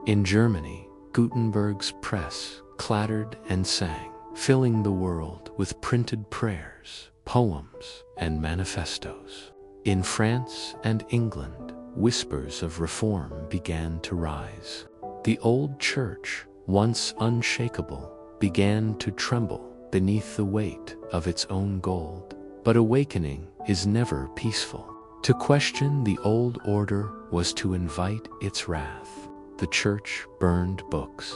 S1: In Germany, Gutenberg's press clattered and sang, filling the world with printed prayers, poems, and manifestos. In France and England, whispers of reform began to rise. The old church, once unshakable, began to tremble beneath the weight of its own gold. But awakening is never peaceful. To question the old order was to invite its wrath. The church burned books.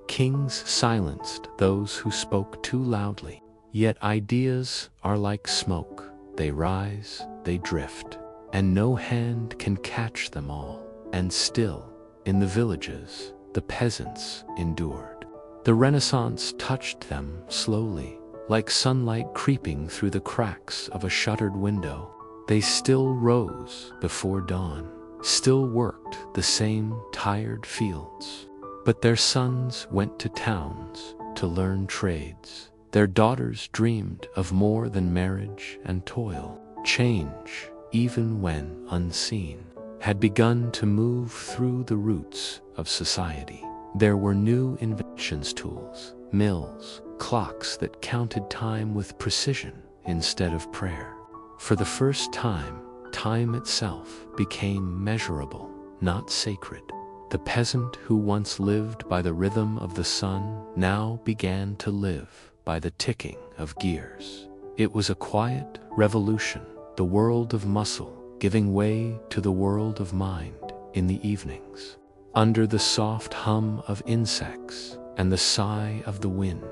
S1: Kings silenced those who spoke too loudly. Yet ideas are like smoke. They rise, they drift, and no hand can catch them all. And still, in the villages, the peasants endured. The Renaissance touched them slowly, like sunlight creeping through the cracks of a shuttered window. They still rose before dawn, still worked the same tired fields. But their sons went to towns to learn trades. Their daughters dreamed of more than marriage and toil. Change, even when unseen, had begun to move through the roots of society. There were new inventions, tools, mills, clocks that counted time with precision instead of prayer. For the first time, time itself became measurable, not sacred. The peasant who once lived by the rhythm of the sun now began to live by the ticking of gears. It was a quiet revolution, the world of muscle giving way to the world of mind in the evenings. Under the soft hum of insects and the sigh of the wind,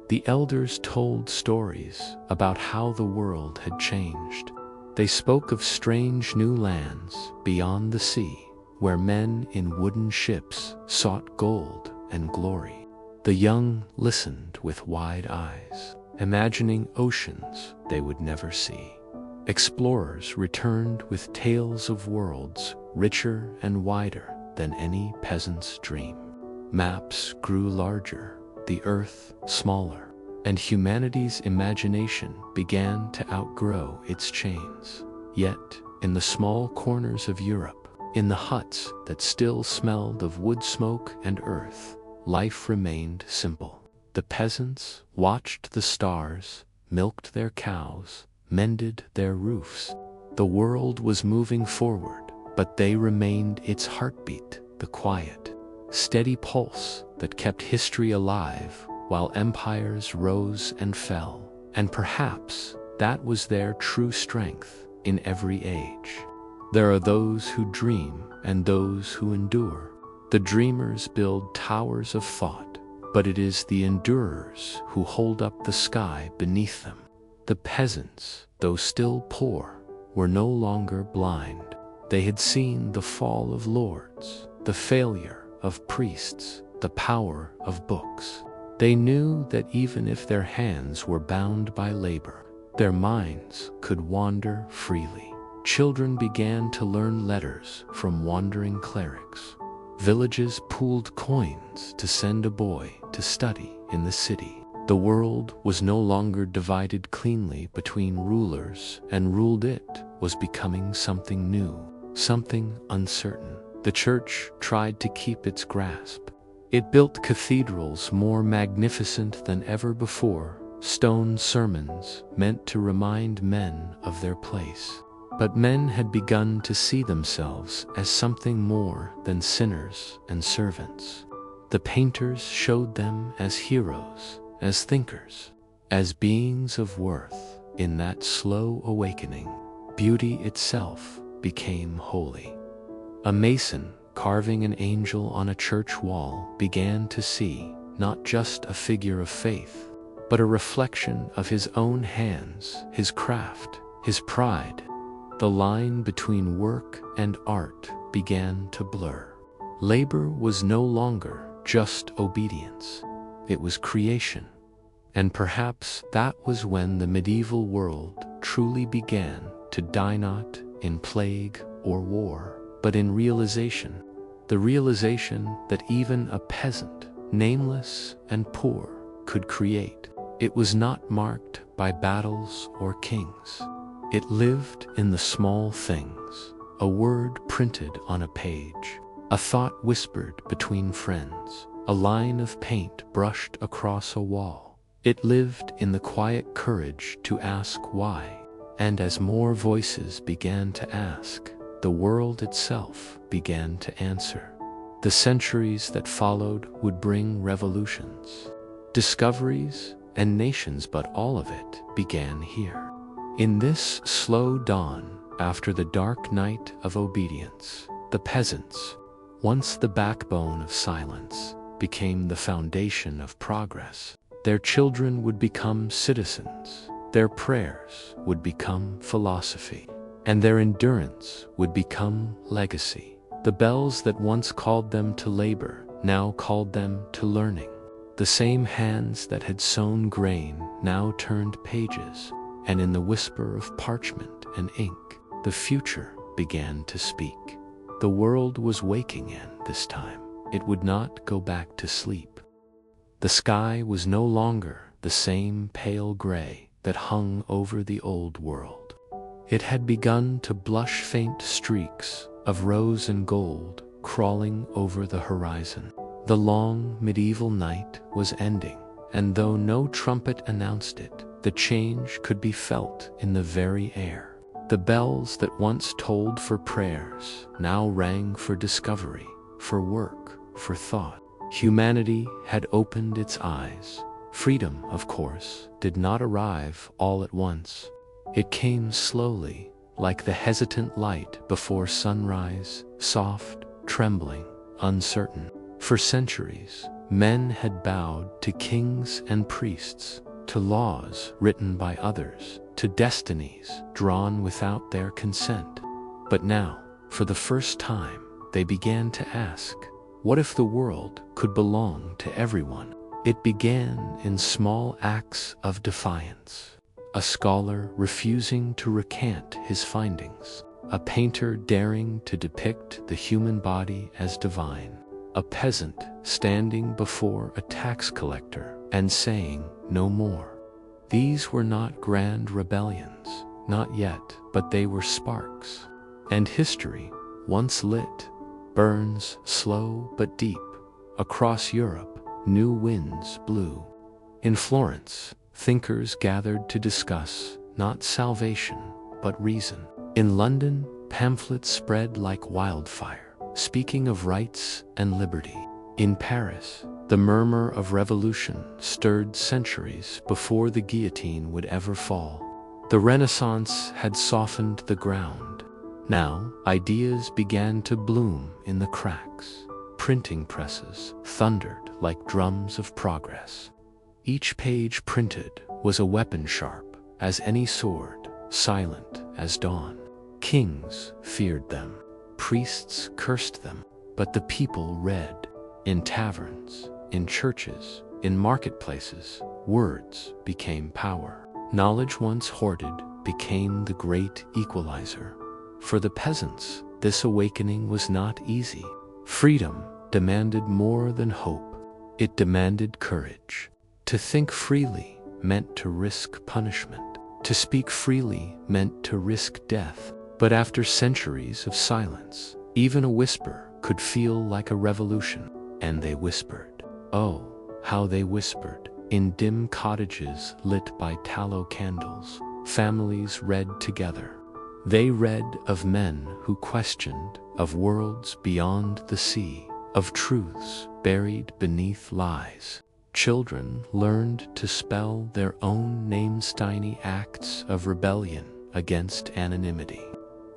S1: the elders told stories about how the world had changed. They spoke of strange new lands beyond the sea, where men in wooden ships sought gold and glory. The young listened with wide eyes, imagining oceans they would never see. Explorers returned with tales of worlds richer and wider than any peasant's dream. Maps grew larger, the earth smaller, and humanity's imagination began to outgrow its chains. Yet, in the small corners of Europe, in the huts that still smelled of wood smoke and earth, life remained simple. The peasants watched the stars, milked their cows, mended their roofs. The world was moving forward, but they remained its heartbeat, the quiet, steady pulse that kept history alive while empires rose and fell. And perhaps that was their true strength in every age. There are those who dream and those who endure. The dreamers build towers of thought, but it is the endurers who hold up the sky beneath them. The peasants, though still poor, were no longer blind. They had seen the fall of lords, the failure of priests, the power of books. They knew that even if their hands were bound by labor, their minds could wander freely. Children began to learn letters from wandering clerics. Villages pooled coins to send a boy to study in the city. The world was no longer divided cleanly between rulers, and ruled it was becoming something new, something uncertain. The church tried to keep its grasp. It built cathedrals more magnificent than ever before, stone sermons meant to remind men of their place. But men had begun to see themselves as something more than sinners and servants. The painters showed them as heroes, as thinkers, as beings of worth. In that slow awakening, beauty itself became holy. A mason carving an angel on a church wall began to see not just a figure of faith, but a reflection of his own hands, his craft, his pride. The line between work and art began to blur. Labor was no longer just obedience. It was creation. And perhaps that was when the medieval world truly began to die, not in plague or war, but in realization. The realization that even a peasant, nameless and poor, could create. It was not marked by battles or kings. It lived in the small things, a word printed on a page, a thought whispered between friends, a line of paint brushed across a wall. It lived in the quiet courage to ask why. And as more voices began to ask, the world itself began to answer. The centuries that followed would bring revolutions, discoveries, and nations, but all of it began here. In this slow dawn, after the dark night of obedience, the peasants, once the backbone of silence, became the foundation of progress. Their children would become citizens, their prayers would become philosophy, and their endurance would become legacy. The bells that once called them to labor now called them to learning. The same hands that had sown grain now turned pages, and in the whisper of parchment and ink, the future began to speak. The world was waking, and this time it would not go back to sleep. The sky was no longer the same pale gray that hung over the old world. It had begun to blush faint streaks of rose and gold crawling over the horizon. The long medieval night was ending, and though no trumpet announced it, the change could be felt in the very air. The bells that once tolled for prayers now rang for discovery, for work, for thought. Humanity had opened its eyes. Freedom, of course, did not arrive all at once. It came slowly, like the hesitant light before sunrise, soft, trembling, uncertain. For centuries, men had bowed to kings and priests, to laws written by others, to destinies drawn without their consent. But now, for the first time, they began to ask, what if the world could belong to everyone? It began in small acts of defiance. A scholar refusing to recant his findings. A painter daring to depict the human body as divine. A peasant standing before a tax collector and saying no more. These were not grand rebellions, not yet, but they were sparks. And history, once lit, burns slow but deep. Across Europe, new winds blew. In Florence, thinkers gathered to discuss not salvation, but reason. In London, pamphlets spread like wildfire, speaking of rights and liberty. In Paris, The murmur of revolution stirred centuries before the guillotine would ever fall. The Renaissance had softened the ground. Now, ideas began to bloom in the cracks. Printing presses thundered like drums of progress. Each page printed was a weapon sharp as any sword, silent as dawn. Kings feared them, priests cursed them, but the people read. In taverns, in churches, in marketplaces, words became power. Knowledge once hoarded became the great equalizer. For the peasants, this awakening was not easy. Freedom demanded more than hope. It demanded courage. To think freely meant to risk punishment. To speak freely meant to risk death. But after centuries of silence, even a whisper could feel like a revolution. And they whispered. Oh, how they whispered. In dim cottages lit by tallow candles, families read together. They read of men who questioned, of worlds beyond the sea, of truths buried beneath lies. Children learned to spell their own names, tiny acts of rebellion against anonymity.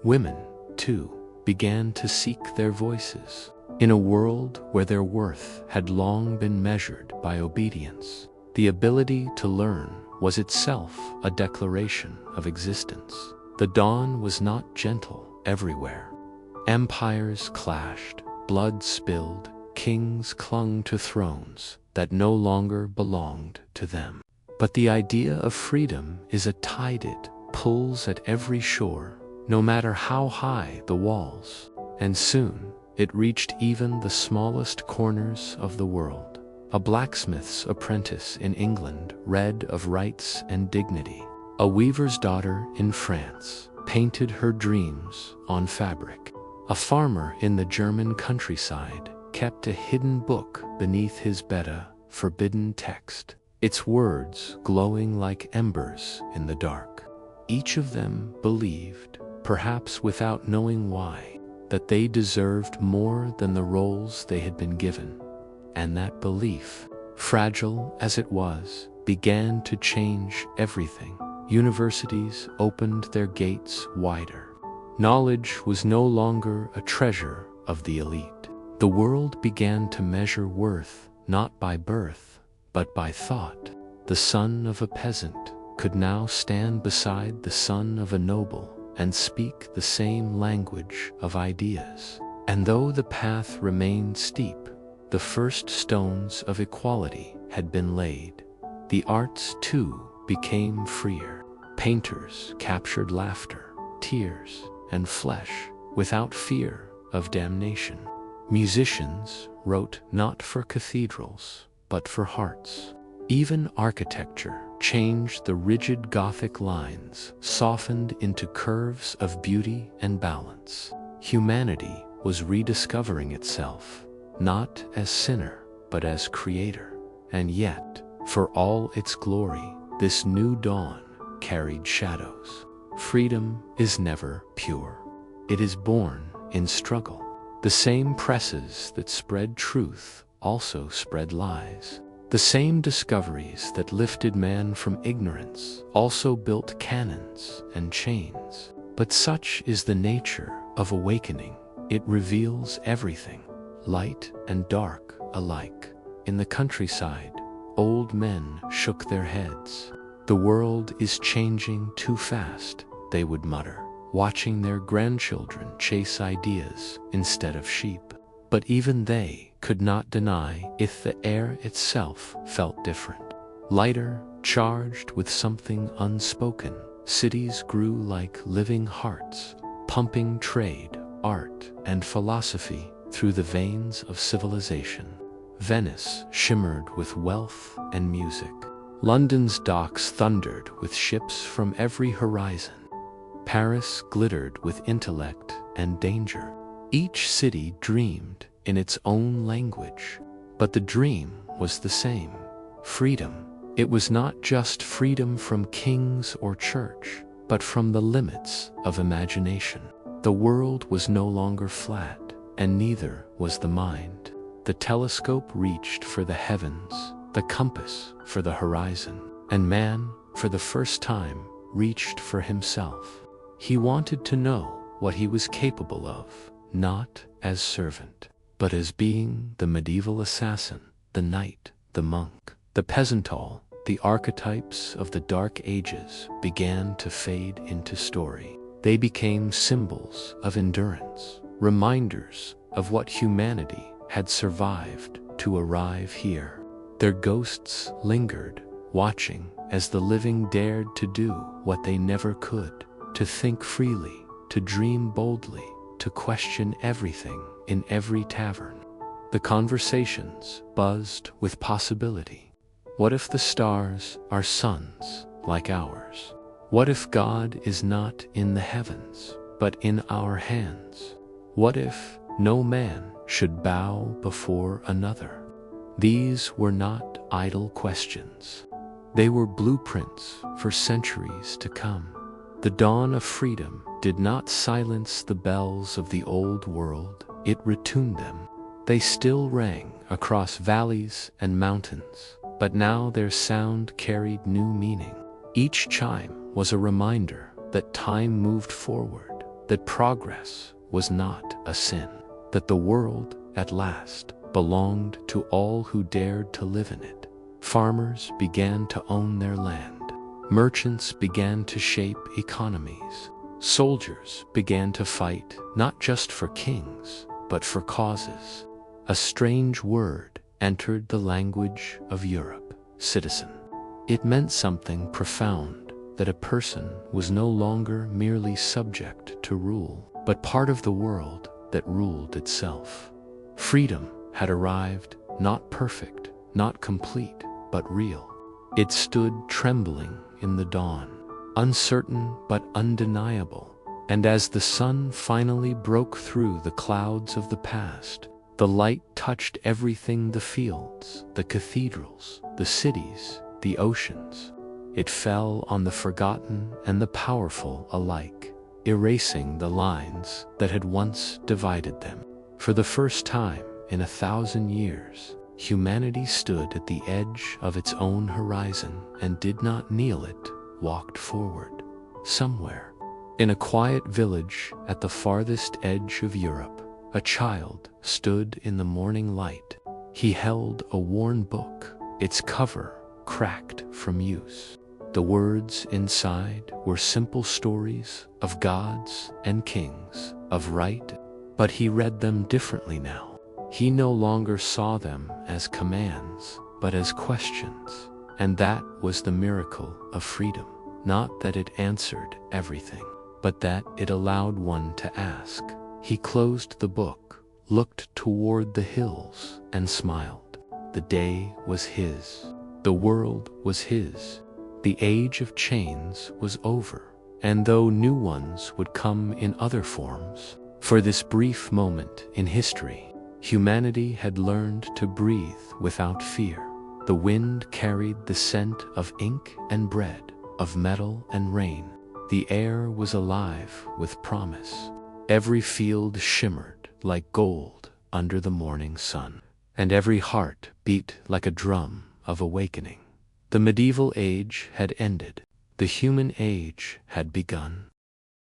S1: Women, too, began to seek their voices. In a world where their worth had long been measured by obedience, the ability to learn was itself a declaration of existence. The dawn was not gentle everywhere. Empires clashed, blood spilled, kings clung to thrones that no longer belonged to them. But the idea of freedom is a tide. It pulls at every shore, no matter how high the walls. And soon, it reached even the smallest corners of the world. A blacksmith's apprentice in England read of rights and dignity. A weaver's daughter in France painted her dreams on fabric. A farmer in the German countryside kept a hidden book beneath his bed, a forbidden text, its words glowing like embers in the dark. Each of them believed, perhaps without knowing why, that they deserved more than the roles they had been given. And that belief, fragile as it was, began to change everything. Universities opened their gates wider. Knowledge was no longer a treasure of the elite. The world began to measure worth not by birth, but by thought. The son of a peasant could now stand beside the son of a noble and speak the same language of ideas. And though the path remained steep, the first stones of equality had been laid. The arts, too, became freer. Painters captured laughter, tears, and flesh without fear of damnation. Musicians wrote not for cathedrals, but for hearts. Even architecture changed. The rigid Gothic lines softened into curves of beauty and balance. Humanity was rediscovering itself, not as sinner, but as creator. And yet, for all its glory, this new dawn carried shadows. Freedom is never pure. It is born in struggle. The same presses that spread truth also spread lies. The same discoveries that lifted man from ignorance also built cannons and chains. But such is the nature of awakening. It reveals everything, light and dark alike. In the countryside, old men shook their heads. The world is changing too fast, they would mutter, watching their grandchildren chase ideas instead of sheep. But even they could not deny if the air itself felt different. Lighter, charged with something unspoken, cities grew like living hearts, pumping trade, art, and philosophy through the veins of civilization. Venice shimmered with wealth and music. London's docks thundered with ships from every horizon. Paris glittered with intellect and danger. Each city dreamed in its own language, but the dream was the same: freedom. It was not just freedom from kings or church, but from the limits of imagination. The world was no longer flat, and neither was the mind. The telescope reached for the heavens, the compass for the horizon, and man, for the first time, reached for himself. He wanted to know what he was capable of, not as servant, but as being the medieval assassin, the knight, the monk, the peasant-all. The archetypes of the Dark Ages began to fade into story. They became symbols of endurance, reminders of what humanity had survived to arrive here. Their ghosts lingered, watching as the living dared to do what they never could, to think freely, to dream boldly, to question everything in every tavern. The conversations buzzed with possibility. What if the stars are suns like ours? What if God is not in the heavens, but in our hands? What if no man should bow before another? These were not idle questions. They were blueprints for centuries to come. The dawn of freedom did not silence the bells of the old world, it retuned them. They still rang across valleys and mountains, but now their sound carried new meaning. Each chime was a reminder that time moved forward, that progress was not a sin, that the world, at last, belonged to all who dared to live in it. Farmers began to own their land. Merchants began to shape economies. Soldiers began to fight not just for kings, but for causes. A strange word entered the language of Europe: citizen. It meant something profound, that a person was no longer merely subject to rule, but part of the world that ruled itself. Freedom had arrived, not perfect, not complete, but real. It stood trembling in the dawn, uncertain but undeniable, and as the sun finally broke through the clouds of the past, the light touched everything: the fields, the cathedrals, the cities, the oceans. It fell on the forgotten and the powerful alike, erasing the lines that had once divided them. For the first time in 1,000 years, humanity stood at the edge of its own horizon and did not kneel, it walked forward. Somewhere, in a quiet village at the farthest edge of Europe, a child stood in the morning light. He held a worn book, its cover cracked from use. The words inside were simple stories of gods and kings, of right, but he read them differently now. He no longer saw them as commands, but as questions. And that was the miracle of freedom. Not that it answered everything, but that it allowed one to ask. He closed the book, looked toward the hills, and smiled. The day was his. The world was his. The age of chains was over, and though new ones would come in other forms, for this brief moment in history, humanity had learned to breathe without fear. The wind carried the scent of ink and bread, of metal and rain. The air was alive with promise. Every field shimmered like gold under the morning sun, and every heart beat like a drum of awakening. The medieval age had ended. The human age had begun.